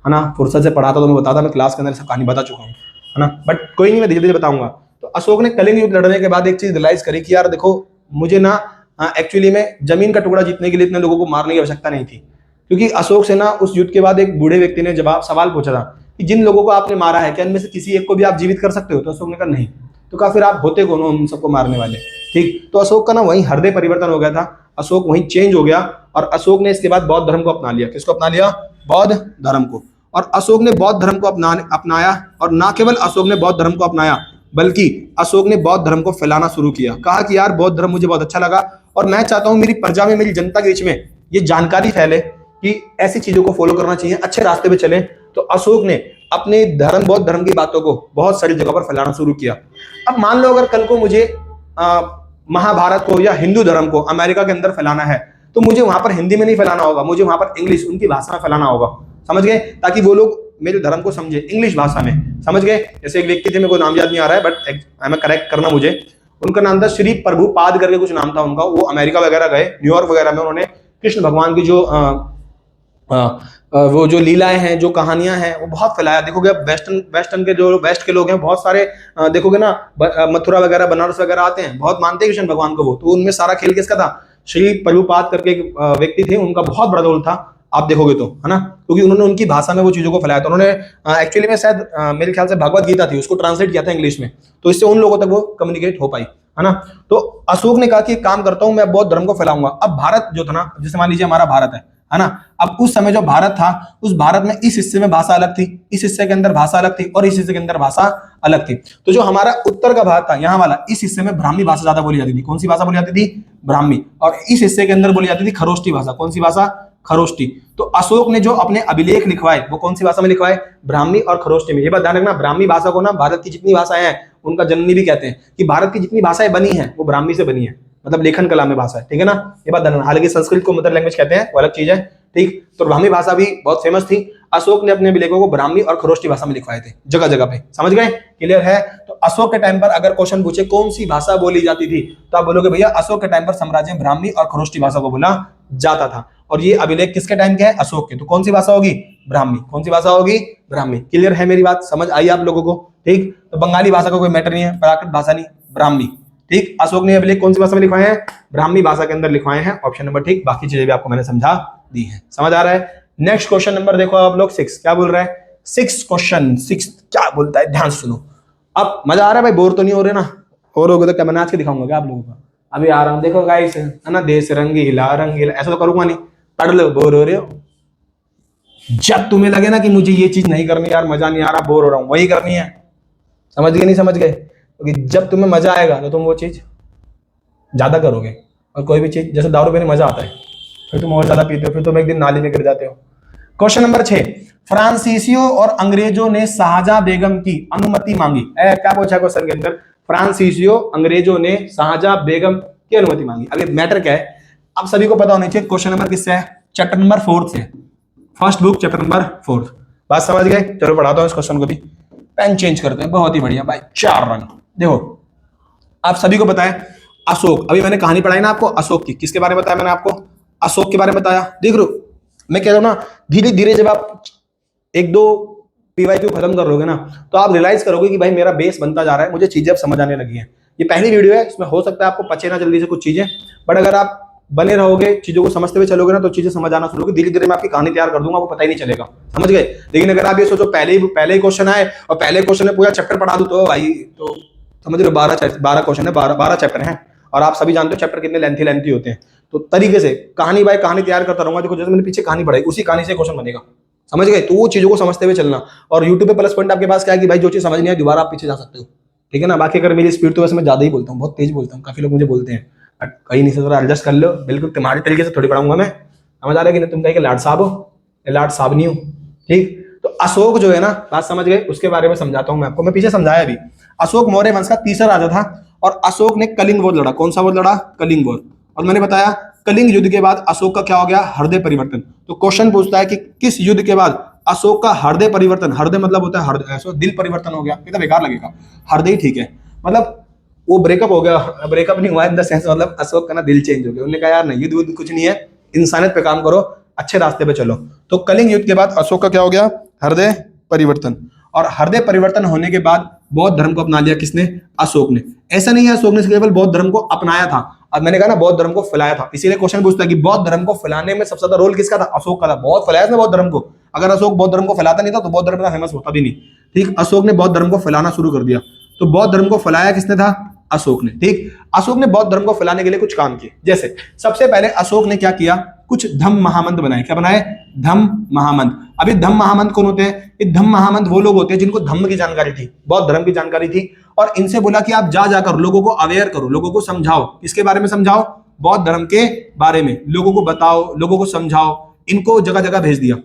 ना। फुर्सत से पढ़ाता तो मैं बताता, मैं क्लास के अंदर सब कहानी बता चुका हूँ, है ना, बट कोई नहीं, मैं धीरे धीरे बताऊंगा। तो अशोक ने कलिंग युद्ध लड़ने के बाद एक चीज रियलाइज करी कि यार देखो, मुझे ना एक्चुअली में जमीन का टुकड़ा जीतने के लिए इतने लोगों को मारने की आवश्यकता नहीं थी। क्योंकि अशोक से ना उस युद्ध के बाद एक बूढ़े व्यक्ति ने सवाल पूछा था कि जिन लोगों को आपने मारा है, क्या इनमें से किसी एक को भी आप जीवित कर सकते हो? तो अशोक ने कहा नहीं। तो कहा फिर आप होते कौन हो उन सबको मारने वाले? ठीक, तो अशोक का ना वहीं हृदय परिवर्तन हो गया था, अशोक वहीं चेंज हो गया। और अशोक ने इसके बाद बौद्ध धर्म को अपना लिया। किसको अपना लिया? बौद्ध धर्म को। और अशोक ने बौद्ध धर्म को अपनाया, और ना केवल अशोक ने बौद्ध धर्म को अपनाया, बल्कि अशोक ने बौद्ध धर्म को फैलाना शुरू किया। कहा कि यार बौद्ध धर्म मुझे बहुत अच्छा लगा, और मैं चाहता हूं मेरी प्रजा में, मेरी जनता के बीच में ये जानकारी फैले कि ऐसी चीजों को फॉलो करना चाहिए, अच्छे रास्ते पे चलें। तो अशोक ने अपने धर्म, बौद्ध धर्म की बातों को बहुत सारी जगह पर फैलाना शुरू किया। अब मान लो अगर कल को मुझे महाभारत को या हिंदू धर्म को अमेरिका के अंदर फैलाना है, तो मुझे वहां पर हिंदी में नहीं फैलाना होगा, मुझे वहां पर इंग्लिश, उनकी भाषा में फैलाना होगा। समझ गए? ताकि वो लोग मेरे धर्म को समझे इंग्लिश भाषा में। समझ गए? जैसे एक व्यक्ति थे, मेरे को नाम याद नहीं आ रहा है, बट मैं करेक्ट करना मुझे, उनका नाम था श्री प्रभुपाद करके कुछ नाम था उनका। वो अमेरिका वगैरह गए, न्यूयॉर्क वगैरह में, उन्होंने कृष्ण भगवान की जो वो जो लीलाएं हैं, जो कहानियां हैं, वो बहुत फैलाया। देखोगे वेस्टर्न के जो वेस्ट के लोग हैं, बहुत सारे देखोगे ना, मथुरा वगैरह, बनारस वगैरह आते हैं, बहुत मानते हैं कृष्ण भगवान को वो। तो उनमें सारा खेल किसका था? श्री प्रभुपाद करके एक व्यक्ति थे, उनका बहुत बड़ा रोल था, आप देखोगे तो, है ना, क्योंकि उन्होंने उनकी भाषा में वो चीजों को फैलाया था। उन्होंने एक्चुअली में शायद मेरे ख्याल से भगवत गीता थी, उसको ट्रांसलेट किया था इंग्लिश में, तो इससे उन लोगों तक वो कम्युनिकेट हो पाई, है ना। तो अशोक ने कहा कि एक काम करता हूं, मैं बौद्ध धर्म को फैलाऊंगा। अब भारत जो था ना, जैसे मान लीजिए हमारा भारत है ना, अब उस समय जो भारत था, उस भारत में इस हिस्से में भाषा अलग थी, इस हिस्से के अंदर भाषा अलग थी, और इस हिस्से के अंदर भाषा अलग थी। तो जो हमारा उत्तर का भाग था, यहाँ वाला, इस हिस्से में ब्राह्मी भाषा ज्यादा बोली जाती थी। कौन सी भाषा बोली जाती थी? ब्राह्मी। और इस हिस्से के अंदर बोली जाती थी खरोष्टी भाषा। कौन सी भाषा? खरोष्टी। तो अशोक ने जो अपने अभिलेख लिखवाए, वो कौन सी भाषा में लिखवाए? ब्राह्मी और खरोष्टी में। ये बात ध्यान रखना, ब्राह्मी भाषा को ना भारत की जितनी भाषाएं हैं उनका जननी भी कहते हैं, कि भारत की जितनी भाषाएं बनी है वो ब्राह्मी से बनी है, मतलब लेखन कला में भाषा है, ठीक है ना। ये बात ध्यान रखना। हालांकि संस्कृत को मदर लैंग्वेज कहते हैं, वो अलग चीज है, ठीक। तो ब्राह्मी भाषा भी बहुत फेमस थी। अशोक ने अपने अभिलेखों को ब्राह्मी और खरोष्टी भाषा में लिखवाए थे, जगह जगह पे। समझ गए? क्लियर है? तो अशोक के टाइम पर अगर क्वेश्चन पूछे कौन सी भाषा बोली जाती थी, तो आप बोलोगे भैया अशोक के टाइम पर साम्राज्य में ब्राह्मी और खरोष्टी भाषा को बोला जाता था। और ये अभिलेख किसके टाइम के है? अशोक के। तो कौन सी भाषा होगी? ब्राह्मी। कौन सी भाषा होगी? ब्राह्मी। क्लियर है मेरी बात? समझ आई आप लोगों को? ठीक। तो बंगाली भाषा का कोई मैटर नहीं है, प्राकृत भाषा नहीं, ब्राह्मी। ठीक। अशोक ने अभिलेख कौन सी भाषा में लिखवाए हैं? ब्राह्मी भाषा के अंदर लिखवाए हैं। ऑप्शन नंबर ठीक। बाकी चीजें भी आपको मैंने समझा दी है। समझ आ रहा है? नेक्स्ट क्वेश्चन नंबर देखो आप लोग 6 क्या बोल रहा है? 6 क्वेश्चन 6 क्या बोलता है, ध्यान सुनो। अब मजा आ रहा है भाई? बोर तो नहीं हो रहे ना? और होगे तो क्या मैं आज के दिखाऊंगा क्या आप लोगों को? अभी आ रहा हूं, देखो गाइस, है ना, देश रंगीला रंगीला, ऐसा तो करूंगा नहीं। पढ़ लो, बोर हो रहे हो? जब तुम्हें लगे ना कि मुझे ये चीज नहीं करनी यार, मजा नहीं आ रहा, बोर हो रहा हूं, वही करनी है। समझ गए? नहीं समझ गए? क्योंकि जब तुम्हें मजा आएगा तो तुम वो चीज ज्यादा करोगे। और कोई भी चीज, जैसे दारू पीने मजा आता है, फिर तुम और ज्यादा पीते हो, फिर तुम एक दिन नाली में गिर जाते हो। क्वेश्चन नंबर 6, फ्रांसीसियों और अंग्रेजों ने शाहजहां बेगम की अनुमति मांगी। क्या पूछा क्वेश्चन के अंदर? फ्रांसीसियों, अंग्रेजों ने शाहजहां बेगम की अनुमति मांगी। अभी मैटर क्या है आप सभी को पता होना चाहिए। क्वेश्चन नंबर किससे है? चैप्टर नंबर 4 से, फर्स्ट बुक चैप्टर नंबर 4। बात समझ गए? चलो पढ़ाता हूं इस क्वेश्चन को भी। पेन चेंज करते हैं, बहुत ही बढ़िया भाई। 4 रंग देखो, आप सभी को पता है अशोक, अभी मैंने कहानी पढ़ाई ना आपको अशोक की। किसके बारे में बताया मैंने आपको? अशोक के बारे में बताया। देख लो, मैं कह रहा हूं ना, धीरे धीरे जब आप 1-2 पीवाईक्यू खत्म कर लोगे ना, तो आप रियलाइज करोगे कि भाई मेरा बेस बनता जा रहा है, मुझे चीजें अब समझ आने लगी हैं। ये पहली वीडियो है, इसमें हो सकता है आपको पचे ना जल्दी से कुछ चीजें, बट अगर आप बने रहोगे, चीजों को समझते हुए चलोगे ना, तो चीजें समझ आना शुरू होगी। धीरे धीरे मैं आपकी कहानी तैयार कर दूंगा, वो पता ही नहीं चलेगा। समझ गए? लेकिन अगर आप ये सोचो पहले ही क्वेश्चन आए और पहले क्वेश्चन में पूरा चैप्टर पढ़ा दूं, तो भाई तो समझ लो 12 क्वेश्चन है, 12 चैप्टर हैं, और आप सभी जानते हो चैप्टर कितने लेंथी होते हैं। तो तरीके से कहानी बाय कहानी तैयार करता रहूंगा। देखो जैसे मैंने पीछे कहानी पढ़ाई, उसी कहानी से क्वेश्चन बनेगा। समझ गए? तो वो चीजों को समझते हुए चलना। और यूट्यूब पे प्लस पॉइंट आपके पास क्या है कि भाई जो चीज समझ नहीं है दोबारा आप पीछे जा सकते हो, ठीक है ना। बाकी अगर मेरी स्पीड तो वैसे मैं ज्यादा ही बोलता हूँ, बहुत तेज बोलता हूँ, काफी लोग मुझे बोलते हैं, कहीं नहीं से थोड़ा एडजस्ट कर लो, बिल्कुल तुम्हारे तरीके से थोड़ी पढ़ाऊंगा मैं, समझ आ रहा है कि नहीं? तुम कहीं के लाड साहब हो, लाड साहब नहीं हो, ठीक? तो अशोक जो है ना, बात समझ गए, उसके बारे में समझाता हूं मैं आपको, मैं पीछे समझाया अभी। अशोक मौर्य वंश का तीसरा राजा था और अशोक ने कलिंग वॉर लड़ा। कौन सा वॉर लड़ा? कलिंग वॉर। और मैंने बताया कलिंग युद्ध के बाद अशोक का क्या हो गया? हृदय परिवर्तन। तो क्वेश्चन पूछता है कि किस युद्ध के बाद अशोक का हृदय परिवर्तन, हृदय मतलब होता है हृदय, दिल परिवर्तन हो गया, कितना बेकार लगेगा, हृदय ही ठीक है, मतलब वो ब्रेकअप हो गया, ब्रेकअप नहीं हुआ इन द सेंस, मतलब अशोक का ना दिल चेंज हो गया। उन्होंने कहा यार नहीं, युद्ध कुछ नहीं है, इंसानियत पे काम करो, अच्छे रास्ते पे चलो। तो कलिंग युद्ध के बाद अशोक का क्या हो गया? हृदय परिवर्तन। और हृदय परिवर्तन होने के बाद बौद्ध धर्म को अपना लिया किसने? अशोक ने। ऐसा नहीं है अशोक ने केवल बौद्ध धर्म को अपनाया था, अब मैंने कहा ना बौद्ध धर्म को फैलाया था, इसीलिए क्वेश्चन पूछता है कि बौद्ध धर्म को फैलाने में सबसे ज्यादा रोल किसका था? अशोक का था। बहुत फैलाया था बौद्ध धर्म को, अगर अशोक बौद्ध धर्म को फैलाता नहीं था तो बौद्ध धर्म फेमस होता भी नहीं, ठीक? अशोक ने बौद्ध धर्म को फैलाना शुरू कर दिया। तो बौद्ध धर्म को फैलाया किसने था? अशोक ने, ठीक? अशोक ने बौद्ध धर्म को फैलाने के लिए कुछ काम किए, जैसे सबसे पहले अशोक ने क्या किया? कुछ धम्म महामंत्र बनाए। क्या बनाए? धम्म महामंत्र। अभी धम्म महामंत्र कौन होते हैं? ये धम्म महामंत्र वो लोग होते हैं जिनको धम्म की जानकारी थी, बौद्ध धर्म की जानकारी थी, और इनसे बोला कि आप जा जाकर लोगों को अवेयर करो, लोगों को समझाओ। किसके बारे में समझाओ? बौद्ध धर्म के बारे में लोगों को बताओ, लोगों को समझाओ। इनको जगह जगह भेज दिया।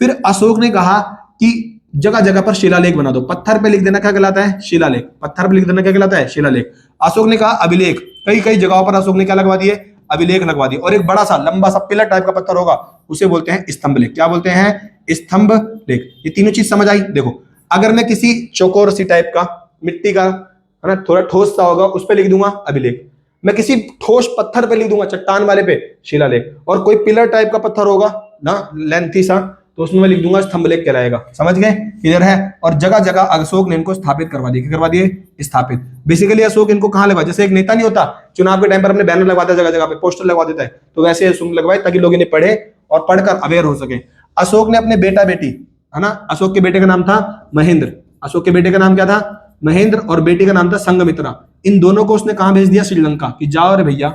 फिर अशोक ने कहा कि जगह जगह पर शिलालेख बना दो। पत्थर पे लिख देना क्या कहलाता है? शिलालेख। पत्थर पे लिख देना क्या कहलाता है? शिलालेख। अशोक ने कहा अभिलेख। कई कई जगहों पर अशोक ने क्या लगवा दिए? अभिलेख लगवा दिए। और एक बड़ा सा लंबा सा पिलर टाइप का पत्थर होगा, उसे बोलते हैं स्तंभ लेख। क्या बोलते हैं? स्तंभ लेख। ये तीनों चीज समझ आई? देखो, अगर मैं किसी चौकोर सी टाइप का मिट्टी का, है ना, थोड़ा ठोस सा होगा, उस पर लिख दूंगा अभिलेख। मैं किसी ठोस पत्थर पे लिख दूंगा, चट्टान वाले पे, शिलालेख। और कोई पिलर टाइप का पत्थर होगा ना, लेंथी सा, तो उसमें मैं लिख दूंगा स्तंभलेख कहलाएगा। समझ गए? क्लियर है? और जगह जगह अशोक ने इनको स्थापित करवा दिए। क्या करवा दिए? स्थापित। बेसिकली अशोक इनको कहां लगवा, जैसे एक नेता नहीं होता चुनाव के टाइम पर अपने बैनर लगवाता है, जगह जगह पे पोस्टर लगवा देता है, तो वैसे अशोक लगवाए ताकि लोग इन्हें पढ़े और पढ़कर अवेयर हो सके। अशोक ने अपने बेटा बेटी, है ना, अशोक के बेटे का नाम था महेंद्र। अशोक के बेटे का नाम क्या था? महेंद्र। और बेटी का नाम था संघमित्रा। इन दोनों को उसने कहां भेज दिया? श्रीलंका। कि जाओ रे भैया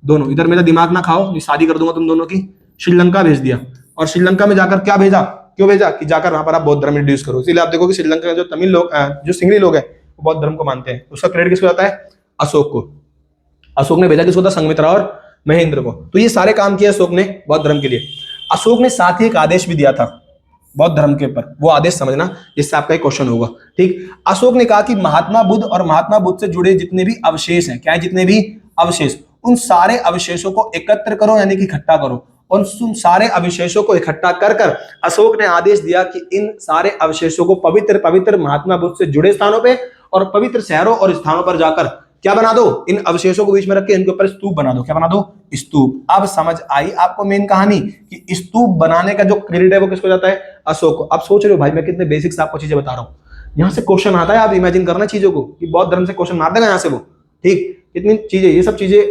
दोनों, इधर मेरा दिमाग ना खाओ, शादी कर दूंगा तुम दोनों की। श्रीलंका भेज दिया। और श्रीलंका में जाकर क्या भेजा? क्यों भेजा? कि जाकर वहां पर आप बौद्ध धर्म इंट्रोड्यूस करो। इसीलिए आप देखो कि श्रीलंका के जो तमिल लोग, जो सिंगली लोग हैं, वो बौद्ध धर्म को मानते हैं। उसका क्रेडिट किसको जाता है? अशोक को। अशोक ने भेजा किसको था? संघमित्रा और महेंद्र को। तो ये सारे काम किए अशोक ने बौद्ध धर्म के लिए। अशोक ने साथ ही एक आदेश भी दिया था बौद्ध धर्म के ऊपर, वो आदेश समझना, जिससे आपका एक क्वेश्चन होगा, ठीक? अशोक ने कहा कि महात्मा बुद्ध और महात्मा बुद्ध से जुड़े जितने भी अवशेष हैं, क्या है? जितने भी अवशेष, उन सारे अवशेषों को एकत्र करो, यानी कि इकट्ठा करो। और उन सारे अवशेषों को इकट्ठा कर कर अशोक ने आदेश दिया कि इन सारे अवशेषों को पवित्र पवित्र महात्मा बुद्ध से जुड़े स्थानों पे और पवित्र शहरों और स्थानों पर जाकर क्या बना दो? इन अवशेषों को बीच में रख के इनके ऊपर स्तूप बना दो। क्या बना दो? स्तूप। अब समझ आई आपको मेन कहानी कि स्तूप बनाने का जो क्रेडिट है वो किसको जाता है? अशोक को। अब सोच रहे हो भाई मैं कितने बेसिक्स आपको चीजें बता रहा हूं, यहां से क्वेश्चन आता है, आप इमेजिन करना चीजों को कि बौद्ध धर्म से क्वेश्चन मार देगा यहां से वो, ठीक? कितनी चीजें, ये सब चीजें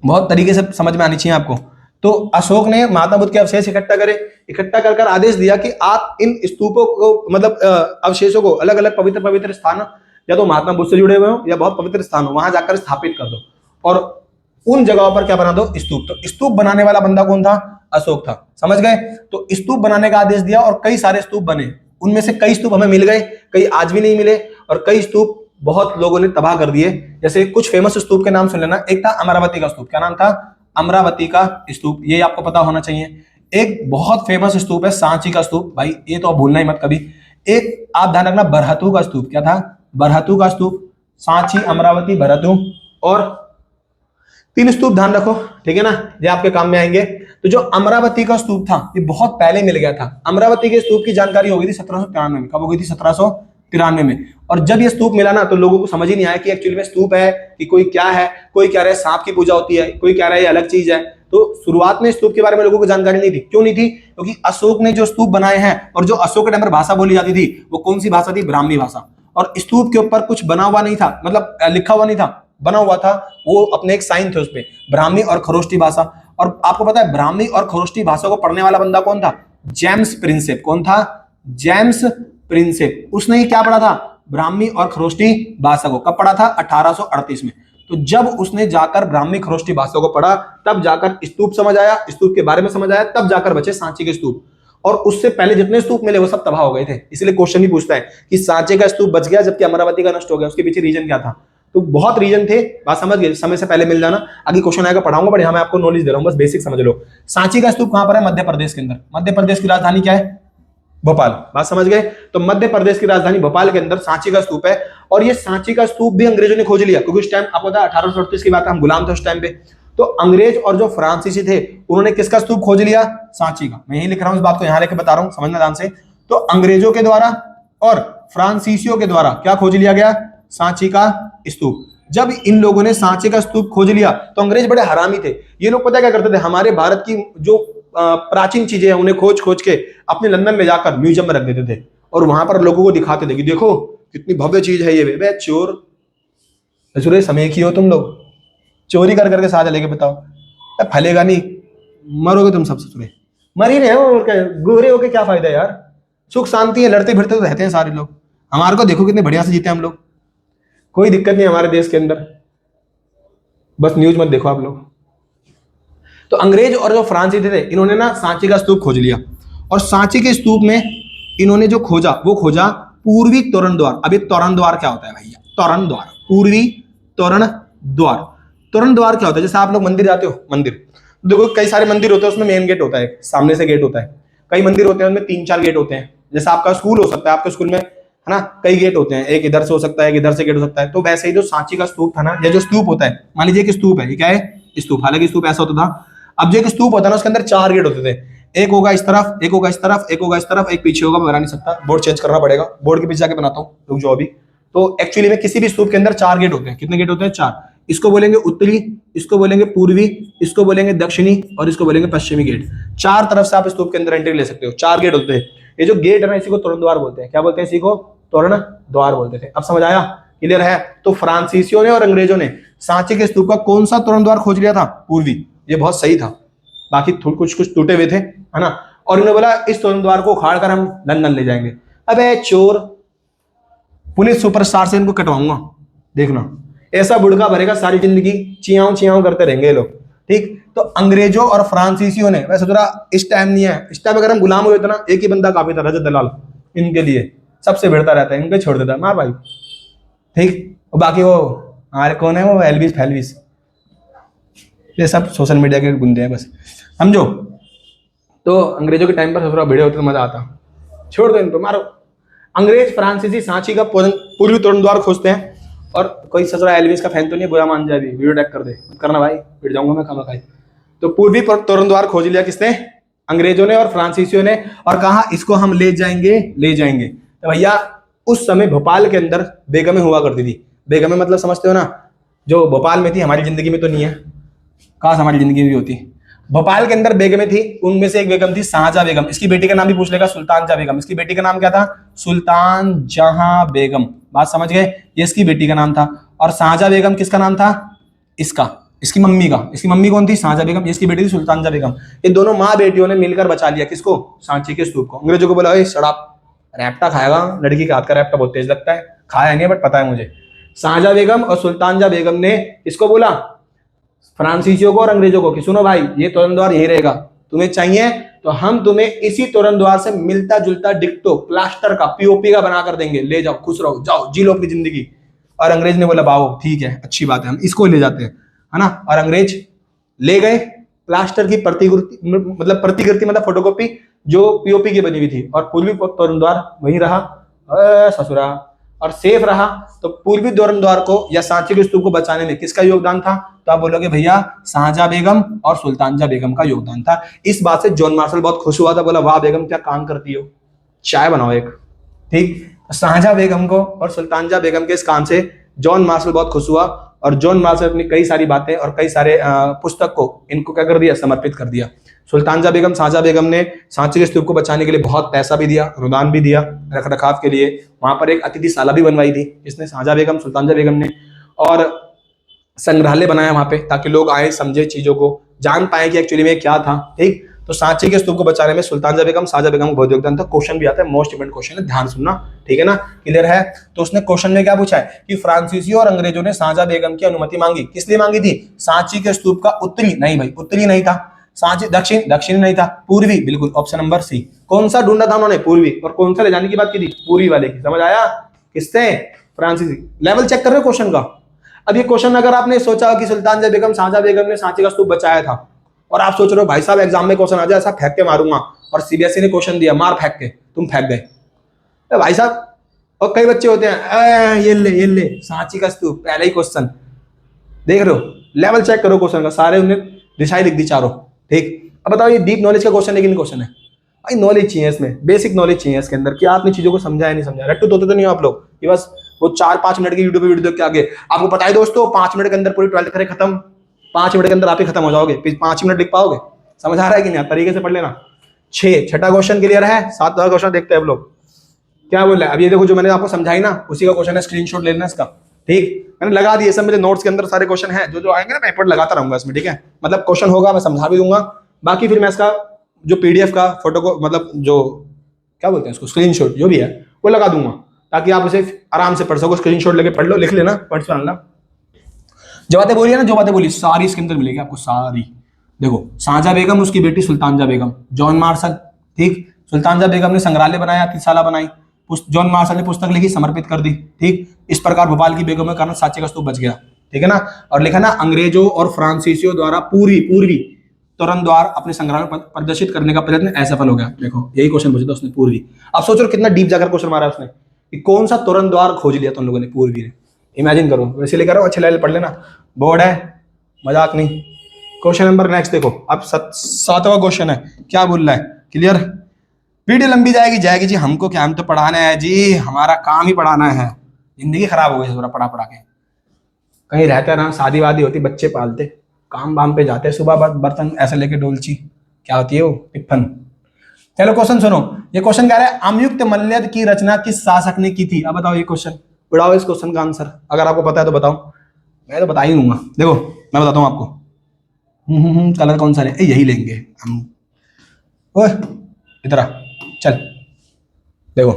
बहुत तरीके से समझ में आनी चाहिए आपको। तो अशोक ने महात्मा बुद्ध के अवशेष इकट्ठा करे, इकट्ठा कर कर आदेश दिया कि आप इन स्तूपों को, मतलब अवशेषों को अलग अलग पवित्र पवित्र स्थान, या तो महात्मा बुद्ध से जुड़े हुए हो या बहुत पवित्र स्थान हो, वहां जाकर स्थापित कर दो। और उन जगहों पर क्या बना दो? स्तूप। तो स्तूप बनाने वाला बंदा कौन था? अशोक था। समझ गए? तो स्तूप बनाने का आदेश दिया और कई सारे स्तूप बने। उनमें से कई स्तूप हमें मिल गए, कई आज भी नहीं मिले, और कई स्तूप बहुत लोगों ने तबाह कर दिए। जैसे कुछ फेमस स्तूप के नाम सुन लेना। एक था अमरावती का स्तूप। क्या नाम था? अमरावती का स्तूप, ये आपको पता होना चाहिए। एक बहुत फेमस स्तूप है सांची का स्तूप, भाई ये तो आप भूलना ही मत कभी। एक आप ध्यान रखना बरहतू का स्तूप। क्या था? बरहतू का स्तूप। सांची, अमरावती, बरहतू, और 3 स्तूप ध्यान रखो, ठीक है ना, ये आपके काम में आएंगे। तो जो अमरावती का स्तूप था ये बहुत पहले मिल गया था। अमरावती के स्तूप की जानकारी हो गई थी 1793 में। कब हो गई थी? 1793 में। और जब ये स्तूप मिला ना, तो लोगों को समझ ही नहीं आया कि एक्चुअली में स्तूप है कि कोई क्या है। कोई कह रहा है सांप की पूजा होती है, कोई कह रहा है ये अलग चीज है। तो शुरुआत में स्तूप के बारे में लोगों को जानकारी नहीं थी। क्यों नहीं थी? क्योंकि अशोक ने जो स्तूप बनाए हैं, और जो अशोक के टाइम पर भाषा बोली जाती थी, वो कौन सी भाषा थी? ब्राह्मी भाषा। और स्तूप के ऊपर कुछ बना हुआ नहीं था, मतलब लिखा हुआ नहीं था, बना हुआ था। वो अपने एक साइन थे उस पे, ब्राह्मी और खरोष्टी भाषा। और आपको पता है ब्राह्मी और खरोष्टी भाषा को पढ़ने वाला बंदा कौन था? James Prinsep. कौन था? James Prinsep. उसने ही क्या पढ़ा था? ब्राह्मी और खरोष्टी भाषा को। कब पढ़ा था? 1838 में। तो जब उसने जाकर ब्राह्मी खरोष्टी भाषा को पढ़ा, तब जाकर स्तूप समझ आया, स्तूप के बारे में समझ आया, तब जाकर बचे सांची के स्तूप। और उससे पहले जितने स्तूप मिले वो सब तबाह हो गए थे। इसलिए क्वेश्चन ही पूछता है कि सांचे का स्तूप बच गया जबकि अमरावती का नष्ट हो गया, उसके पीछे रीजन क्या था? तो बहुत रीजन थे, बात समझ गए, समय से पहले मिल जाना, आगे क्वेश्चन आएगा पढ़ाऊंगा, बट यहाँ मैं आपको नॉलेज दे रहा हूँ, बस बेसिक समझ लो। सांची का स्तूप कहां पर है? मध्य प्रदेश के अंदर। मध्य प्रदेश की राजधानी क्या है? भोपाल। बात समझ गए? तो मध्य प्रदेश की राजधानी भोपाल के अंदर सांची का स्तूप है। और ये सांची का स्तूप भी अंग्रेजों ने खोज लिया, क्योंकि उस टाइम आपको पता है 1838 की बात है, हम गुलाम थे उस टाइम पे। तो अंग्रेज और जो फ्रांसीसी थे उन्होंने किसका स्तूप खोज लिया? सांची का। मैं यही लिख रहा हूं, इस बात को यहां लेके बता रहा हूं, समझना ध्यान से। तो अंग्रेजों के द्वारा और फ्रांसीसियों के द्वारा क्या खोज लिया गया? सांची का स्तूप। जब इन लोगों ने सांची का स्तूप खोज लिया तो अंग्रेज बड़े हरामी थे। ये लोग पता क्या करते थे? हमारे भारत की जो प्राचीन चीजें हैं उन्हें खोज खोज के अपने लंदन में जाकर म्यूजियम में रख देते थे और वहां पर लोगों को दिखाते थे कि देखो कितनी भव्य चीज है ये। बे चोर, चोरे समय की हो तुम लोग, चोरी कर करके साजा लेके बताओ, फलेगा नहीं, मरोगे तुम सब ससुरे। मर ही रहे हो और क्या, गोरे होके क्या फायदा यार? सुख शांति है, लड़ते भिड़ते तो रहते हैं सारे लोग। हमारे को देखो कितने बढ़िया से जीते हम लोग, कोई दिक्कत नहीं हमारे देश के अंदर, बस न्यूज मत देखो आप लोग। तो अंग्रेज और जो फ्रांसीसी थे इन्होंने ना सांची का स्तूप खोज लिया, और सांची के स्तूप में इन्होंने जो खोजा वो खोजा पूर्वी तोरण द्वार। अब ये तोरण द्वार क्या होता है भैया? तोरण द्वार, पूर्वी तोरण द्वार। तोरण द्वार क्या होता है? जैसे आप लोग मंदिर जाते हो, मंदिर देखो कई सारे मंदिर होते हैं, उसमें मेन गेट होता है, सामने से गेट होता है। कई मंदिर होते हैं उनमें 3-4 गेट होते हैं। जैसे आपका स्कूल हो सकता है, आपके स्कूल में है ना कई गेट होते हैं, एक इधर से हो सकता है, एक इधर से गेट हो सकता है। तो वैसे ही जो सांची का स्तूप था ना, या जो स्तूप होता है, मान लीजिए कि स्तूप है, ये क्या है? स्तूप। हालांकि स्तूप ऐसा होता था, अब जो एक स्तूप होता है ना उसके अंदर 4 गेट होते थे। एक होगा इस तरफ, एक होगा इस तरफ, एक होगा इस तरफ, एक पीछे होगा, मैं बना नहीं सकता, बोर्ड चेंज करना पड़ेगा, बोर्ड के पीछे जाके बनाता हूँ, रुक जाओ अभी। तो एक्चुअली में किसी भी स्तूप के अंदर 4 गेट होते हैं। कितने गेट होते हैं? 4। इसको बोलेंगे उत्तरी, इसको बोलेंगे पूर्वी, इसको बोलेंगे दक्षिणी, और इसको बोलेंगे पश्चिमी गेट। 4 तरफ से आप स्तूप के अंदर एंट्री ले सकते हो। 4 गेट होते हैं। ये जो गेट है ना, इसी को तोरण द्वार बोलते हैं। क्या बोलते हैं? इसी को तोरण द्वार बोलते थे। अब समझ आया? क्लियर है? तो फ्रांसीसियों ने और अंग्रेजों ने सांची के स्तूप का कौन सा तोरण द्वार खोज लिया था? पूर्वी। ये बहुत सही था, बाकी कुछ कुछ टूटे हुए थे, है ना। और इन्होंने बोला इस तोरण द्वार को उखाड़ कर हम लंदन ले जाएंगे। अबे चोर, पुलिस सुपरस्टार से इनको कटवाऊंगा, देखना ऐसा बुड़का भरेगा, सारी जिंदगी चियाओं चियाओं करते रहेंगे ये लोग। ठीक। तो अंग्रेजों और फ्रांसीसियों ने, वैसे थोड़ा इस टाइम नहीं है, इस टाइम अगर हम गुलाम हुए थे ना, एक ही बंदा काफी था, रजत दलाल। इनके लिए सबसे भिड़ता रहता है, इनके छोड़ देता है मार भाई। ठीक। और बाकी वो हमारे कौन है, वो एल्विस फैल्विस, ये सब सोशल मीडिया के गुंडे हैं बस, समझो। तो अंग्रेजों के टाइम पर थोड़ा भिड़े होते तो मजा आता, छोड़ दो इनको, मारो। अंग्रेज फ्रांसीसी सांची का पूर्वी तोरण द्वार खोजते हैं। और कोई ससुरा एल्विस का फैन तो नहीं, बुरा मान जाए, वीडियो टैग कर दे, करना भाई, पिट जाऊंगा मैं खामा खाई। तो पूर्वी तोरण द्वार खोज लिया किसने? अंग्रेजों ने और फ्रांसीसियों ने। और कहा इसको हम ले जाएंगे, ले जाएंगे। तो भैया उस समय भोपाल के अंदर बेगमें हुआ करती थी। बेगमें मतलब समझते हो ना, जो भोपाल में थी, हमारी जिंदगी में तो नहीं है, काश हमारी जिंदगी में भी होती। भोपाल के अंदर बेगमें थी, उनमें से एक बेगम थी शाहजहां बेगम। इसकी बेटी का नाम भी पूछ लेगा, सुल्तान जहां बेगम। इसकी बेटी का नाम क्या था? सुल्तान जहां बेगम। बात समझ गए? ये इसकी बेटी का नाम था। और शाहजहां बेगम किसका नाम था? इसका, इसकी मम्मी का। इसकी मम्मी कौन थी? शाहजहां बेगम। इसकी बेटी थी सुल्तान जहां बेगम। ये दोनों माँ बेटियों ने मिलकर बचा लिया किसको? सांची के स्तूप को। अंग्रेजों को बोला शराब रैप्टा खाएगा, लड़की के हाथ का रैप्टा बहुत तेज लगता है, खाया नहीं बट पता है मुझे। शाहजहां बेगम और सुल्तान जहां बेगम ने इसको बोला, फ्रांसीसियों को और अंग्रेजों को, कि सुनो भाई ये तोरण द्वार यही रहेगा, तुम्हें चाहिए तो हम तुम्हें इसी तोरण द्वार से मिलता जुलता डिक्टो प्लास्टर का, पीओपी का बना कर देंगे, ले जाओ, खुश रहो, जाओ जी लो अपनी जिंदगी। और अंग्रेज ने बोला बाओ ठीक है, अच्छी बात है, हम इसको ले जाते हैं, है ना। और अंग्रेज ले गए प्लास्टर की प्रतिकृति मतलब फोटोकॉपी जो पीओपी की बनी हुई थी। और पूर्वी तोरण द्वार वही रहा ससुरा, और सेफ रहा। तो पूर्वी तोरण द्वार को या सांची के स्तूप को बचाने में किसका योगदान था? तो आप बोलोगे भैया शाहजहां बेगम और सुल्तान जहां बेगम का योगदान था। इस बात से जॉन मार्शल बहुत खुश हुआ था, बोला वाह बेगम क्या काम करती हो, चाय बनाओ एक। ठीक। शाहजहां बेगम को और सुल्तान जहां बेगम के इस काम से जॉन मार्शल बहुत खुश हुआ, और जॉन मार्शल अपनी कई सारी बातें और कई सारे पुस्तक को इनको क्या कर दिया? समर्पित कर दिया। सुल्तान जहां बेगम, शाहजहां बेगम ने सांची के स्तूप को बचाने के लिए बहुत पैसा भी दिया, अनुदान भी दिया रख रखाव के लिए। वहां पर एक अतिथिशाला भी बनवाई थी इसने, शाहजहां बेगम, सुल्तान जहां बेगम ने। और संग्रहालय बनाया वहां पे, ताकि लोग आए, समझे चीजों को, जान पाए कि एक्चुअली में क्या था। ठीक। तो सांची के स्तूप को बचाने में सुल्तान जहां बेगम, शाहजहां बेगम का बहुत योगदान था। क्वेश्चन भी आता है, मोस्ट इंपोर्टेंट क्वेश्चन है, ध्यान सुनना, ठीक है ना। क्लियर है? तो उसने क्वेश्चन में क्या पूछा है कि फ्रांसीसियों और अंग्रेजों ने शाहजहां बेगम की अनुमति मांगी, किस लिए मांगी थी? सांची के स्तूप का उत्तरी, नहीं भाई उत्तरी नहीं था, सांची दक्षिणी नहीं था, पूर्वी, बिल्कुल ऑप्शन नंबर सी। कौन सा ढूंढा था उन्होंने? पूर्वी। और कौन सा ले जाने की बात की थी? पूर्वी वाले की। समझ आया? किससे? फ्रांसीसी। लेवल चेक कर रहे हो क्वेश्चन का? अब ये क्वेश्चन अगर आपने सोचा कि सुल्तान जहाँ बेगम शाहजहां बेगम ने सांची का स्तूप बचाया था, और आप सोच रहे हो भाई साहब एग्जाम में क्वेश्चन आ जाए ऐसा फेंक के मारूंगा, और सीबीएसई ने क्वेश्चन दिया मार फेंक के, तुम फेंक गए भाई साहब। और कई बच्चे होते हैं ये ले सांची का स्तूप, पहले ही क्वेश्चन देख रहे हो, लेवल चेक करो क्वेश्चन का, सारे उन्हें दिशाएं लिख दी चारों। ठीक, अब बताओ ये डीप नॉलेज का क्वेश्चन है कि नहीं क्वेश्चन है? भाई नॉलेज चाहिए इसमें, बेसिक नॉलेज चाहिए इसके अंदर कि आपने चीजों को समझा है नहीं समझा। रट्टू तो नहीं हो आप लोग कि बस वो 4-5 मिनट की यूट्यूब वीडियो देख के आगे आपको पता है दोस्तों 5 मिनट के अंदर पूरी 12th करें खत्म, 5 मिनट के अंदर आप ही खत्म हो जाओगे, 5 मिनट लिख पाओगे? समझ आ रहा है कि नहीं? तरीके से पढ़ लेना। छठा क्वेश्चन क्लियर है? 7वां क्वेश्चन देखते हैं अब लोग क्या बोल रहे हैं। अब ये देखो जो मैंने आपको समझाई ना उसी का क्वेश्चन है, स्क्रीनशॉट ले लेना इसका। ठीक, मैंने लगा दिए सब मेरे नोट्स के अंदर सारे क्वेश्चन हैं, जो आएंगे ना मैं एफर्ट लगाता रहूंगा इसमें। ठीक है, मतलब क्वेश्चन होगा मैं समझा भी दूंगा, बाकी फिर मैं इसका जो पीडीएफ का फोटो को मतलब जो क्या बोलते हैं इसको स्क्रीनशॉट जो भी है वो लगा दूंगा, ताकि आप उसे आराम से पढ़ सको। स्क्रीनशॉट लेके पढ़ लो, लिख लेना, पढ़ लेना। जो बातें बोली है ना, जो बातें बोली सारी इसके अंदर मिलेगी आपको सारी। देखो शाहजहां बेगम, उसकी बेटी सुल्तान जहां बेगम, जॉन मार्शल। ठीक, सुल्तान जहां बेगम ने संग्रहालय बनाया, अतिथशाला बनाई, जॉन मार्शल ने पुस्तक लिखी, समर्पित कर दी। ठीक, इस प्रकार भोपाल की बेगम के कारण सांची का स्तूप बच गया। ठीक है ना, और लिखा ना अंग्रेजों और फ्रांसीसियों द्वारा पूर्वी तोरण द्वार अपने संग्रहालय में प्रदर्शित करने का प्रयत्न असफल हो गया। देखो यही क्वेश्चन पूछा था उसने, पूर्वी। आप सोच रहे हो कितना डीप जाकर क्वेश्चन मारा उसने कि कौन सा तोरण द्वार खोज लिया तुम लोगों ने, पूर्वी ने। इमेजिन करो, वैसे लेकर अच्छे लेवल पढ़ लेना, बोर्ड है, मजाक नहीं। क्वेश्चन नंबर नेक्स्ट देखो, अब 7वां क्वेश्चन है, क्या बोल रहा है? क्लियर? वीडियो लंबी जाएगी जी, हमको क्या, हम तो पढ़ाना है जी, हमारा काम ही पढ़ाना है। जिंदगी खराब हो गई पढ़ा के। कहीं रहते ना, शादी वादी होती, बच्चे पालते, काम वाम पे जाते, सुबह बर्तन ऐसे लेके डोलची, क्या होती है वो, टिफन। चलो क्वेश्चन सुनो, ये क्वेश्चन कह रहा है अमयुक्त मल्यद की रचना किस शासक ने की थी? अब बताओ ये क्वेश्चन, उड़ाओ इस क्वेश्चन का आंसर, अगर आपको पता है तो बताओ, मैं तो बता ही दूंगा। देखो मैं बताता हूँ आपको, कलर कौन सा है, यही लेंगे हम। ओए इधर आ, चल। देखो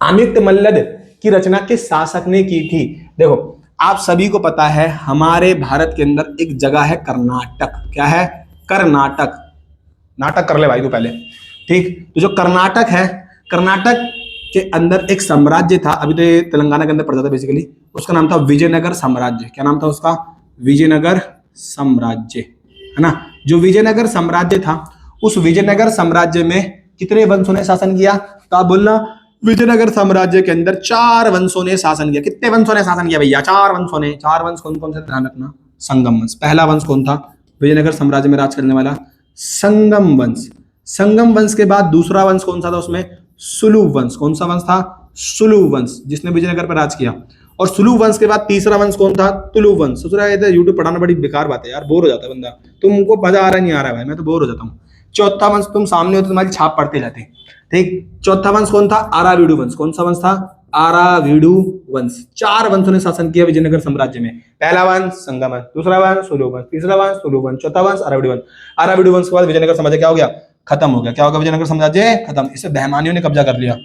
अमयुक्त मल्यद की रचना किस शासक ने की थी? देखो आप सभी को पता है हमारे भारत के अंदर एक जगह है कर्नाटक। क्या है? कर्नाटक। नाटक कर ले भाई तू पहले। ठीक, तो जो कर्नाटक है, कर्नाटक के अंदर एक साम्राज्य था, अभी तो ये तेलंगाना के अंदर पड़ता था बेसिकली, उसका नाम था विजयनगर साम्राज्य। क्या नाम था उसका? विजयनगर साम्राज्य, है ना। जो विजयनगर साम्राज्य था, उस विजयनगर साम्राज्य में कितने वंशों ने शासन किया? तो आप बोलना, विजयनगर साम्राज्य के अंदर 4 वंशों ने शासन किया। कितने वंशों ने शासन किया भैया? 4 वंशों ने। 4 वंश कौन कौन से? ध्यान रखना, संगम वंश। पहला वंश कौन था विजयनगर साम्राज्य में राज करने वाला? संगम वंश। संगम वंश के बाद दूसरा वंश कौन सा था उसमें? सुलु वंश। कौन सा वंश था? सुलु वंश, जिसने विजयनगर पर राज किया। और सुलु वंश के बाद तीसरा वंश कौन था? तुलु वंश। सोच रहा है यूट्यूब पढ़ाना बड़ी बेकार बात है यार, बोर हो जाता है बंदा। तुमको मजा आ रहा नहीं आ रहा है भाई, मैं तो बोर हो जाता हूँ। चौथा वंश तुम सामने हो तो तुम्हारी छाप पड़ते जाते। ठीक, चौथा वंश कौन था? आरावीडु वंश। कौन सा वंश था? आरावीडु वंश। 4 वंशों ने शासन किया विजयनगर साम्राज्य में। पहला वंश संगम वंश, दूसरा वंश सुलु वंश, तीसरा वंश तुलु वंश, चौथा वंश आरावीडु वंश। आरावीडु वंश के बाद विजयनगर साम्राज्य क्या हो गया? खत्म हो गया। क्या हो गया? विजयनगर साम्राज्य खत्म। इसे बहमानियों ने कब्जा कर लिया।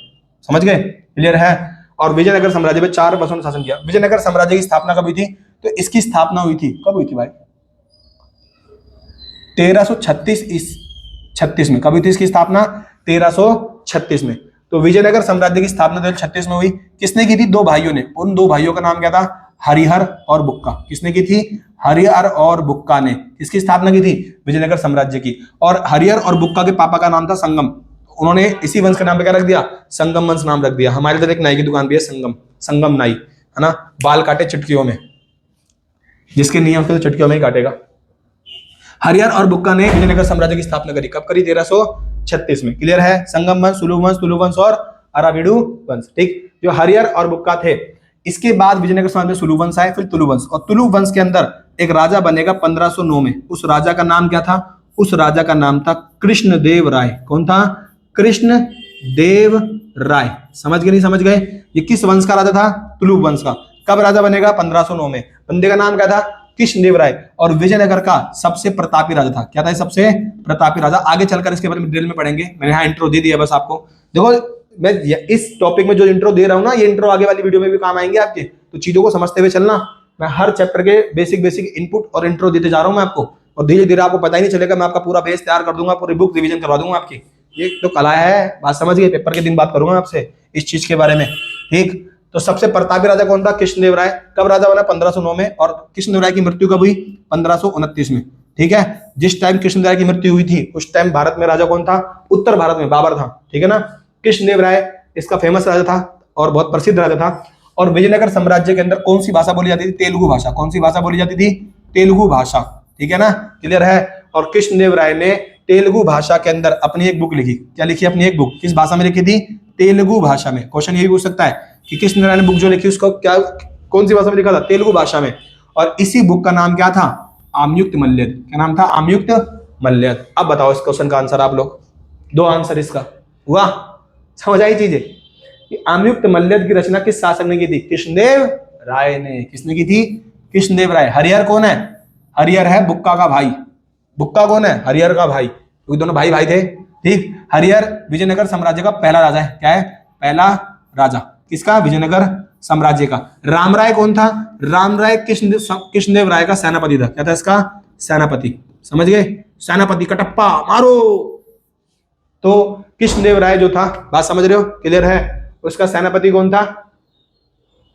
समझ गए? क्लियर है? और विजयनगर साम्राज्य में 4 वंशों ने शासन किया। विजयनगर साम्राज्य की स्थापना कब हुई थी? तो इसकी स्थापना हुई थी, कब हुई थी भाई? 1336 में। कब हुई थी इसकी स्थापना? 1336 में। तो विजयनगर साम्राज्य की स्थापना 1336 में हुई। किसने की थी? 2 भाइयों ने। उन 2 भाइयों का नाम क्या था? हरिहर और बुक्का। किसने की थी? हरिहर और बुक्का ने किसकी स्थापना की थी? विजयनगर साम्राज्य की। और हरिहर और बुक्का के पापा का नाम था संगम। उन्होंने इसी वंश का नाम पे क्या रख दिया? संगम वंश नाम रख दिया। हमारे इधर एक नाई की दुकान भी है, संगम नाई, है ना। बाल काटे चुटकियों में, जिसके नियम उसके तो चुटकियों में ही काटेगा। हरिहर और बुक्का ने विजयनगर साम्राज्य की स्थापना करी। कब करी? 1336 में। क्लियर है? संगम वंश, सुलु वंश, तुलु वंश और आरावीडु वंश। ठीक, जो हरिहर और बुक्का थे, इसके बाद विजयनगर साम्राज्य में सुलु वंश आए, फिर तुलु वंश। और तुलु वंश के अंदर एक राजा बनेगा 1509 में। उस राजा का नाम क्या था? उस राजा का नाम था कृष्णदेव राय। कौन था? कृष्णदेव राय। समझ गए नहीं समझ गए? ये किस वंश का राजा था? तुलु वंश का। कब राजा बनेगा? 1509 में। बंदे का नाम क्या था? कृष्णदेव राय। और विजयनगर का सबसे प्रतापी राजा था। क्या था? सबसे प्रतापी राजा। आगे चलकर इसके बारे में डिटेल में पढ़ेंगे। मैंने यहाँ इंट्रो दे दिया बस आपको। देखो मैं इस टॉपिक में जो इंट्रो दे रहा हूँ ना, ये इंट्रो आगे वाली वीडियो में भी काम आएंगे आपके। तो चीजों को समझते हुए चलना। मैं हर चैप्टर के बेसिक इनपुट और इंट्रो देते जा रहा हूँ मैं आपको, और धीरे धीरे आपको पता ही नहीं चलेगा। मैं आपका पूरा बेस तैयार कर दूंगा, पूरी बुक रिवीजन करवा दूंगा आपकी। ये तो कला है, बात समझ गए? पेपर के दिन बात करूंगा आपसे इस चीज के बारे में। ठीक, तो सबसे प्रतापी राजा कौन था? कृष्णदेव राय। कब राजा बना? 1509 में। और कृष्णदेव राय की मृत्यु कब हुई? 1529 में। ठीक है, जिस टाइम कृष्णदेव राय की मृत्यु हुई थी उस टाइम भारत में राजा कौन था? उत्तर भारत में बाबर था। ठीक है ना। कृष्णदेव राय इसका फेमस राजा था और बहुत प्रसिद्ध राजा था। और विजयनगर साम्राज्य के अंदर कौन सी भाषा बोली जाती थी? तेलुगु भाषा। कौन सी भाषा बोली जाती थी? तेलुगु भाषा। ठीक है ना, क्लियर है। और कृष्णदेव राय ने तेलुगु भाषा के अंदर अपनी एक बुक लिखी। क्या लिखी? अपनी एक बुक। किस भाषा में लिखी थी? तेलुगु भाषा में। क्वेश्चन ये भी पूछ सकता है कि कृष्णदेव राय ने बुक जो लिखी उसको क्या, कौन सी भाषा में लिखा था? तेलुगु भाषा में। और इसी बुक का नाम क्या था? आम्युक्त मल्यद। क्या नाम था? आम्युक्त मल्यद। अब बताओ इस क्वेश्चन का आंसर आप लोग। दो आंसर इसका हुआ। समझ आई चीजें? आम्युक्त मल्यद की रचना किस शासक ने की थी? कृष्णदेव राय ने। किसने की थी? कृष्णदेव राय। हरिहर कौन है? हरिहर है बुक्का का भाई। बुक्का कौन है? हरिहर का भाई, क्योंकि दोनों भाई भाई थे। ठीक, हरिहर विजयनगर साम्राज्य का पहला राजा है। क्या है? पहला राजा। किसका? विजयनगर साम्राज्य का। रामराय कौन था? रामराय कृष्णदेव राय का सेनापति था। क्या था इसका? सेनापति। समझ गए? सेनापति कटप्पा मारो। तो कृष्णदेव राय जो था, बात समझ रहे हो? क्लियर है? उसका सेनापति कौन था?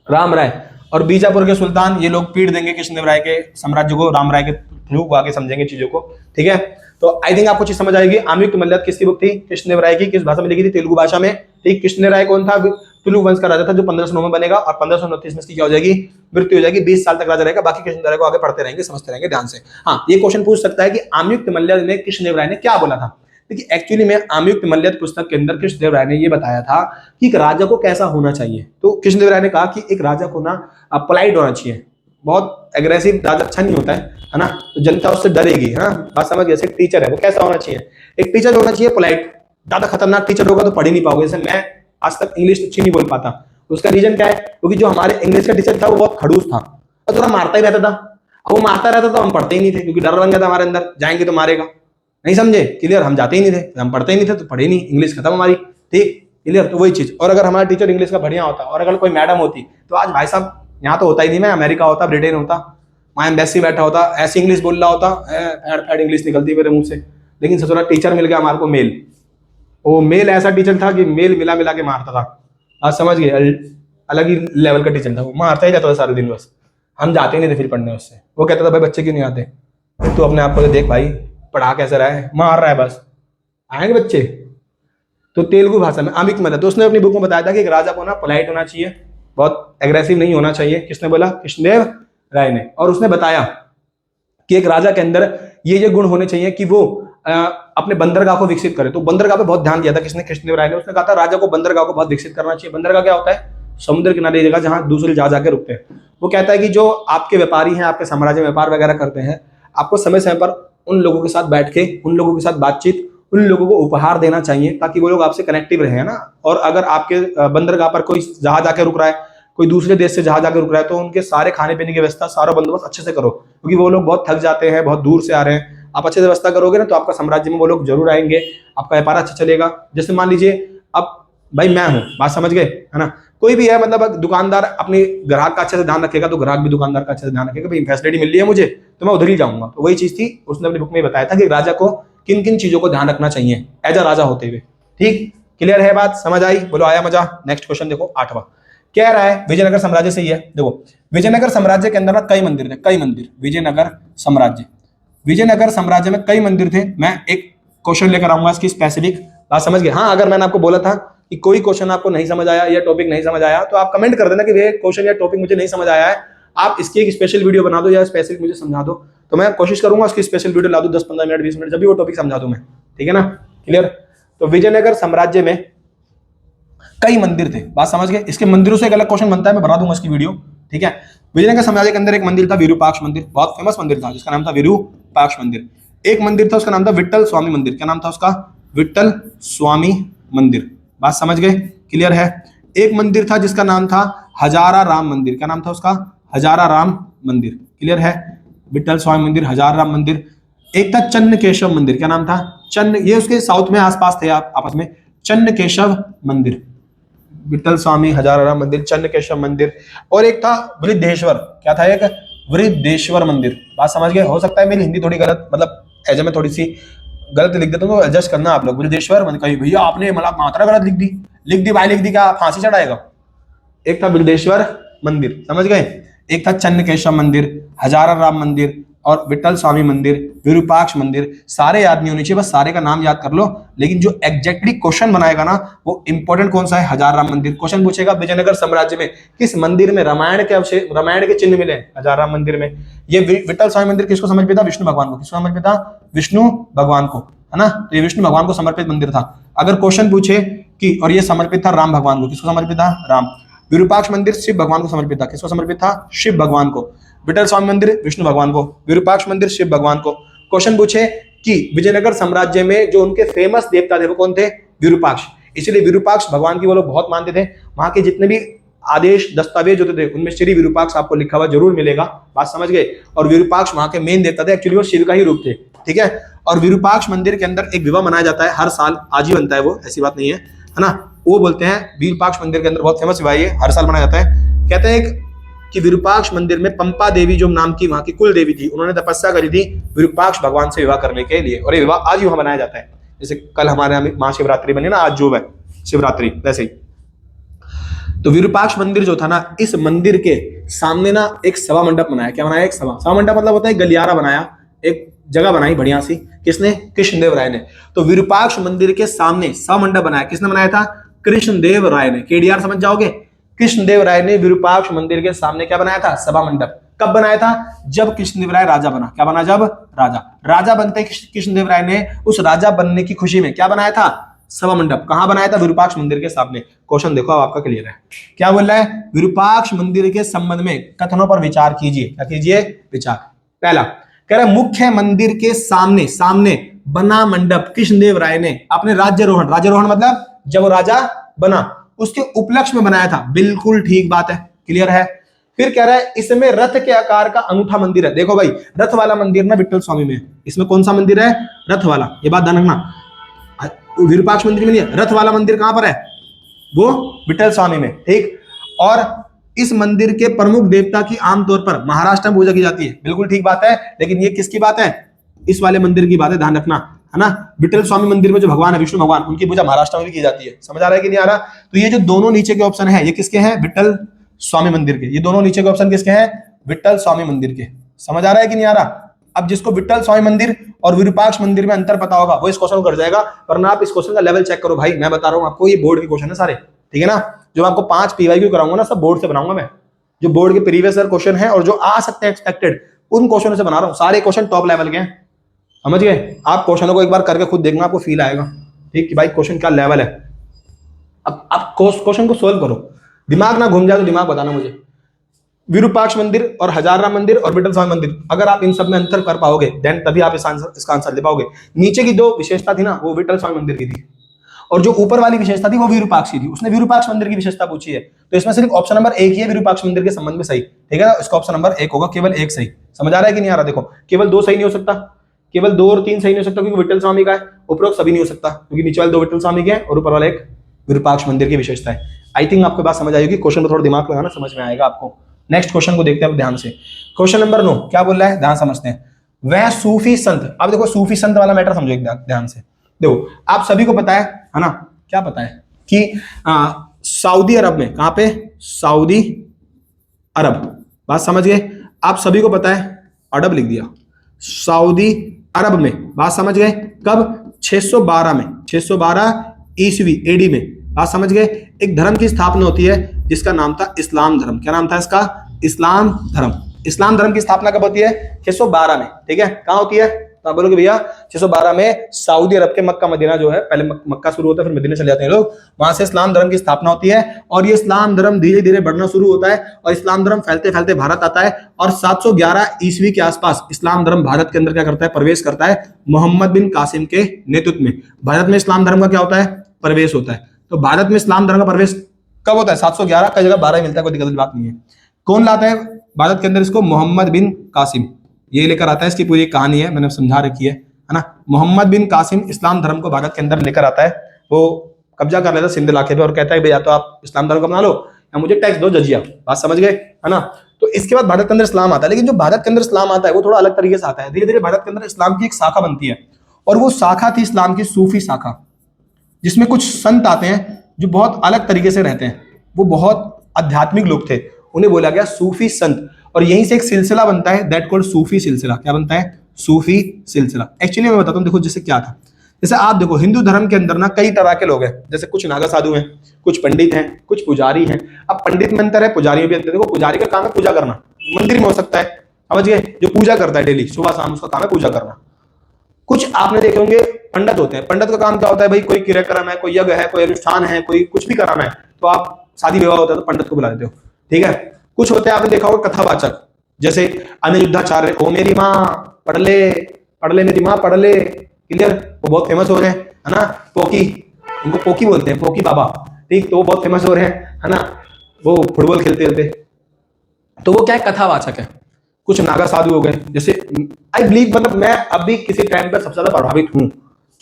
राम राय। और बीजापुर के सुल्तान, ये लोग पीट देंगे कृष्णदेव राय के साम्राज्य को राम राय के थ्रू, आगे समझेंगे चीजों को। ठीक है, तो आई थिंक आपको चीज समझ आएगी। आम्युक्त मल्यद किसकी बुक थी? कृष्णदेव राय की। किस भाषा में लिखी थी? तेलुगु भाषा में। ठीक, कृष्णदेव राय कौन था? तुलु वंश का राजा था जो 1509 में बनेगा और 1529 में इसकी क्या हो जाएगी? मृत्यु हो जाएगी। 20 साल तक राजा रहेगा। बाकी कृष्णदेव राय को आगे पढ़ते रहेंगे, समझते रहेंगे ध्यान से। हाँ, ये क्वेश्चन पूछ सकता है कि आम्युक्त मल्यद में कृष्णदेव राय ने क्या बोला था। देखिए, एक्चुअली में आम्युक्त मल्यद पुस्तक के अंदर कृष्णदेव राय ने ये बताया था कि एक राजा को कैसा होना चाहिए। तो कृष्णदेव राय ने कहा कि एक राजा को ना पोलाइट होना चाहिए। बहुत एग्रेसिव राजा अच्छा नहीं होता है ना, तो जनता उससे डरेगी। है ना, बात समझ। जैसे टीचर है वो कैसा होना चाहिए? एक टीचर होना चाहिए पोलाइट। ज्यादा खतरनाक टीचर होगा तो पढ़ ही नहीं पाओगे। जैसे मैं आज तक इंग्लिश अच्छी नहीं बोल पाता, उसका रीजन क्या है? क्योंकि जो हमारे इंग्लिश का टीचर था वो बहुत खड़ूस था और थोड़ा मारता ही रहता था। अब वो मारता रहता तो हम पढ़ते ही नहीं थे, क्योंकि डर बन गया था हमारे अंदर, जाएंगे तो मारेगा। नहीं समझे? क्लियर? हम जाते ही नहीं थे, हम पढ़ते ही नहीं थे, तो पढ़े नहीं, इंग्लिश खत्म हमारी। ठीक, क्लियर? तो वही चीज। और अगर हमारा टीचर इंग्लिश का बढ़िया होता और अगर कोई मैडम होती तो आज भाई साहब यहाँ तो होता ही नहीं, मैं अमेरिका होता, ब्रिटेन होता, वहां एम्बेसी बैठा होता, ऐसी इंग्लिश बोल रहा होता, फैड फैड इंग्लिश निकलती मेरे मुंह से। लेकिन ससुरा टीचर मिल गया हमारे को मेल। वो मेल ऐसा टीचर था कि मेल मिला मिला के मारता था। आज समझ गए? अलग ही लेवल का टीचर था वो, मारता ही जाता था सारे दिन बस। हम जाते ही नहीं थे फिर पढ़ने उससे। वो कहता था भाई बच्चे क्यों नहीं आते? तू अपने आप को देख भाई, पढ़ा कैसे रहा है, मार रहा है बस, आएंगे बच्चे। तो तेलुगु भाषा में आम्युक्त मल्यद, तो उसने अपनी बुक में बताया था कि एक राजा को ना पोलाइट होना चाहिए, बहुत एग्रेसिव नहीं होना चाहिए। किसने बोला? कृष्णदेव राय ने। और उसने बताया कि एक राजा के अंदर ये गुण होने चाहिए कि वो अपने बंदरगाह को विकसित करे। तो बंदरगाह पे बहुत ध्यान दिया था किसने? कृष्णदेव राय ने। उसने कहा था राजा को बंदरगाह को बहुत विकसित करना चाहिए। बंदरगाह क्या होता है? समुद्र किनारे जगह जहां दूसरे जहाज आके रुकते हैं। वो कहता है कि जो आपके व्यापारी हैं, आपके साम्राज्य में व्यापार वगैरह करते हैं, आपको समय समय पर उन लोगों के साथ बैठ के, उन लोगों के साथ बातचीत, उन लोगों को उपहार देना चाहिए ताकि वो लोग आपसे कनेक्टिव रहे ना। और अगर आपके बंदरगाह पर कोई जहाज आके रुक रहा है, कोई दूसरे देश से जहाज आके रुक रहा है, तो उनके सारे खाने पीने की व्यवस्था, सारा बंदोबस्त अच्छे से करो, क्योंकि वो लोग बहुत थक जाते हैं, बहुत दूर से आ रहे हैं। आप अच्छे से व्यवस्था करोगे ना तो आपका साम्राज्य में वो लोग जरूर आएंगे, आपका व्यापार अच्छा चलेगा। जैसे मान लीजिए अब भाई मैं हूं, बात समझ गए? है ना, कोई भी है, मतलब दुकानदार अपने ग्राहक का अच्छे से ध्यान रखेगा तो ग्राहक भी दुकानदार का अच्छे से ध्यान रखेगा। भाई फैसिलिटी मिल रही है मुझे तो मैं उधर ही जाऊंगा। तो वही चीज थी, उसने अपनी बुक में बताया था कि राजा को किन किन चीजों को ध्यान रखना चाहिए एज अ राजा होते हुए। ठीक, क्लियर है बात? समझ आई? बोलो आया मजा? नेक्स्ट क्वेश्चन देखो, 8वां कह रहा है विजयनगर साम्राज्य से ही है। देखो, विजयनगर साम्राज्य के अंदर ना कई मंदिर थे, कई मंदिर। विजयनगर साम्राज्य में कई मंदिर थे। मैं एक क्वेश्चन लेकर आऊंगा इसकी स्पेसिफिक, बात समझ गए? हाँ, अगर मैंने आपको बोला था कि कोई क्वेश्चन आपको नहीं समझ आया या टॉपिक नहीं समझ आया तो आप कमेंट कर देना कि ये क्वेश्चन या टॉपिक मुझे नहीं समझ आया है, आप इसकी एक स्पेशल वीडियो बना दो या स्पेसिफिक मुझे समझा दो। तो मैं कोशिश करूंगा उसकी स्पेशल वीडियो ला दूं, 10-15 मिनट 20 मिनट, जब भी वो टॉपिक समझा दूं मैं। ठीक है ना, क्लियर? तो विजयनगर साम्राज्य में कई मंदिर थे, बात समझ गए? इसके मंदिरों से एक अलग क्वेश्चन बनता है, मैं बना दूंगा इसकी वीडियो। ठीक है, विजयनगर साम्राज्य के अंदर एक मंदिर था विरूपाक्ष मंदिर, बहुत फेमस मंदिर था जिसका नाम था विरूपाक्ष मंदिर। एक मंदिर था उसका नाम था विट्ठल स्वामी मंदिर। क्या नाम था उसका? विट्ठल स्वामी मंदिर। बात समझ गए? क्लियर है? एक मंदिर था जिसका नाम था हजारा राम मंदिर। क्या नाम था उसका? हजारा राम मंदिर। क्लियर है? विट्ठल स्वामी मंदिर, हजारा राम मंदिर। एक था चन्न केशव मंदिर। क्या नाम था? चन्न, ये उसके साउथ में आसपास थे आप आपस में, चन्न केशव मंदिर। विट्ठल स्वामी, हजारा राम मंदिर, चन्न केशव मंदिर। और एक था वृद्धेश्वर। क्या था? एक वृद्धेश्वर मंदिर। बात समझ गए? हो सकता है मेरी हिंदी थोड़ी गलत, मतलब ऐसे में थोड़ी सी गलत लिख देता हूं तो एडजस्ट करना आप लोग। वृद्धेश्वर, मैंने कही भैया आपने मतलब मात्रा गलत लिख दी भाई, लिख दी, क्या फांसी चढ़ाएगा? एक था बिल्डेश्वर मंदिर, समझ गए, एक था चन्नकेशव मंदिर, हजारा राम मंदिर और विठल स्वामी मंदिर, विरूपाक्ष मंदिर। सारे याद नहीं होने चाहिए, बस सारे का नाम याद कर लो, लेकिन जो एग्जैक्टली क्वेश्चन बनाएगा ना वो इंपॉर्टेंट कौन सा है, हजार राम मंदिर। क्वेश्चन पूछेगा विजयनगर साम्राज्य में किस मंदिर में रामायण के चिन्ह मिले, हजार राम मंदिर में। ये विठल स्वामी मंदिर किसको समर्पित था, विष्णु भगवान को। किसको समर्पित था, विष्णु भगवान को, है ना। तो ये विष्णु भगवान को समर्पित मंदिर था। अगर क्वेश्चन पूछे कि और ये समर्पित था राम भगवान को, किसको समर्पित था, राम। विरूपाक्ष मंदिर शिव भगवान को समर्पित था, किसको समर्पित था, शिव भगवान को। विठल स्वामी मंदिर विष्णु भगवान को, विरूपाक्ष मंदिर शिव भगवान को। क्वेश्चन पूछे कि विजयनगर साम्राज्य में जो उनके फेमस देवता थे वो कौन थे, विरूपाक्ष। इसलिए विरूपाक्ष भगवान की वो लोग बहुत मानते थे। वहां के जितने भी आदेश दस्तावेज होते थे उनमें श्री विरूपाक्ष आपको लिखा हुआ जरूर मिलेगा, बात समझ गए। और विरूपाक्ष वहां के मेन देवता थे, एक्चुअली वो शिव का ही रूप थे, ठीक है। और विरूपाक्ष मंदिर के अंदर एक विवाह मनाया जाता है हर साल, आज ही बनता है वो, ऐसी बात नहीं है ना। वो बोलते हैं विरूपाक्ष मंदिर के अंदर बहुत फेमस विवाह है, हर साल मनाया जाता है। कहते हैं कि विरूपाक्ष मंदिर में पंपा देवी जो नाम की वहां की कुल देवी थी, उन्होंने तपस्या करी थी विरूपाक्ष भगवान से विवाह करने के लिए, और ये विवाह आज ही वहां बनाया जाता है। जैसे कल हमारे यहाँ महाशिवरात्रि बनी ना, आज जो है शिवरात्रि, वैसे ही। तो विरूपाक्ष मंदिर जो था ना, इस मंदिर के सामने ना एक सभा मंडप बनाया। क्या बनाया, एक सभा मंडप मतलब होता है गलियारा बनाया, एक जगह बनाई बढ़िया सी। किसने, कृष्णदेव राय ने। तो विरूपाक्ष मंदिर के सामने सभा मंडप बनाया, किसने बनाया था, कृष्णदेव राय ने। केडीआर समझ जाओगे, कृष्णदेव राय ने विरूपाक्ष मंदिर के सामने क्या बनाया था, सभा मंडप। कब बनाया था, जब कृष्णदेव राय राजा बना। क्या बना, जब राजा बनते कृष्णदेव राय ने उस राजा बनने की खुशी में क्या बनाया था, सभा मंडप। कहां बनाया था, विरूपाक्ष मंदिर के सामने। क्वेश्चन देखो अब आपका क्लियर है। क्या बोल रहा है, विरूपाक्ष मंदिर के संबंध में कथनों पर विचार कीजिए। क्या कीजिए, विचार। पहला कह रहा है मुख्य मंदिर के सामने बना मंडप कृष्णदेव राय ने अपने राज्यारोहण मतलब जब वो राजा बना उसके उपलक्ष्य में बनाया था। बिल्कुल ठीक बात है, क्लियर है। फिर कह रहा है इसमें रथ के आकार का अंगूठा मंदिर है। देखो भाई, रथ वाला मंदिर ना विठल स्वामी में, इसमें कौन सा मंदिर है, रथ वाला। ये बात ध्यान रखना, विरूपाक्ष मंदिर में नहीं है, रथ वाला मंदिर कहां पर है, वो विठल स्वामी में, ठीक। और इस मंदिर के प्रमुख देवता की आमतौर पर महाराष्ट्र में पूजा की जाती है। बिल्कुल ठीक बात है, लेकिन ये किसकी बात है, इस वाले मंदिर की बात है, ध्यान रखना, है ना। विठल स्वामी मंदिर में जो भगवान है विष्णु भगवान, उनकी पूजा महाराष्ट्र में भी की जाती है। समझ आ रहा है कि नहीं आ रहा। तो ये जो दोनों नीचे के ऑप्शन है ये किसके हैं, विठल स्वामी मंदिर के। ये दोनों नीचे के ऑप्शन किसके हैं, विठल स्वामी मंदिर के। समझ आ रहा है कि नहीं आ रहा। अब जिसको विठल स्वामी मंदिर और विरूपाक्ष मंदिर में अंतर पता होगा वो इस क्वेश्चन को कर जाएगा, वरना आप इस क्वेश्चन का लेवल चेक करो भाई। मैं बता रहा हूं आपको, ये बोर्ड के क्वेश्चन है सारे, ठीक है ना। जो आपको 5 PYQ कराऊंगा ना, सब बोर्ड से बनाऊंगा मैं। जो बोर्ड के प्रीवियस ईयर क्वेश्चन है और जो आ सकते हैं एक्सपेक्टेड, उन क्वेश्चनों से बना रहा हूं। सारे क्वेश्चन टॉप लेवल के हैं, समझ गए। आप क्वेश्चनों को एक बार करके खुद देखना, आपको फील आएगा, ठीक, कि भाई क्वेश्चन क्या लेवल है। अब आप क्वेश्चन को सोल्व करो, दिमाग ना घूम जाए तो दिमाग बताना मुझे। विरूपाक्ष मंदिर और हजार राम मंदिर और विठल स्वामी मंदिर, अगर आप इन सब में अंतर कर पाओगे देन तभी आप इसका आंसर दे पाओगे। नीचे की जो विशेषता थी ना वो विठल स्वामी मंदिर की थी, और जो ऊपर वाली विशेषता थी वो विरूपाक्ष की थी। उसने विरूपाक्ष मंदिर की विशेषता पूछी है, तो इसमें सिर्फ ऑप्शन नंबर 1 ही है विरूपाक्ष मंदिर के संबंध में सही, ठीक है ना। इसका ऑप्शन नंबर 1 होगा, केवल 1 सही। समझ आ रहा है कि नहीं आ रहा। देखो, केवल 2 सही नहीं हो सकता, केवल 2 और 3 सही नहीं हो सकता क्योंकि विठल स्वामी का है। उपरोक्त सभी नहीं हो सकता क्योंकि नीचे वाले 2 विठल स्वामी के हैं और ऊपर वाला 1 विरूपाक्ष मंदिर की विशेषता है। आई थिंक आपको बात समझ आएगी। क्वेश्चन पर थोड़ा दिमाग लगाना, समझ में आएगा आपको। नेक्स्ट क्वेश्चन को देखते हैं ध्यान से। क्वेश्चन नंबर 9 क्या बोल रहा है, ध्यान समझते हैं। वह सूफी संत, अब देखो सूफी संत वाला मैटर समझो ध्यान से। देखो आप सभी को पता है ना, क्या पता है कि सऊदी अरब में, कहां पे, सऊदी अरब, बात समझ गए। आप सभी को पता है, अरब लिख दिया, सऊदी अरब में, बात समझ गए। कब, 612 में, 612 ईस्वी एडी में, बात समझ गए। एक धर्म की स्थापना होती है जिसका नाम था इस्लाम धर्म। क्या नाम था इसका, इस्लाम धर्म। इस्लाम धर्म की स्थापना कब होती है, 612 में, ठीक है। कहां होती है, तो आप बोलोगे भैया 612 में सऊदी अरब के मक्का मदीना जो है, पहले मक्का शुरू होता है फिर मदीना चले जाते हैं लोग, वहां से इस्लाम धर्म की स्थापना होती है। और ये इस्लाम धर्म धीरे धीरे बढ़ना शुरू होता है और इस्लाम धर्म फैलते फैलते भारत आता है। और 711 ईस्वी के आसपास इस्लाम धर्म भारत के अंदर क्या करता है, प्रवेश करता है, मोहम्मद बिन कासिम के नेतृत्व में। भारत में इस्लाम धर्म का क्या होता है, प्रवेश होता है। तो भारत में इस्लाम धर्म का प्रवेश कब होता है, 711, कई जगह 12 मिलता है, कोई दिक्कत की बात नहीं है। कौन लाता है भारत के अंदर इसको, मोहम्मद बिन कासिम, ये लेकर आता है। इसकी पूरी कहानी है, मैंने समझा रखी है ना। मोहम्मद बिन कासिम इस्लाम धर्म को भारत के अंदर लेकर आता है। वो कब्जा कर लेता है सिंध इलाके पे और कहता है भैया तो आप इस्लाम धर्म को अपना लो या मुझे टैक्स दो जजिया, बात समझ गए, है ना। तो इसके बाद भारत के अंदर इस्लाम आता है, लेकिन जो भारत के अंदर इस्लाम आता है वो थोड़ा अलग तरीके से आता है। धीरे धीरे भारत के अंदर इस्लाम की एक शाखा बनती है, और वो शाखा थी इस्लाम की सूफी शाखा, जिसमें कुछ संत आते हैं जो बहुत अलग तरीके से रहते हैं। वो बहुत आध्यात्मिक लोग थे, उन्हें बोला गया सूफी संत। और यहीं से एक सिलसिला बनता है दैट कॉल्ड सूफी सिलसिला। क्या बनता है? सूफी सिलसिला। एक्चुअली मैं बताता हूँ, देखो जैसे क्या था, जैसे आप देखो हिंदू धर्म के अंदर ना कई तरह के लोग हैं, जैसे कुछ नागा साधु हैं, कुछ पंडित हैं, कुछ पुजारी हैं। अब पंडित में अंतर है, पुजारी में भी अंतर है। देखो पुजारी का काम है पूजा करना, मंदिर में हो सकता है, समझ गए, जो पूजा करता है डेली सुबह शाम, उसका काम है पूजा करना। कुछ आपने देखे होंगे पंडित होते हैं, पंडित का काम क्या होता है भाई, कोई क्रियाक्रम है, कोई यज्ञ है, कोई अनुष्ठान है, कोई कुछ भी कर्म है, तो आप शादी विवाह होता है तो पंडित को बुला देते हो, ठीक है। कुछ होते हैं आपने देखा होगा कथावाचक, जैसे अनिरुद्धाचार्य, ओ मेरी माँ पढ़ ले मेरी माँ पढ़ ले, क्लियर, वो बहुत फेमस हो रहे हैं, है ना। पोकी, उनको पोकी बोलते हैं, पोकी बाबा, ठीक, तो वो बहुत फेमस हो रहे हैं, है ना, वो फुटबॉल खेलते खेलते। तो वो क्या है, कथावाचक है। कुछ नागा साधु हो गए, जैसे आई बिलीव, मतलब मैं अभी किसी टाइम पर सबसे ज्यादा प्रभावित हूँ,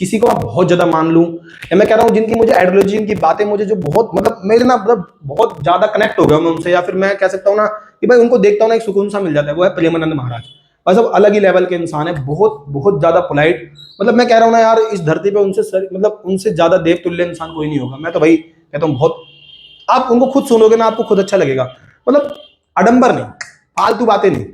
किसी को मैं बहुत ज्यादा मान लूं, या मैं कह रहा हूँ जिनकी मुझे आइडियोलॉजी, इनकी बातें मुझे जो बहुत मतलब मेरे ना मतलब बहुत ज्यादा कनेक्ट हो गया मैं उनसे, या फिर मैं कह सकता हूँ ना कि भाई उनको देखता हूँ ना एक सुकून सा मिल जाता है, वो है प्रेमानंद महाराज। मतलब अलग ही लेवल के इंसान है, बहुत बहुत ज्यादा पोलाइट। मतलब मैं कह रहा हूँ ना यार, इस धरती पे उनसे मतलब उनसे ज्यादा देवतुल्य इंसान कोई नहीं होगा। मैं तो भाई कहता हूँ बहुत, आप उनको खुद सुनोगे ना आपको खुद अच्छा लगेगा। मतलब आडंबर नहीं, फालतू बातें नहीं,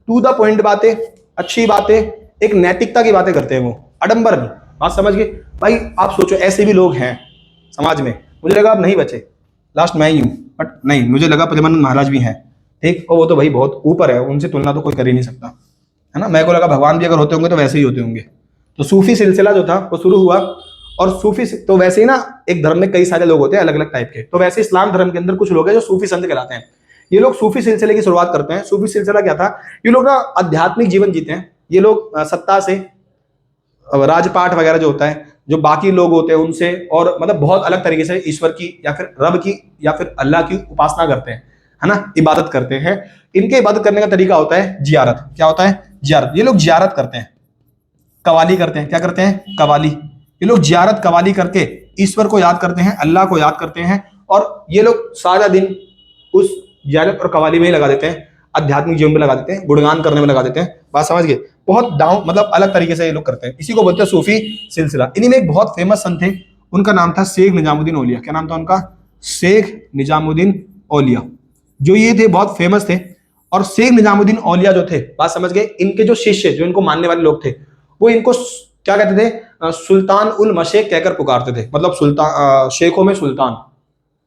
टू द पॉइंट बातें, अच्छी बातें, एक नैतिकता की बातें करते हैं वो, आडंबर नहीं। बात समझ गए भाई। आप सोचो ऐसे भी लोग हैं समाज में, मुझे लगा आप नहीं बचे, लास्ट मैं ही हूं, बट नहीं, मुझे लगा प्रेमानंद महाराज भी हैं, ठीक, और वो तो भाई बहुत ऊपर है, उनसे तुलना तो कोई कर ही नहीं सकता, है ना। मेरे को लगा भगवान भी अगर होते होंगे तो वैसे ही होते होंगे। तो सूफी सिलसिला जो था वो शुरू हुआ, और सूफी तो वैसे ही ना एक धर्म में कई सारे लोग होते हैं अलग अलग टाइप के, तो वैसे इस्लाम धर्म के अंदर कुछ लोग हैं जो सूफी संत कहलाते हैं। ये लोग सूफी सिलसिले की शुरुआत करते हैं। सूफी सिलसिला क्या था, ये लोग ना आध्यात्मिक जीवन जीते हैं। ये लोग सत्ता से, राजपाट वगैरह जो होता है, जो बाकी लोग होते हैं उनसे, और मतलब बहुत अलग तरीके से ईश्वर की या फिर रब की या फिर अल्लाह की उपासना करते हैं, है ना, इबादत करते हैं। इनके इबादत करने का तरीका होता है जियारत। क्या होता है? जियारत। ये लोग जियारत करते हैं, कवाली करते हैं। क्या करते हैं? कवाली। ये लोग जियारत कवाली करके ईश्वर को याद करते हैं, अल्लाह को याद करते हैं, और ये लोग सारा दिन उस जियारत और कवाली में ही लगा देते हैं, आध्यात्मिक जीवन में लगा देते हैं, गुणगान करने में लगा देते हैं। बात समझ गए? बहुत डाउन मतलब अलग तरीके से ये लोग करते हैं, इसी को बोलते हैं सूफी सिलसिला। इन्हीं में एक बहुत फेमस संत थे, उनका नाम था शेख निजामुद्दीन औलिया। क्या नाम था उनका? शेख निजामुद्दीन औलिया। जो ये थे बहुत फेमस थे। और शेख निजामुद्दीन औलिया जो थे, बात समझ गए, इनके जो शिष्य, जो इनको मानने वाले लोग थे, वो इनको क्या कहते थे? सुल्तान उल मशेख कहकर पुकारते थे। मतलब सुल्तान, शेखों में सुल्तान,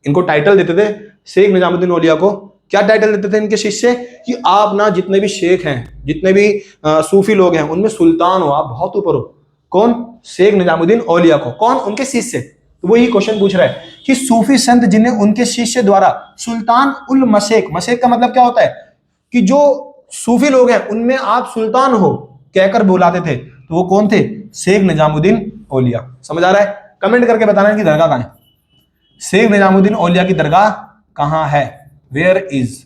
इनको टाइटल देते थे। शेख निजामुद्दीन औलिया को क्या टाइटल देते थे इनके शिष्य? कि आप ना जितने भी शेख हैं, जितने भी सूफी लोग हैं, उनमें सुल्तान हो, आप बहुत ऊपर हो। कौन? शेख निजामुद्दीन औलिया को। कौन? उनके शिष्य। तो वो ये क्वेश्चन पूछ रहा है कि सूफी संत जिन्हें उनके शिष्य द्वारा सुल्तान उल मशेख, मशेख का मतलब क्या होता है? कि जो सूफी लोग हैं उनमें आप सुल्तान हो कहकर बुलाते थे, तो वो कौन थे? शेख निजामुद्दीन औलिया। समझ आ रहा है? कमेंट करके बताना कि दरगाह कहां है, शेख निजामुद्दीन औलिया की दरगाह कहां है, वेयर इज,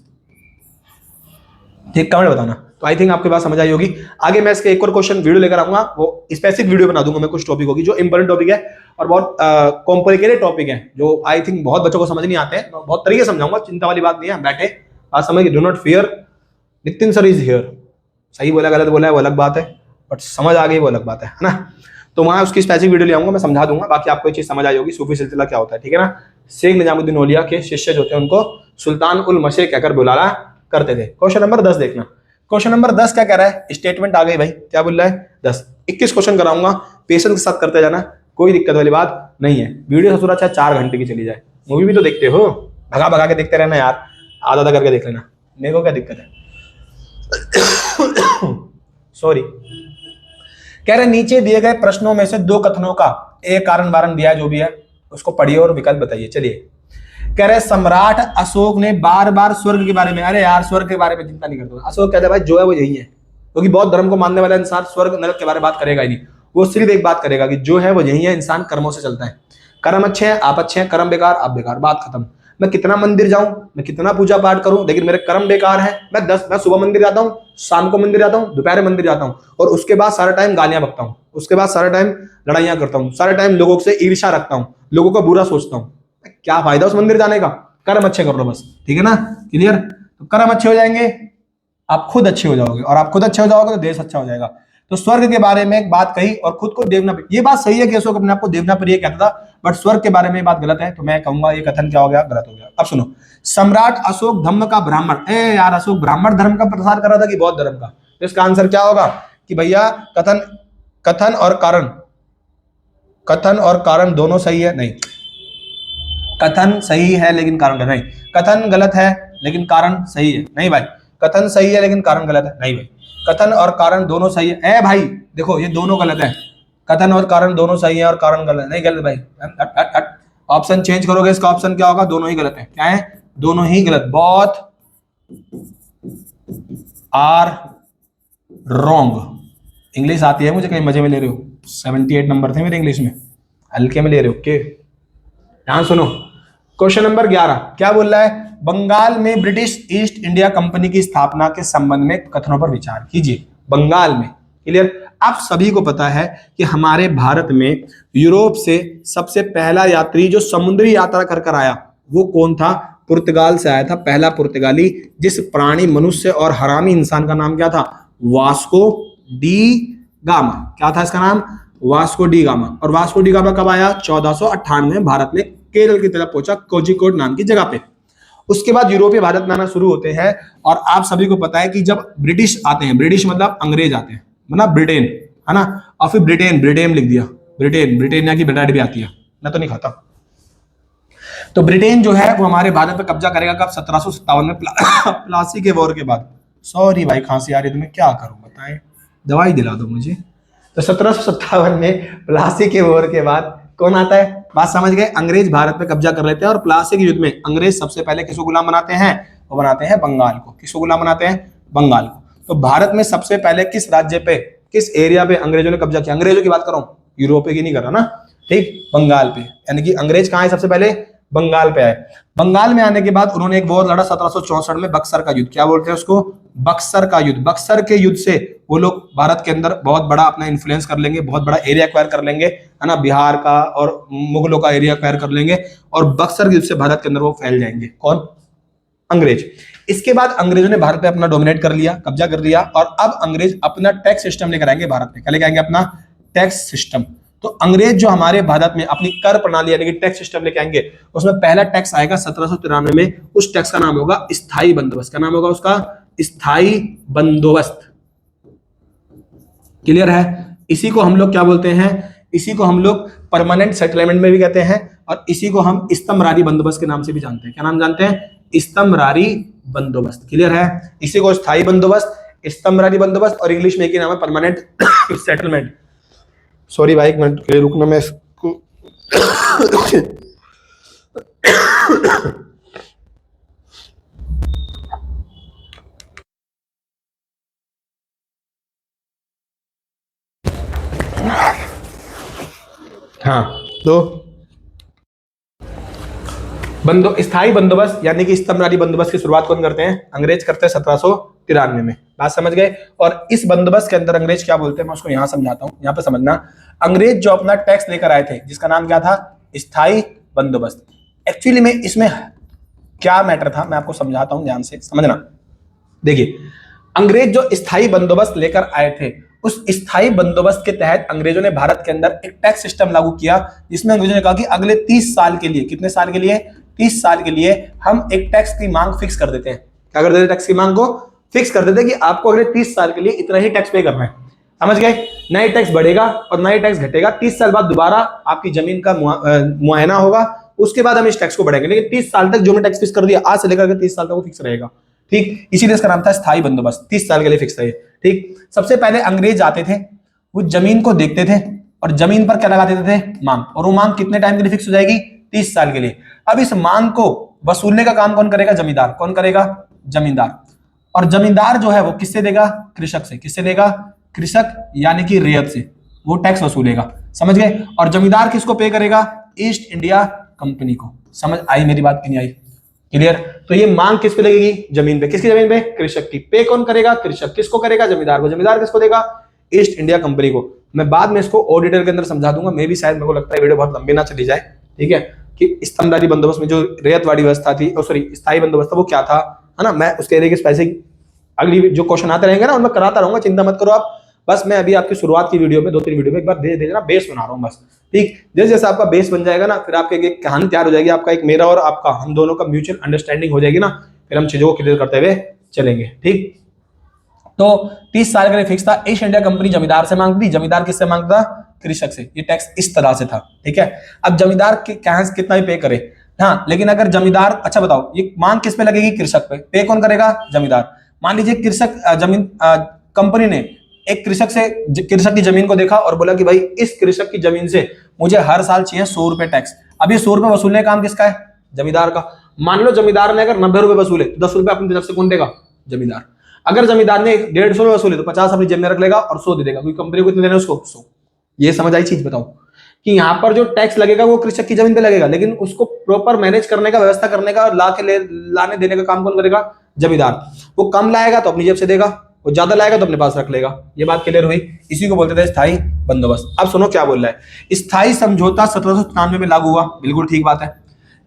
ठीक, कमेंट बताना। तो आई थिंक आपके पास समझ आई होगी। आगे मैं इसके एक और क्वेश्चन वीडियो लेकर आऊंगा, वो स्पेसिफिक वीडियो बना दूंगा मैं, कुछ टॉपिक होगी जो इंपॉर्टेंट टॉपिक है और बहुत कॉम्प्लिकेटेड टॉपिक है, जो आई थिंक बहुत बच्चों को समझ नहीं आते हैं। बहुत तरीके से समझाऊंगा, चिंता वाली बात नहीं है, बैठे बात समझ, do not fear, Nitin sir is here. सही बोला गलत बोला है वो अलग बात है, बट समझ आ गई वो अलग बात है ना। तो वहां उसकी स्पेसिफिक वीडियो ले आऊंगा, मैं समझा दूंगा। बाकी आपको ये चीज समझ आई होगी सूफी सिलसिला क्या होता है, ठीक है ना। शेख निजामुद्दीन औलिया के शिष्य जो थे उनको सुल्तान उल मशेख कहकर बुलाया करते थे। क्वेश्चन नंबर 10 देखना। क्वेश्चन नंबर 10 क्या कह रहा है? स्टेटमेंट आ गई भाई, क्या बोल रहा है? 10 21 क्वेश्चन कराऊंगा, पेशेंस के साथ करते जाना, कोई दिक्कत वाली बात नहीं है। वीडियो ससुरा चाहे 4 घंटे की चली जाए, मूवी भी तो देखते हो, भगा भगा के देखते रहना यार, आधा आधा करके देख लेना, मेरे को क्या दिक्कत है। सॉरी। कह रहे नीचे दिए गए प्रश्नों में से 2 कथनों का एक कारण वारण दिया है, जो भी है उसको पढ़िए और विकल्प बताइए। चलिए, कह रहे सम्राट अशोक ने बार बार स्वर्ग के बारे में, अरे यार स्वर्ग के बारे में चिंता नहीं करते, अशोक कहते हैं भाई जो है वो यही है, क्योंकि बौद्ध धर्म को मानने वाला इंसान स्वर्ग नरक के बारे में बात करेगा ही नहीं। वो सिर्फ एक बात करेगा कि जो है वो यही है, इंसान कर्मों से चलता है, कर्म अच्छे हैं आप अच्छे हैं, कर्म बेकार आप बेकार, बात खत्म। मैं कितना मंदिर जाऊं, मैं कितना पूजा पाठ करूं, लेकिन मेरे कर्म बेकार है। मैं सुबह मंदिर जाता हूं, शाम को मंदिर जाता हूं, दोपहर मंदिर जाता हूं, और उसके बाद सारा टाइम गालियां बकता हूं, उसके बाद सारा टाइम लड़ाइयां करता हूं, सारा टाइम लोगों से ईर्ष्या रखता हूं, लोगों का बुरा सोचता हूं। क्या फायदा उस मंदिर जाने का? कर्म अच्छे कर लो बस, ठीक है ना, क्लियर। तो कर्म अच्छे हो जाएंगे, आप खुद अच्छे हो जाओगे, और आप खुद अच्छे हो जाओगे तो देश अच्छा हो जाएगा। तो स्वर्ग के बारे में एक बात कही और खुद को देवनाप्रिय, ये बात सही है कि अशोक अपने आप को देवनाप्रिय कहता था, बट स्वर्ग के बारे में बात गलत है, तो मैं कहूंगा ये कथन क्या हो गया, गलत हो गया। अब सुनो, सम्राट अशोक धम्म का ब्राह्मण, ए यार अशोक ब्राह्मण धर्म का प्रसार कर रहा था कि बौद्ध धर्म का? तो इसका आंसर क्या होगा कि भैया कथन कथन और कारण, कथन और कारण दोनों सही है? नहीं, कथन सही है लेकिन कारण गलत नहीं, कथन गलत है लेकिन कारण सही है, नहीं भाई, कथन सही है लेकिन कारण गलत है, नहीं भाई, कथन और कारण दोनों सही है। ए भाई देखो ये दोनों गलत है, कथन और कारण दोनों सही है और कारण गलत नहीं, गलत भाई, ऑप्शन चेंज करोगे, इसका ऑप्शन क्या होगा, दोनों ही गलत है। क्या है? दोनों ही गलत, बोथ आर रॉन्ग। इंग्लिश आती है मुझे, कहीं मजे में ले रहे हो? 78 नंबर थे मेरे इंग्लिश में, हल्के में ले रहे हो? ओके, ध्यान सुनो, क्वेश्चन नंबर 11 क्या बोल रहा है, बंगाल में ब्रिटिश ईस्ट इंडिया कंपनी की स्थापना के संबंध में कथनों पर विचार कीजिए। बंगाल में, क्लियर? आप सभी को पता है कि हमारे भारत में यूरोप से सबसे पहला यात्री जो समुद्री यात्रा कर कर आया वो कौन था? पुर्तगाल से आया था, पहला पुर्तगाली, जिस प्राणी, मनुष्य और हरामी इंसान का नाम क्या था? Vasco D gamma. क्या था इसका नाम? Vasco D gamma. और वास्को डी गामा कब आया? 1498 में भारत में केरल की तरफ पहुंचा, कोझिकोड नाम की जगह पे। उसके बाद यूरोपीय भारत में आना शुरू होते हैं, और आप सभी को पता है कि जब ब्रिटिश आते हैं, ब्रिटिश मतलब अंग्रेज आते हैं, मतलब ब्रिटेन, है ना, और फिर ब्रिटेन, ब्रिटेन लिख दिया, ब्रिटेन, ब्रिटेनिया की ब्रेड भी आती है, मैं तो नहीं खाता। तो ब्रिटेन जो है वो हमारे भारत पे कब्जा करेगा कब? 1757 में, प्लासी के वॉर के बाद। सॉरी भाई खांसी आ रही है तुम्हें, क्या करूं बताएं, दवाई दिला दो मुझे। तो 1757 में प्लासी के वॉर के बाद कौन आता है? बात समझ गए? अंग्रेज भारत पे कब्जा कर लेते हैं, और प्लासी के युद्ध में अंग्रेज सबसे पहले किसको गुलाम बनाते हैं? वो बनाते हैं बंगाल को। किसको गुलाम बनाते हैं? बंगाल को। तो भारत में सबसे पहले किस राज्य पे, किस एरिया पे अंग्रेजों ने कब्जा किया? अंग्रेजों की बात कर रहा हूं, यूरोप की नहीं कर रहा ना, ठीक? बंगाल पे, यानी कि अंग्रेज कहां है सबसे पहले? बंगाल पे आए। बंगाल में आने के बाद उन्होंने एक वॉर लड़ा 1764 में, बक्सर का युद्ध। क्या बोलते हैं उसको? बक्सर का युद्ध। बक्सर के युद्ध से वो लोग भारत के अंदर बहुत बड़ा अपना इन्फ्लुएंस कर लेंगे, बहुत बड़ा एरिया एक्वायर कर लेंगे, है ना, बिहार का और मुगलों का एरिया एक्वायर कर लेंगे, और बक्सर के युद्ध से भारत के अंदर वो फैल जाएंगे। कौन? अंग्रेज। इसके बाद अंग्रेजों ने भारत पे अपना डोमिनेट कर लिया, कब्जा कर लिया, और अब अंग्रेज अपना टैक्स सिस्टम लेकर आएंगे भारत में। क्या लेकर आएंगे? अपना टैक्स सिस्टम। तो अंग्रेज जो हमारे भारत में अपनी कर प्रणाली यानी कि टैक्स सिस्टम लेके आएंगे, उसमें पहला टैक्स आएगा 1793 में। उस टैक्स का नाम होगा स्थायी बंदोबस्त। का नाम होगा उसका? स्थायी बंदोबस्त। क्लियर है? इसी को हम लोग क्या बोलते हैं? इसी को हम लोग परमानेंट सेटलमेंट में भी कहते हैं, और इसी को हम स्तंभरारी बंदोबस्त के नाम से भी जानते हैं। क्या नाम जानते हैं? स्तंभरारी बंदोबस्त। क्लियर है? इसी को स्थायी बंदोबस्त, स्तंभरारी बंदोबस्त, और इंग्लिश में एक ही नाम है परमानेंट सेटलमेंट। सॉरी भाई, एक मिनट के लिए रुकना, मैं इसको हाँ, तो स्थायी बंदोबस्त यानी कि स्तंभरारी बंदोबस्त की शुरुआत कौन करते हैं? अंग्रेज करते हैं 1793 में। बात समझ गए? और इस बंदोबस्त के अंदर अंग्रेज क्या बोलते हैं, मैं उसको यहां समझाता हूं, यहां पे समझना। अंग्रेज जो अपना टैक्स लेकर आए थे, जिसका नाम क्या था? स्थायी बंदोबस्त। एक्चुअली में इसमें क्या मैटर था, मैं आपको समझाता हूं, ध्यान से समझना। देखिए, अंग्रेज जो स्थायी बंदोबस्त लेकर आए थे, उस स्थायी बंदोबस्त के तहत अंग्रेजों ने भारत के अंदर एक टैक्स सिस्टम लागू किया, जिसमें अंग्रेजों ने कहा कि अगले 30 साल के लिए, कितने साल के लिए? 30 साल के लिए हम एक टैक्स की मांग फिक्स कर देते हैं। क्या कर देते? टैक्स की मांग को फिक्स कर देते कि आपको अगले 30 साल के लिए इतना ही टैक्स पे करना है। समझ गए? ना ही टैक्स बढ़ेगा और ना ही टैक्स घटेगा। 30 साल बाद दोबारा आपकी जमीन का मुआयना होगा, उसके बाद हम इस टैक्स को बढ़ाएंगे, लेकिन 30 साल तक जो हमने टैक्स फिक्स कर दिया, आज से लेकर 30 साल तक वो फिक्स रहेगा। ठीक, इसीलिए इसका नाम था स्थायी बंदोबस्त। 30 साल के लिए फिक्स रहे। ठीक, सबसे पहले अंग्रेज आते थे, वो जमीन को देखते थे और जमीन पर क्या लगा देते थे? मांग। और वो मांग कितने टाइम के लिए फिक्स हो जाएगी? 30 साल के लिए। अब इस मांग को वसूलने का काम कौन करेगा? जमींदार। कौन करेगा? जमींदार। और जमींदार जो है वो किससे देगा? कृषक से। किससे देगा? कृषक यानी कि रेयत से वो टैक्स वसूलेगा। समझ गए? और जमींदार किसको पे करेगा? ईस्ट इंडिया कंपनी को। समझ आई मेरी बात कि नहीं आई? क्लियर? तो ये मांग किस पे लगेगी? जमीन पे। किसकी जमीन पे? कृषक की। पे कौन करेगा? कृषक। किसको करेगा? जमींदार को। जमींदार किसको देगा? ईस्ट इंडिया कंपनी को। मैं बाद में इसको और डिटेल के अंदर समझा दूंगा, मे भी शायद मेरे को लगता है वीडियो बहुत लंबी ना चली जाए। ठीक है, कि स्तंभरारी बंदोबस्त में जो रेतवाड़ी व्यवस्था थी, सॉरी स्थायी बंदोबस्त था, वो क्या था, है ना। मैं उसके एरिया के स्पेसिफिक अगली जो क्वेश्चन आते रहेंगे ना उनमें कराता रहूंगा, चिंता मत करो आप। बस मैं अभी आपकी शुरुआत की वीडियो में 2-3 वीडियो में एक बार धीरे धीरे ना बेस बना रहा हूँ बस। ठीक, जैसे जैसे आपका बेस बन जाएगा ना, फिर आपकी एक कहानी तैयार हो जाएगी, आपका एक मेरा और आपका हम दोनों का म्यूचुअल अंडरस्टैंडिंग हो जाएगी ना, फिर हम चीजों को क्लियर करते हुए चलेंगे। ठीक, तो 30 साल का लिए फिक्स था। ईस्ट इंडिया कंपनी जमींदार से मांगती थी, जमींदार किससे मांगता था? कृषक से। ये टैक्स इस तरह से था। ठीक है, अब जमींदार कितना भी पे करे, हाँ, लेकिन अगर जमींदार, अच्छा बताओ ये मांग किस पे लगेगी? कृषक पे कौन करेगा? जमींदार। मान लीजिए कृषक जमीन कंपनी ने एक कृषक की जमीन को देखा और बोला कि भाई इस कृषक की जमीन से मुझे हर साल चाहिए 100 रुपए टैक्स। अब ये 100 रुपए वसूलने का काम किसका है? जमींदार का। मान लो जमींदार ने अगर 90 रुपए वसूले तो 10 रुपए अपनी तरफ से कौन देगा? जमींदार। अगर जमींदार ने 150 रुपए वसूले तो 50 अपनी जेब में रख लेगा और 100 दे देगा, क्योंकि कंपनी को कितने देने उसको? 100। ये समझ आई चीज? बताओ कि यहाँ पर जो टैक्स लगेगा वो कृषक की जमीन पे लगेगा, लेकिन उसको प्रॉपर मैनेज करने का, व्यवस्था करने का और लाने देने का काम कौन करेगा? जमींदार। वो कम लाएगा तो अपनी जेब से देगा, वो ज्यादा लाएगा तो अपने पास रख लेगा। ये बात क्लियर हुई? इसी को बोलते थे स्थायी बंदोबस्त। अब सुनो क्या बोल रहा है। स्थायी समझौता 1797 में लागू हुआ, बिल्कुल ठीक बात है।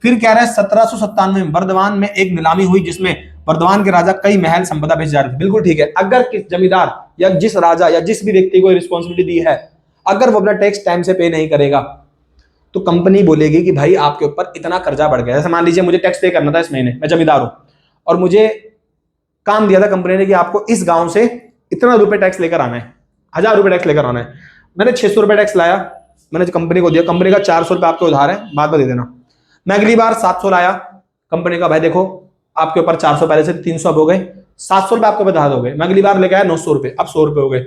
फिर कह रहा है 1797 में बर्दवान में एक नीलामी हुई जिसमें बर्दवान के राजा कई महल संपदा बेच जा रहे थे, बिल्कुल ठीक है। अगर किस जमींदार या जिस राजा या जिस भी व्यक्ति को रिस्पॉन्सिबिलिटी दी है, अगर वो अपना टैक्स टाइम से पे नहीं करेगा तो कंपनी बोलेगी कि भाई आपके ऊपर इतना कर्जा बढ़ गया। जैसे मान लीजिए मुझे टैक्स पे करना था इस महीने, मैं जमींदार हूं और मुझे काम दिया था कंपनी ने कि आपको इस गांव से इतना रुपए टैक्स लेकर आना है, 1000 रुपए टैक्स लेकर आना है। मैंने 600 रुपए टैक्स लाया, मैंने कंपनी को दिया, कंपनी का 400 रुपए आपके उधार है, बाद में दे देना। मैं अगली बार 700 लाया, कंपनी का भाई देखो आपके ऊपर 400 पहले से 300 अब हो गए, 700 रुपए आपके उधार हो गए। मैं अगली बार लेके आया 900 रुपए, अब 100 रुपए हो गए।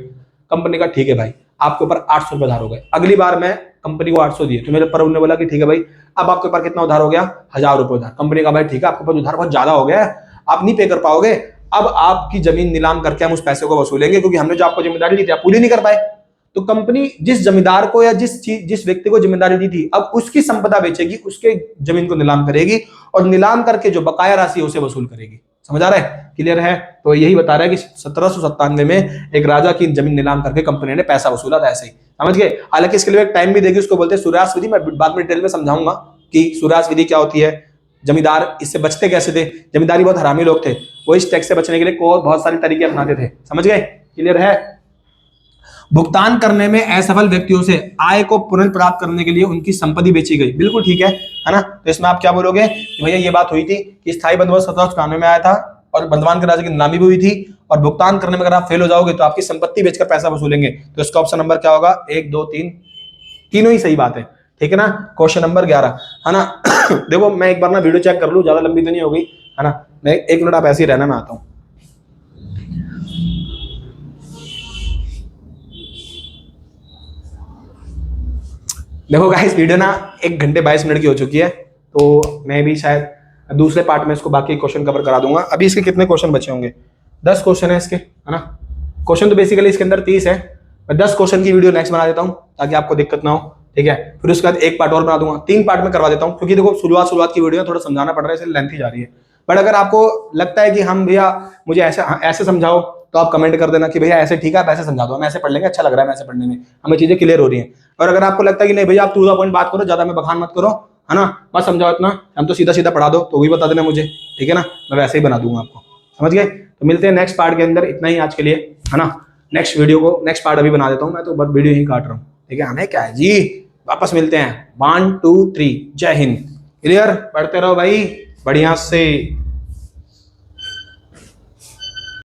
कंपनी का ठीक है भाई आपके ऊपर 800 रुपए उधार हो गए। अगली बार मैं कंपनी को 800 दिए तो मेरे ऊपर उन्होंने बोला कि ठीक है भाई अब आपके ऊपर कितना उधार हो गया? 1000 रुपए उधार। कंपनी का भाई ठीक है आपके ऊपर उधार बहुत ज्यादा हो गया है, आप नहीं पे कर पाओगे, अब आपकी जमीन नीलाम करके हम उस पैसे को वसूलेंगे, क्योंकि हमने जो आपको जिम्मेदारी दी थी आप पूरी नहीं कर पाए। तो कंपनी जिस जमींदार को या जिस व्यक्ति को जिम्मेदारी दी थी, अब उसकी संपदा बेचेगी, उसके जमीन को नीलाम करेगी और नीलाम करके जो बकाया राशि है उसे वसूल करेगी। समझ आ रहा है? क्लियर है? तो यही बता रहा है कि 1797 में एक राजा की जमीन नीलाम करके कंपनी ने पैसा वसूला था। ऐसे ही समझ गए? हालांकि इसके लिए एक टाइम भी देगी, उसको बोलते हैं सूर्यास विधि। मैं बाद में डिटेल में समझाऊंगा कि सूर्यास विधि क्या होती है, जमींदार इससे बचते कैसे थे। जमींदारी बहुत हरामी लोग थे, वो इस टैक्स से बचने के लिए बहुत सारी तरीके अपनाते थे। समझ गए? क्लियर है? भुगतान करने में असफल व्यक्तियों से आय को पुनर्प्राप्त करने के लिए उनकी संपत्ति बेची गई, बिल्कुल ठीक है ना? तो इसमें आप क्या बोलोगे कि भैया ये बात हुई थी कि स्थायी बंदोबस्त 1797 में आया था और बर्दवान के राजा की नीलामी भी हुई थी, और भुगतान करने में अगर आप फेल हो जाओगे तो आपकी संपत्ति बेचकर पैसा वसूलेंगे। तो इसका ऑप्शन नंबर क्या होगा? 1 2 3 तीनों ही सही बात है। ठीक है ना? क्वेश्चन नंबर 11 है ना? देखो मैं एक बार ना वीडियो चेक कर लूं, ज्यादा लंबी तो नहीं हो गई है ना? मैं 1 मिनट आप ऐसे ही रहना, मैं आता हूं। देखो गाइस वीडियो ना 1 घंटे 22 मिनट की हो चुकी है, तो मैं भी शायद दूसरे पार्ट में इसको बाकी क्वेश्चन कवर करा दूंगा। अभी इसके कितने क्वेश्चन बचे होंगे? 10 क्वेश्चन है इसके, है ना? क्वेश्चन तो बेसिकली इसके अंदर 30 है। मैं 10 क्वेश्चन की वीडियो नेक्स्ट बना देता हूं ताकि आपको दिक्कत ना हो। ठीक है, फिर उसके बाद एक पार्ट और बना दूंगा, 3 पार्ट में करवा देता हूं, क्योंकि देखो शुरुआत की वीडियो थोड़ा समझाना पड़ रहा है, इसलिए लेंथी जा रही है। बट अगर आपको लगता है कि हम भैया मुझे ऐसे समझाओ, तो आप कमेंट कर देना कि भैया ऐसे ठीक है, आप ऐसे समझा दो, हम ऐसे पढ़ लेंगे, अच्छा लग रहा है ऐसे पढ़ने में, हमें चीजें क्लियर हो रही हैं। और अगर आपको लगता है कि नहीं भैया आप टू द पॉइंट बात करो, ज्यादा में बखान मत करो, है ना, बस समझाओ इतना, हम तो सीधा सीधा पढ़ा दो, तो वही बता देना मुझे। ठीक है ना? मैं वैसे ही बना दूंगा आपको। समझ गए? तो मिलते हैं नेक्स्ट पार्ट के अंदर। इतना ही आज के लिए, है ना? नेक्स्ट वीडियो को नेक्स्ट पार्ट अभी बना देता हूँ मैं, तो बस वीडियो ही काट रहा हूँ। ठीक है, हमें क्या है जी, वापस मिलते हैं। 1 2 3 जय हिंद। क्लियर? पढ़ते रहो भाई बढ़िया से।